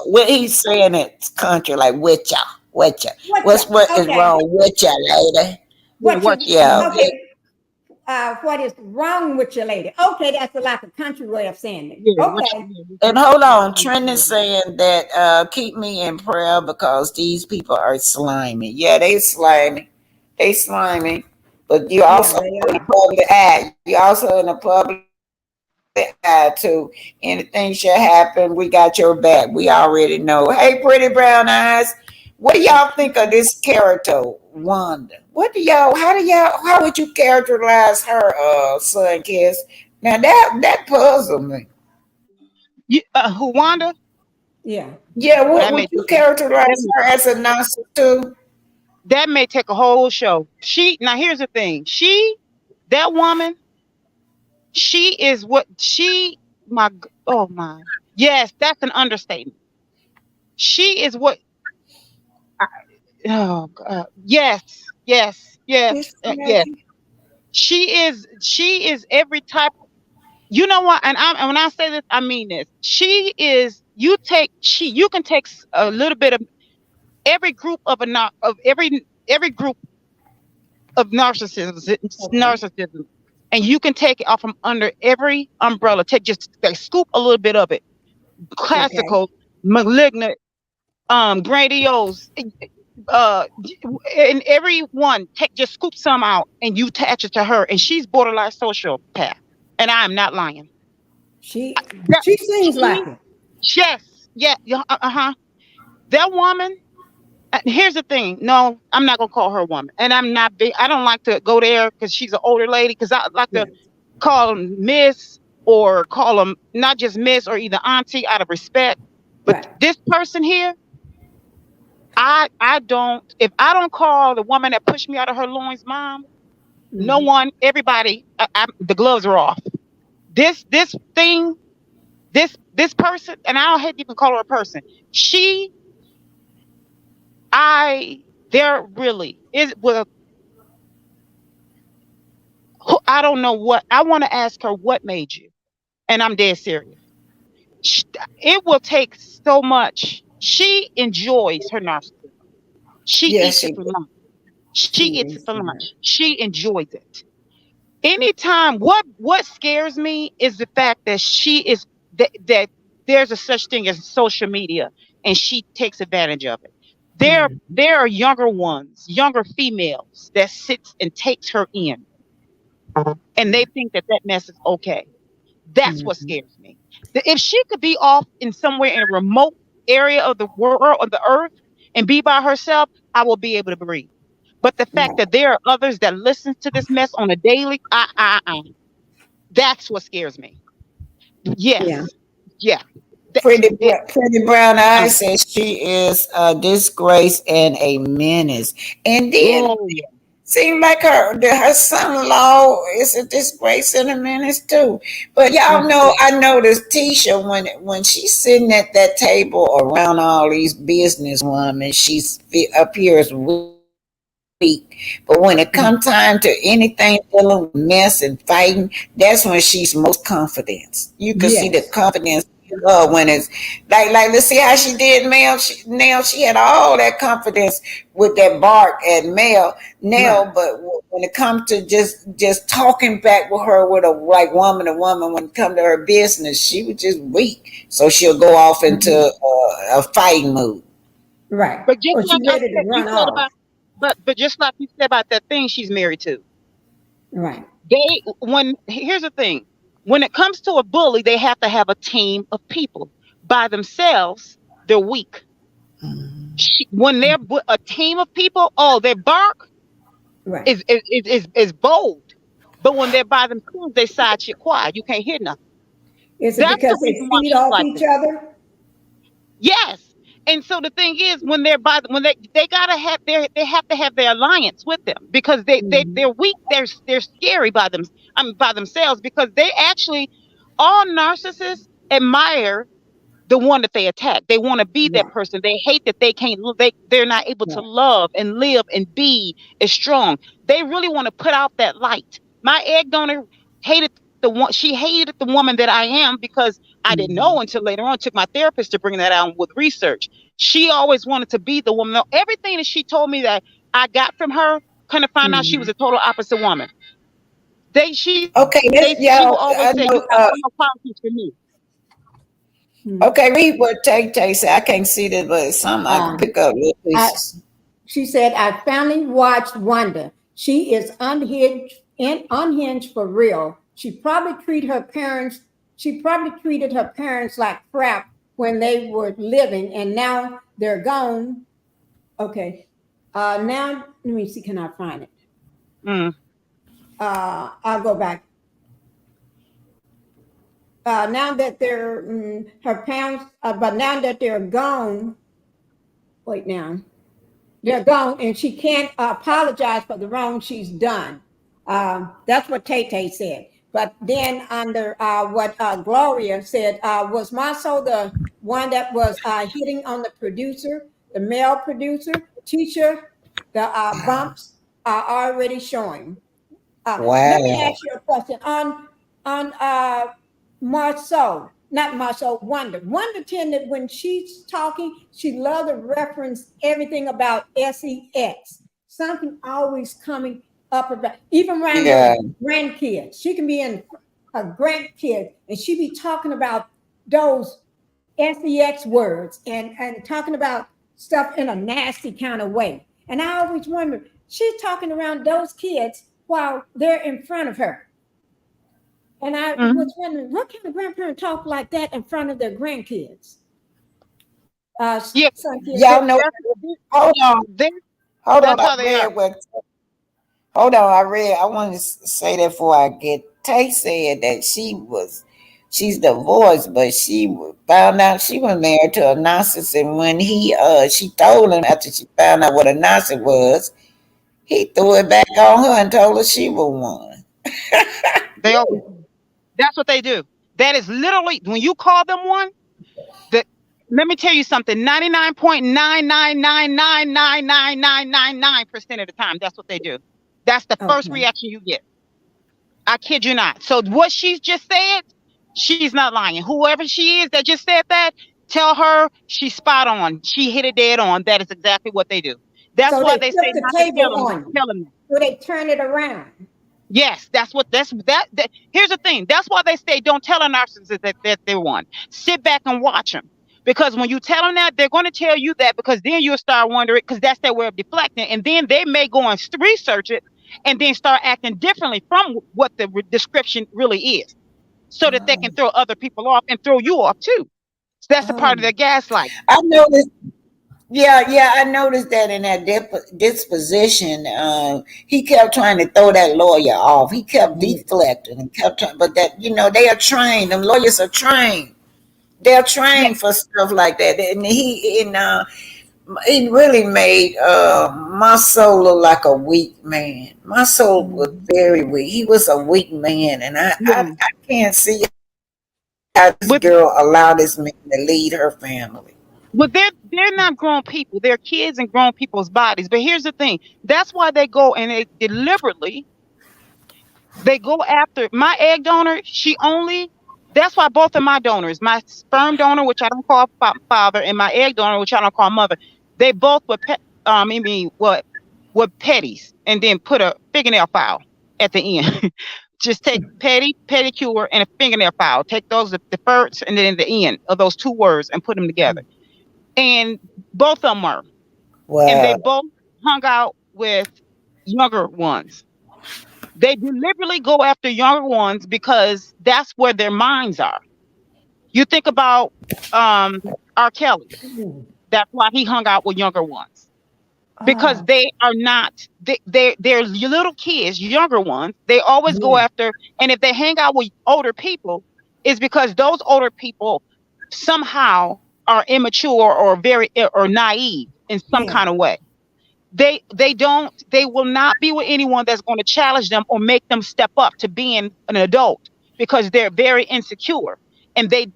What he's saying it's country like with ya. What is wrong with ya, lady? Yeah. Okay. what is wrong with your lady? Okay, that's like a country way of saying it. Yeah, Okay. And hold on, Trent is saying that keep me in prayer because these people are slimy. Yeah, they slimy. They slimy. But you Yeah, also they in the are. public eye. You also in the public eye too. Anything should happen, we got your back. We already know. Hey, pretty brown eyes. What do y'all think of this character, Wanda? What do y'all? How would you characterize her, son, Kiss? Now that puzzled me. Who Wanda? Yeah. Yeah, Well, what would you characterize her as a narcissist too? that may take a whole show. Now here's the thing. That woman, she is what she oh my. Yes, that's an understatement. She is what oh God. Yes, yes, Yes, yes, yes. ma'am. She is every type. You know what? And when I say this, I mean this. She is. You can take a little bit of every group of every group of Okay. narcissism, and you can take it off from under every umbrella. They scoop a little bit of it. Okay. Classical, malignant, grandiose, uh, and every one just scoop some out, and you attach it to her, and she's borderline sociopath, and I am not lying. She That she seems she, like it. yes, yeah, yeah, uh-huh. That woman. Here's the thing. No, I'm not gonna call her a woman, and I'm not big. I don't like to go there because she's an older lady. Because I like to Yeah. call them Miss or call them not just Miss or either Auntie out of respect. But Right. this person here, I don't. If I don't call the woman that pushed me out of her loins mom, no Hmm. one, everybody, the gloves are off. This thing, this person, and I don't hate to even call her a person. She, there really is. Well, I don't know what. I want to ask her what made you, and I'm dead serious. Sh- It will take so much. She enjoys her narcissism. She Yes, eats it she for lunch. She She eats it is for smart. lunch. She enjoys it. Anytime, what scares me is the fact that that there's a such thing as social media, and she takes advantage of it. Hmm. There are younger ones, younger females that sits and takes her in, and they think that mess is okay. That's what Hmm. scares me. If she could be off in somewhere in a remote area of the world of the earth and be by herself, I will be able to breathe. But the fact Right. that there are others that listen to this mess on a daily, that's what scares me. Yeah. Yes, yeah. That, it, Pretty brown um, eyes says she is a disgrace and a menace. And then oh yeah, seems like her son-in-law is a disgrace and a menace too. But y'all mhm, know, I noticed Tisha when she's sitting at that table around all these business women, appears weak. But when it Mhm. comes time to anything dealing with mess and fighting, that's when she's most confident. You can see the Yes. confidence in her when it's like let's see how she did Mel. She had all that confidence with that bark at Right. Nell, but when it comes to just talking back with her with a like woman to woman, when it comes to her business, she was just weak. So she'll go off into Hmm. a fighting mood. Right. but just Or she like I ready to said, you run said off. about, but just like you said about that thing she's married to. Right. Here's the thing, when it comes to a bully, they have to have a team of people. By themselves, they're weak. When they're a team of people, oh, their bark Right. is bold. But when they're by themselves, they side shit quiet. You can't hear nothing. Is it That's the because they reason why feed she's off like each that. other? Yes. And so the thing is, when they gotta have they have to have their alliance with them, because Hmm. they're weak. They're scary by themselves, because they actually, all narcissists admire the one that they attack. They want to be that Right. person. They hate that they can't. They're not able to Right. love and live and be as strong. They really want to put out that light. My egg donor hated the one. She hated the woman that I am, because I didn't Hmm. know until later on. It took my therapist to bring that out with research. She always wanted to be the woman. Now, everything that she told me that I got from her, kind of find out she was Hmm. a total opposite woman. Okay, They let's she will y'all. always I say, know. "You got no qualities for me." Okay, read what Tay said. I can't see this, but it's something I can pick up little I, pieces. she said, I finally watched Wanda. She is unhinged for real. She probably treated her parents like crap when they were living, and now they're gone. Okay. Now let me see, can I find it? Mm. I'll go back. Now that they're her parents, but now that they're gone, wait now. They're gone, and she can't apologize for the wrong she's done. That's what Tay said. But then under what Gloria said, was Maso the one that was hitting on the producer, the male producer, teacher? The bumps are already showing. Let me Wow. ask you a question on Marceau, not Marceau, Wonder. Wonder tended when she's talking, she loved to reference everything about sex. Something always coming up about, even around Yeah. her grandkids. She can be in her grandkids and she be talking about those sex words and talking about stuff in a nasty kind of way. And I always wonder, she's talking around those kids while they're in front of her. And I Mhm. was wondering, what kind of grandparent talk like that in front of their grandkids? Yeah, Some kids, Y'all know. Hold on. they Hold on. that's I how they are. read what. Hold on. I read. I want to say that before I get. Tay said that she's divorced, but she found out she was married to a narcissist, and when she told him after she found out what a narcissist was, he threw it back on her and told her she was one. They always That's what they do. That is literally when you call them one. That Let me tell you something. 99.999999999% of the time, that's what they do. That's the first okay. reaction you get. I kid you not. So what she's just said, she's not lying. Whoever she is that just said that, tell her she's spot on. She hit it dead on. That is exactly what they do. That's So why they they flip say the not to table on you. tell them that. So they turn it around. Yes, that. Here's the thing. That's why they say don't tell a narcissist that they're one. Sit back and watch them. Because when you tell them that, they're going to tell you that because then you'll start wondering because that's their way of deflecting. And then they may go and research it and then start acting differently from what the description really is so that they can throw other people off and throw you off too. So that's a part of Oh, their gaslight. I noticed. Yeah, I noticed that in that disposition, he kept trying to throw that lawyer off. He kept deflecting and kept trying, but that they are trained. Them lawyers are trained. They're Yeah. trained for stuff like that, and he really made my soul look like a weak man. My soul was very weak. He was a weak man, and Yeah. I can't see how this With girl allowed this man to lead her family. Well, they're not grown people. They're kids in grown people's bodies. But here's the thing. That's why they go and they deliberately they go after my egg donor. That's why both of my donors, my sperm donor, which I don't call father, and my egg donor, which I don't call mother, they both were were petties, and then put a fingernail file at the end. Just take pedicure, and a fingernail file. Take those the first and then the end of those two words and put them together. And both of them were, and they Wow. both hung out with younger ones. They deliberately go after younger ones because that's where their minds are. You think about R. Kelly. That's why he hung out with younger ones because they are not they're little kids, younger ones. They always go after, and if they hang out with older people, it's because those older people somehow are immature or very or naive in some yeah, kind of way. They will not be with anyone that's going to challenge them or make them step up to being an adult because they're very insecure and they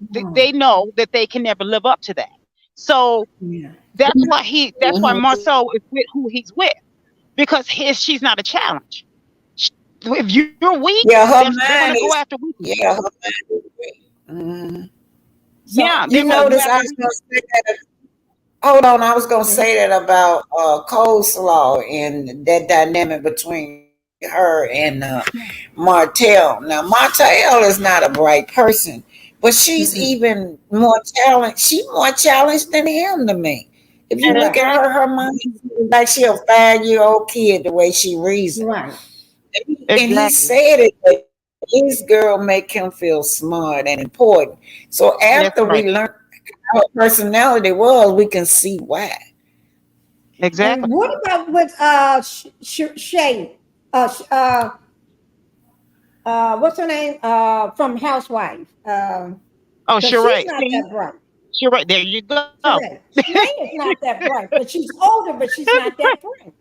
know that they can never live up to that. So yeah. that's why Mhm. Marceau is with who he's with because she's not a challenge. If you're weak, Yeah, her they're going mind to go is. after weak people. Yeah, her mind is weak. Mhm. So Yeah, You they're going to go notice I after was weak gonna people. say that. Hold on, I was gonna say that about coleslaw and that dynamic between her and Martell. Now, Martell is not a bright person, but she's even more challenged. She's more challenged than him to me. If you look at her mind is like she a 5-year-old kid the way she reasons. Right. And he said it, that his girl make him feel smart and important. So after we learned how her personality was, we can see why. And what about with Shay? What's her name? From Housewife. Oh, 'cause Sheree. she's not that bright. Sheree, there you go. Shay is not that bright, but she's older, but she's not that bright.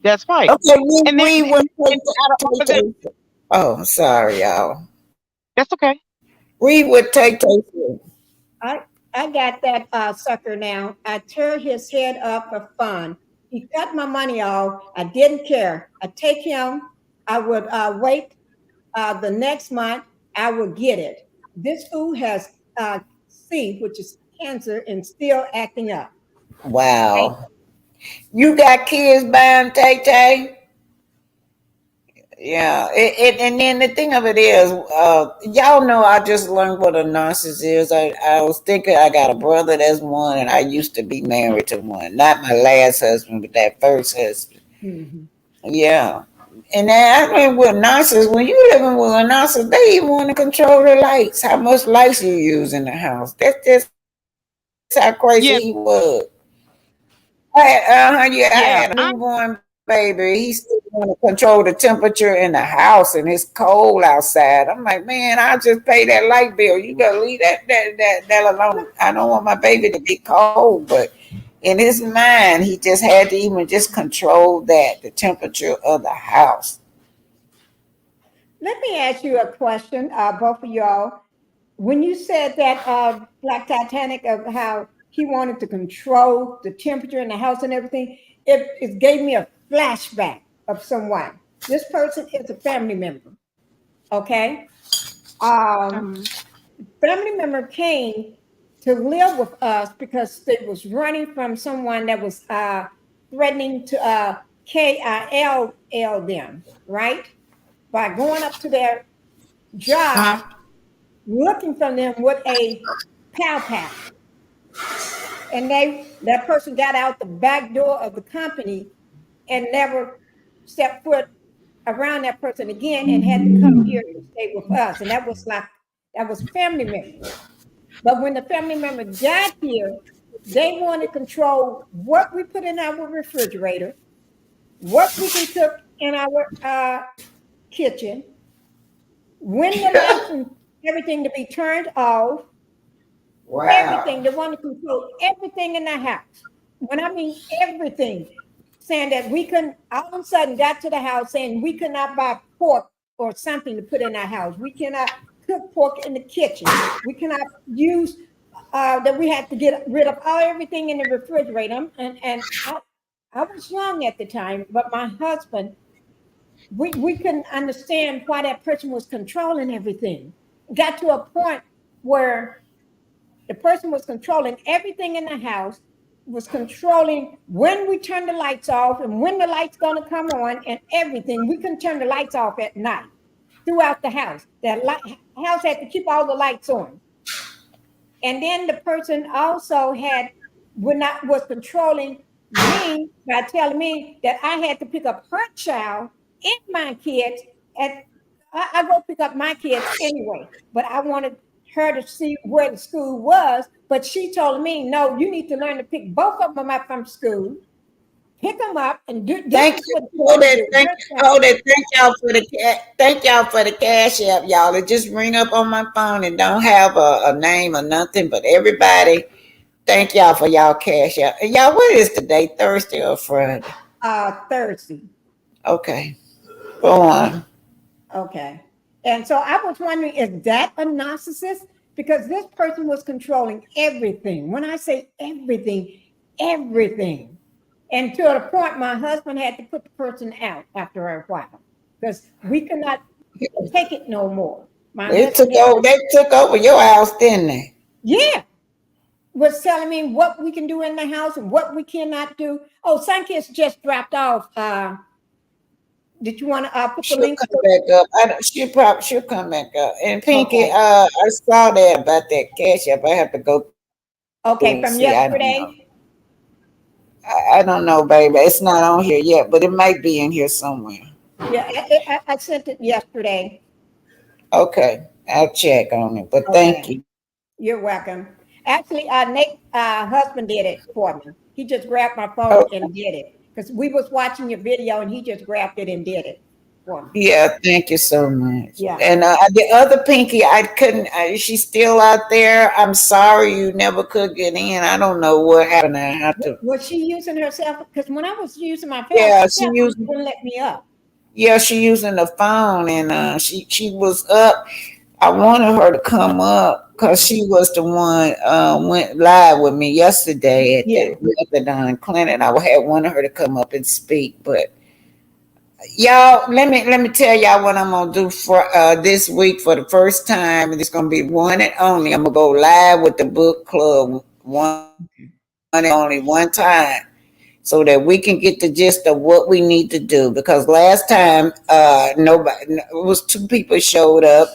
That's right. Okay, And then, we would and out of all of them, oh, sorry, y'all. that's okay. We would take I got that sucker now. I tear his head up for fun. He cut my money off. I didn't care. I take him. I would wait the next month. I would get it. This fool has C, which is cancer, and still acting up. Wow. You got kids by him, Tay? Yeah. And then the thing of it is, y'all know I just learned what a narcissist is. I was thinking I got a brother that's one, and I used to be married to one. Not my last husband, but that first husband. Mm-hmm. Yeah. And then I mean, with narcissists, when you living with a narcissist, they even want to control the lights, how much lights you use in the house. That's just how crazy he was. I had a newborn baby. He still want to control the temperature in the house, and it's cold outside. I'm like, man, I'll just pay that light bill. You gotta leave that alone. I don't want my baby to be cold, but in his mind, he just had to even just control the temperature of the house. Let me ask you a question, both of y'all. When you said that Black Titanic of how he wanted to control the temperature in the house and everything, it gave me a flashback of someone. This person is a family member, okay? Family member came to live with us because they was running from someone that was threatening to KIL them, right? By going up to their job, looking for them with a pow. And that person got out the back door of the company and never stepped foot around that person again and had to come here to stay with us. And that was family member. But when the family member got here, they want to control what we put in our refrigerator, what we can cook in our kitchen, when the lights and everything to be turned off. Wow. Everything. They want to control everything in the house. When I mean everything, saying that we couldn't, all of a sudden got to the house saying we could not buy pork or something to put in our house. We cannot cook pork in the kitchen. We cannot use that we had to get rid of everything in the refrigerator. And I was young at the time, but my husband, we couldn't understand why that person was controlling everything. Got to a point where the person was controlling everything in the house, was controlling when we turn the lights off and when the light's going to come on and everything. We couldn't turn the lights off at night throughout the house. That house had to keep all the lights on. And then the person also was controlling me by telling me that I had to pick up her child and my kids. And I go pick up my kids anyway, but I wanted her to see where the school was, but she told me, no, you need to learn to pick both of them up from school, pick them up, and do. Thank y'all for the cash app, y'all. It just ring up on my phone and don't have a name or nothing, but everybody, thank y'all for y'all cash app. And y'all, what is today? Thursday or Friday? Thursday. Okay, go on. Okay. And so I was wondering, is that a narcissist? Because this person was controlling everything. When I say everything. And to the point, my husband had to put the person out after a while because we could not take it no more. They took over your house, didn't they? Yeah. Was telling me what we can do in the house and what we cannot do. Oh, some kids just dropped off Did you want to put the She'll link? come back up. She'll come back up. And Pinky, Okay. I saw that about that cash app. I have to go through and see. I don't know. Okay, from yesterday. I don't know, baby. It's not on here yet, but it might be in here somewhere. Yeah, I sent it yesterday. Okay, I'll check on it. But thank Okay, you. you're welcome. Actually, Nate's husband did it for me. He just grabbed my phone Okay. and did it because we was watching your video and he just grabbed it and did it for me. Yeah, thank you so much. Yeah. And the other Pinky, I couldn't. She's still out there. I'm sorry you never could get in. I don't know what happened. I have to. Was she using herself? Because when I was using my Yeah, cell phone, it wouldn't let me up. Yeah, she using the phone, and she was up. I wanted her to come up because she was the one went live with me yesterday at Yeah. the methadone clinic. I had wanted her to come up and speak, but y'all, let me tell y'all what I'm gonna do for this week for the first time, and it's gonna be one and only. I'm gonna go live with the book club one and only one time, so that we can get the gist of what we need to do. Because last time, nobody, it was two people showed up,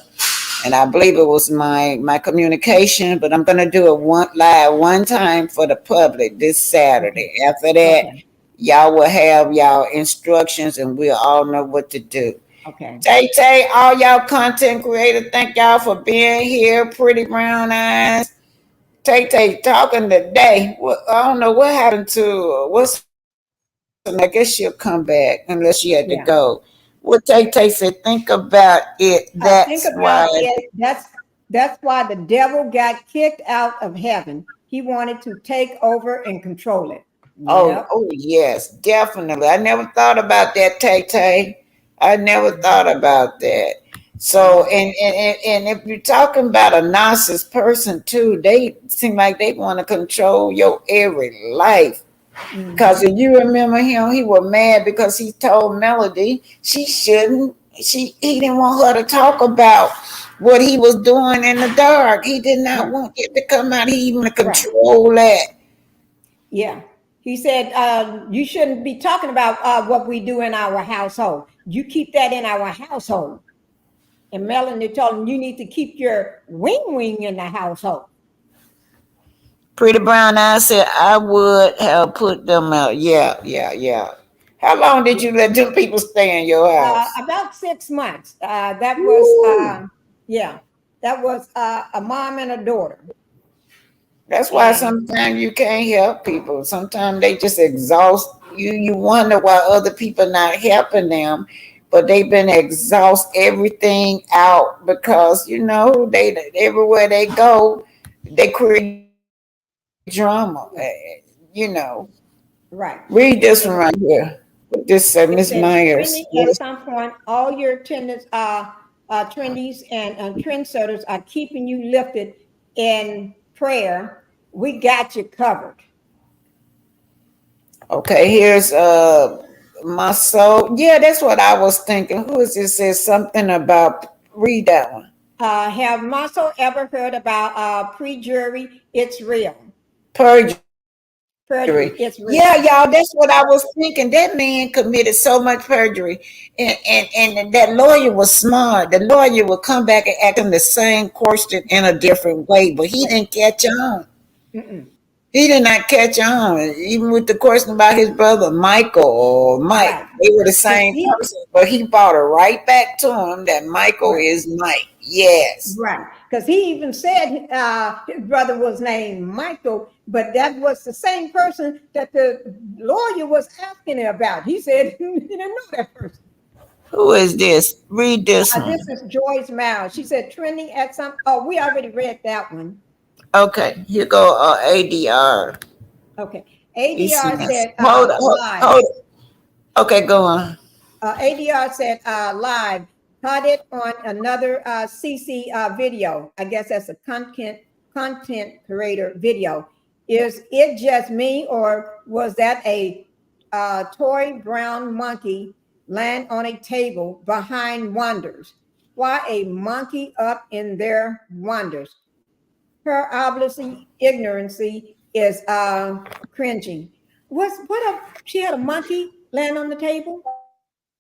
and I believe it was my communication. But I'm gonna do it one time for the public this Saturday. After that, Okay. y'all will have y'all instructions, and we'll all know what to do. Okay. Tay, all y'all content creators, thank y'all for being here. Pretty brown eyes. Tay talking today. I don't know what happened to her. I guess she'll come back unless she had to Yeah. go. What Tay said, think about it. Think That's about why. it. That's why the devil got kicked out of heaven. He wanted to take over and control it. Yep. Oh yes, definitely. I never thought about that, Tay. I never thought about that. So, and if you're talking about a narcissist person too, they seem like they want to control your every life. Because if you remember him, he was mad because he told Melody she shouldn't. He didn't want her to talk about what he was doing in the dark. He did not want it to come out. He even control that. Yeah. He said, you shouldn't be talking about what we do in our household. You keep that in our household. And Melanie told him, you need to keep your wing in the household. Pretty Brown Eyes said, I would have put them out. Yeah. How long did you let them people stay in your house? About 6 months. That was, that was a mom and a daughter. That's why sometimes you can't help people. Sometimes they just exhaust you. You wonder why other people not helping them, but they've been exhaust everything out because they everywhere they go, they create drama. Right. Read this one right here. This Miss Myers. At some point, all your trendies and trendsetters are keeping you lifted in prayer. We got you covered. Okay, here's marsau. Yeah, that's what I was thinking. Who is this? Says something about, read that one. Have marsau ever heard about perjury? It's real. Perjury. It's real. Yeah, y'all, that's what I was thinking. That man committed so much perjury, and that lawyer was smart. The lawyer would come back and ask him the same question in a different way, but he didn't catch on. He did not catch on, even with the question about his brother Michael or Mike. Right. They were the same person, but he brought it right back to him that Michael is Mike. Yes. Right. Because he even said his brother was named Michael, but that was the same person that the lawyer was asking him about. He said he didn't know that person. Who is this? Read this one. This is Joyce Mouse. She said trending at some. Oh, we already read that one. Okay, here go ADR. Okay, ADR said hold on. Okay, go on. ADR said live. Caught it on another CC video. I guess that's a content creator video. Is it just me, or was that a toy brown monkey land on a table behind wonders? Why a monkey up in their wonders? Her obviously ignorancy is cringing. She had a monkey land on the table?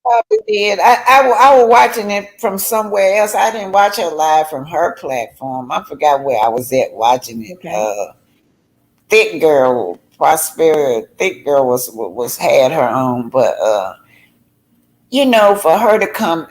probably did. I was watching it from somewhere else. I didn't watch her live from her platform. I forgot where I was at watching it. Okay. Thick Girl, Prosperity, Thick Girl was had her own, but for her to come,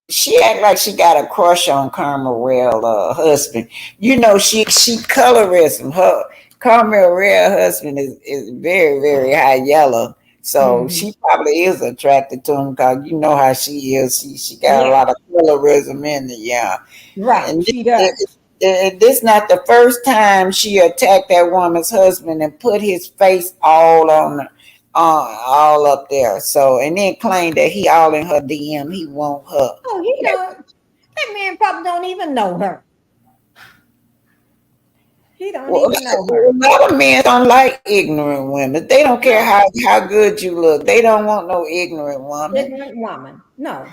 she act like she got a crush on Carmel husband. She colorism. Her Carmel husband is very, very high yellow. So she probably is attracted to him because you know how she is. She got a lot of colorism in the Right, And she does. this not the first time she attacked that woman's husband and put his face all up there. So and then claimed that he all in her DM. He want her. Oh, he don't. That man probably don't even know her. He don't Well, even know her. a lot of men don't like ignorant women. They don't care how good you look. They don't want no ignorant woman. Ignorant woman. No.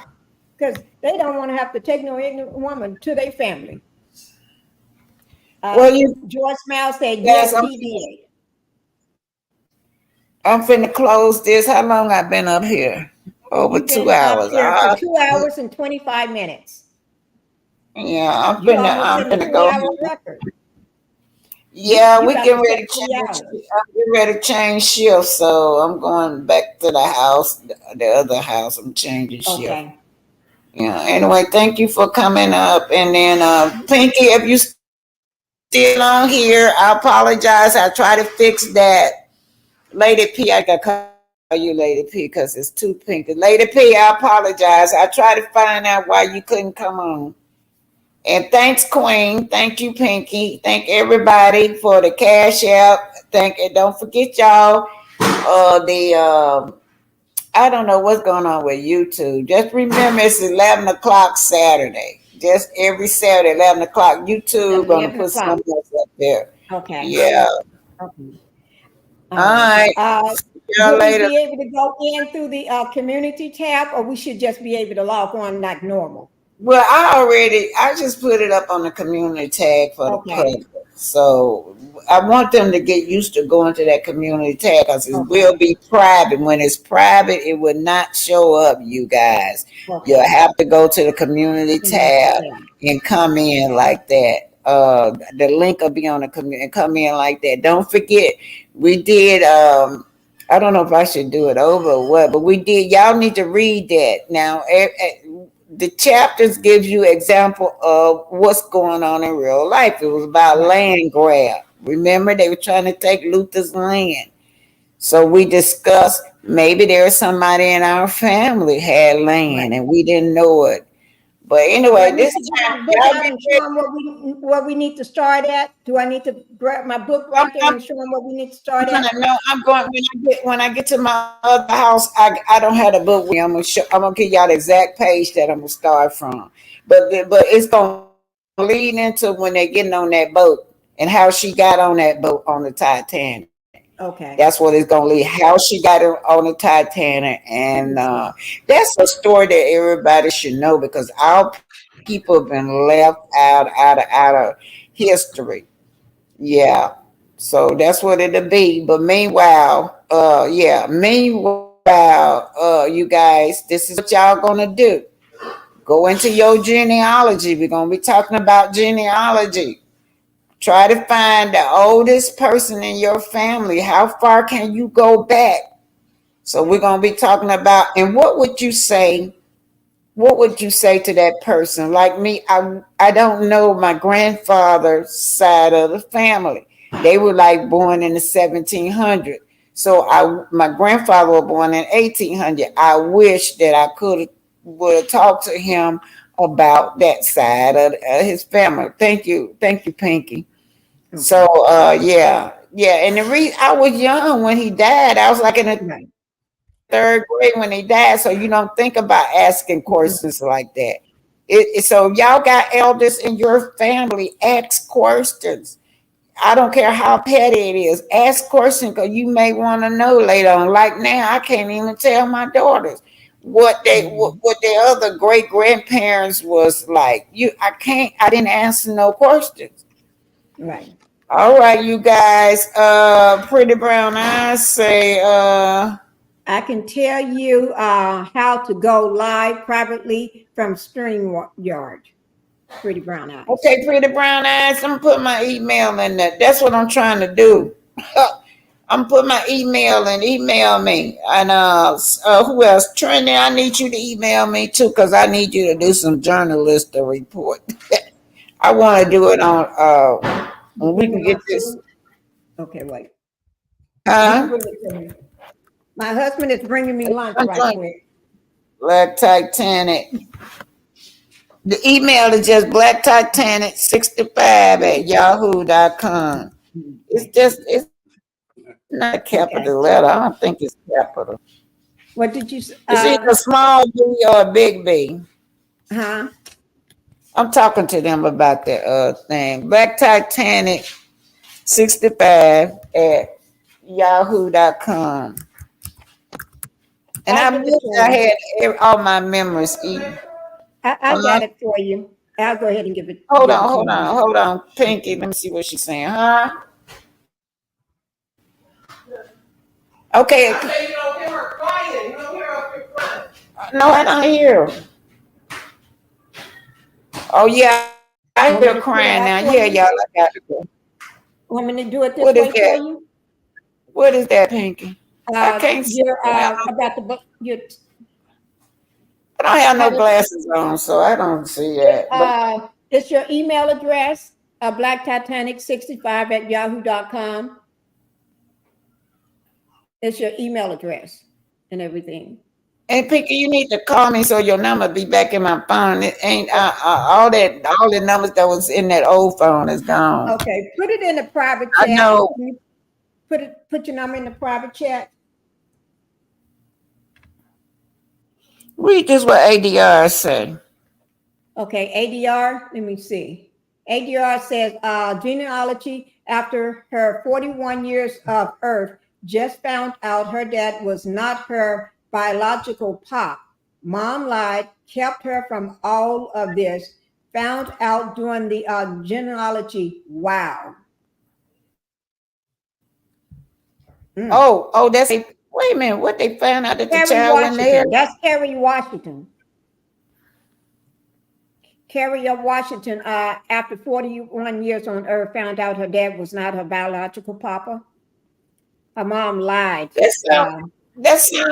Because they don't want to have to take no ignorant woman to their family. Well, George Miles said, Yes, yes, he did. I'm finna close this. How long I been up here? Over You've been 2 hours. up here for 2 hours and 25 minutes. Yeah, I'm You almost finna hit a go. 3-hour record. Yeah, You we got getting to ready take to 3 change. hours. I'm getting ready to change shifts, so I'm going back to the house, the other house. I'm changing shift. Okay. Yeah. Anyway, thank you for coming up. And then, Pinky, if you still on here, I apologize. I try to fix that. Lady P, I gotta call you Lady P because it's too Pinky. Lady P, I apologize. I try to find out why you couldn't come on. And thanks, Queen. Thank you, Pinky. Thank everybody for the cash app. Don't forget y'all. I don't know what's going on with YouTube. Just remember it's 11 o'clock Saturday. Just every Saturday, 11 o'clock. YouTube gonna 11 put o'clock. something else up there. Okay. Yeah. Okay. All right. See y'all Will we later. be able to go in through the community tab, or we should just be able to log on like normal? Well, I just put it up on the community tag for the public. So I want them to get used to going to that community tag because it will be private. When it's private, it will not show up, you guys. You'll have to go to the community tab and come in like that. The link will be on the community and come in like that. Don't forget, we did I don't know if I should do it over or what, but we did. Y'all need to read that. Now, the chapters gives you example of what's going on in real life. It was about land grab. Remember, they were trying to take Luther's land. So we discussed maybe there's somebody in our family had land and we didn't know it. But anyway, this time, where we need to start at. Do I need to grab my book right there and show them what we need to start at? No, I'm going when I get to my other house. I don't have the book with me. I'm gonna give y'all the exact page that I'm gonna start from. But it's gonna lead into when they're getting on that boat and how she got on that boat on the Titanic. Okay. That's what it's gonna lead. How she got on the Titanic, and that's a story that everybody should know because our people have been left out of history. Yeah. So that's what it'll be. But meanwhile, you guys, this is what y'all gonna do. Go into your genealogy. We're gonna be talking about genealogy. Try to find the oldest person in your family. How far can you go back? So we're gonna be talking about, and what would you say? What would you say to that person? Like me, I don't know my grandfather's side of the family. They were like born in the 1700s. So my grandfather was born in 1800. I wish that I would have talked to him about that side of his family. Thank you, Pinky. So and the reason I was young when he died, I was like in the third grade when he died. So you don't think about asking questions like that. So y'all got elders in your family, ask questions. I don't care how petty it is. Ask questions because you may want to know later on. Like now, I can't even tell my daughters what their other great grandparents was like. I didn't answer no questions. Right. All right, you guys. Pretty Brown eyes say I can tell you how to go live privately from StreamYard. Pretty Brown Eyes. Okay, Pretty Brown Eyes. I'm put my email in there. That's what I'm trying to do. I'm put my email in. Email me. And who else? Trinity, I need you to email me too, because I need you to do some journalistic report. I want to do it on when we can get this. Okay, wait. Huh? My husband is bringing me lunch right quick. Black Titanic. The email is just blacktitanic65@yahoo.com. It's not a capital letter. I don't think it's capital. What did you say? It's either a small B or a big B. Huh? I'm talking to them about the thing. Black Titanic 65@yahoo.com. And I wish I had all my memories eaten. I got it for you. I'll go ahead and give it. Hold on, Pinky. Let me see what she's saying, huh? Okay. I say you don't hear her crying. You don't hear her crying. No, I don't hear her. Oh yeah, I hear her crying now. Yeah, y'all, I got to go. Want me to do it this way for you? What is that, Pinky? I can't see. About the book. I don't have no glasses on, so I don't see that. It's your email address, blacktitanic65@yahoo.com. It's your email address and everything. And Pinky, you need to call me so your number be back in my phone. It ain't all the numbers that was in that old phone is gone. Okay, put it in the private chat. I know. Put your number in the private chat. Read this what ADR said. Okay, ADR, let me see. ADR says genealogy, after her 41 years of Earth, just found out her dad was not her biological pop. Mom lied, kept her from all of this, found out during the genealogy. Wow. Oh, that's wait a minute. What they found out that the child went there? That's Kerry Washington. Kerry of Washington, after 41 years on Earth, found out her dad was not her biological papa. Her mom lied. That sound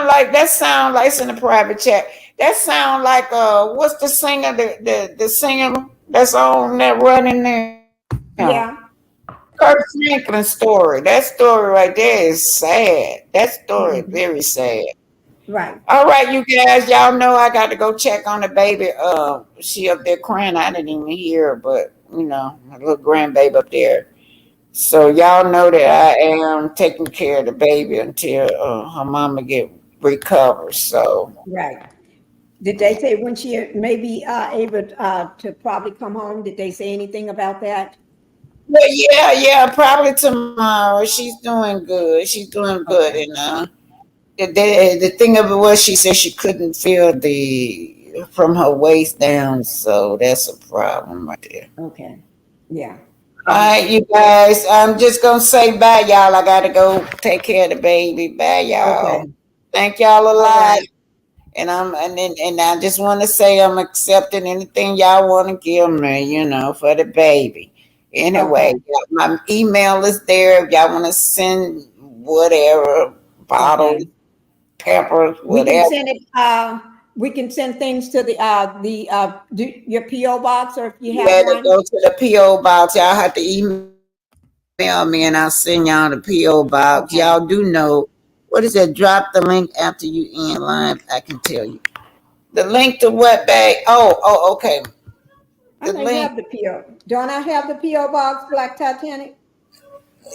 like it's in the private chat. That sound like what's the singer the singer that's on that running there? Yeah. Kirk Franklin's story. That story right there is sad. That story is very sad. Right. All right, you guys, y'all know I got to go check on the baby. She up there crying. I didn't even hear her, but you know, my little grandbaby up there. So y'all know that I am taking care of the baby until her mama get recovered. So right. Did they say when she may be able to probably come home? Did they say anything about that? Well, yeah, probably tomorrow. She's doing good. She's doing good, and the thing of it was, she said she couldn't feel from her waist down, so that's a problem right there. Okay. Yeah. All right, you guys. I'm just gonna say bye, y'all. I gotta go take care of the baby. Bye, y'all. Okay. Thank y'all a lot. Right. And I just want to say I'm accepting anything y'all want to give me, you know, for the baby. Anyway, my email is there if y'all want to send whatever, bottles, peppers, whatever. We can send things to your PO box, or if you have one. Go to the PO box. Y'all have to email me, and I'll send y'all the PO box. Okay. Y'all do know what is that? Drop the link after you end live. I can tell you the link to what bag. Oh, okay. I have the PO. Don't I have the PO box, Black Titanic?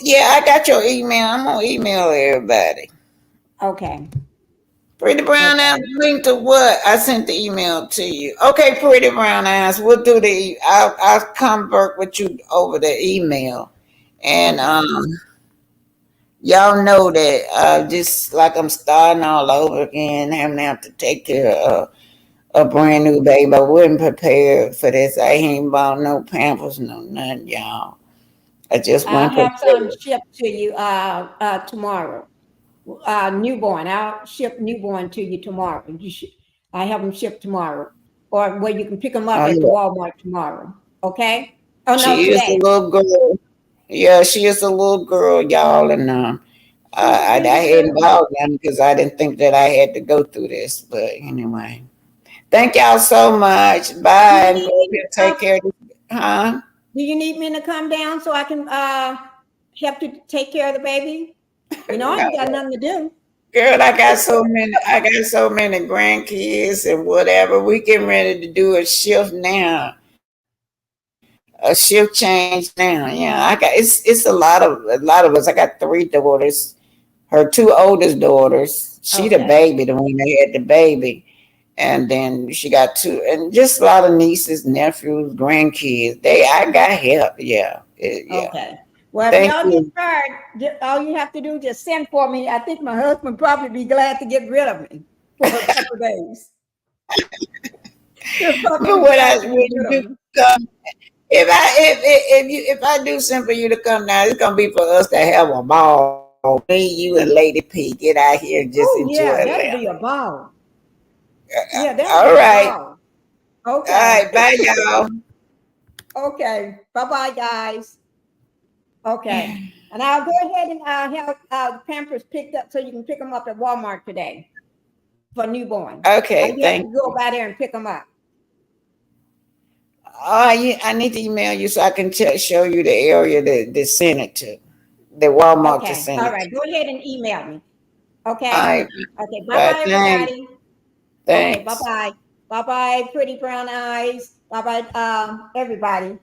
Yeah, I got your email. I'm gonna email everybody. Okay. Pretty Brown Eyes, link to what? I sent the email to you. Okay, Pretty Brown Eyes, we'll do I'll convert with you over the email. And y'all know that just like I'm starting all over again, having to have to take care of a brand new baby. I wasn't prepared for this. I ain't bought no Pampers, no nothing, y'all. I just went. I'll have some shipped to you tomorrow. newborn. I'll ship newborn to you tomorrow. I have them shipped tomorrow, or where you can pick them up Oh, at the yeah. Walmart tomorrow. Okay? Oh no, She is a today. little girl. Yeah, she is a little girl, y'all, and I hadn't bought them because I didn't think that I had to go through this. But anyway, thank y'all so much. Bye. And go ahead and take care of this. Huh? Do you need me to come down so I can help you take care of the baby? You know, I ain't got nothing to do. Girl, I got so many grandkids and whatever. We getting ready to do a shift now. A shift change now. Yeah, I got it's a lot of us. I got 3 daughters. Her 2 oldest daughters. She the Okay. baby, the one that had the baby. And then she got 2 and just a lot of nieces, nephews, grandkids. I got help. Yeah. Yeah. Okay. Well, if Thank y'all get you. fired, all you have to do is just send for me. I think my husband probably be glad to get rid of me for a couple of days. He'll probably But be what glad to when get you rid do of me. come, if I do something for you to come now, it's gonna be for us to have a ball. Me, you, and Lady P get out here and just Oh enjoy yeah, that'd Atlanta. be a ball. Yeah, that'd All be a right. ball. All Okay. right. Bye, y'all. Okay. Bye-bye, guys. Okay. And I'll go ahead and have Pampers picked up so you can pick them up at Walmart today for newborn. Okay. You have Thank to you. go by there and pick them up. I need to email you so I can show you the area to send it to, the Walmart to Okay. send All it right. to. Go ahead and email me. All Okay. right. Okay. But Bye-bye, thanks. everybody. Okay. Thanks. Bye-bye. Bye-bye, pretty brown eyes. Bye-bye, everybody.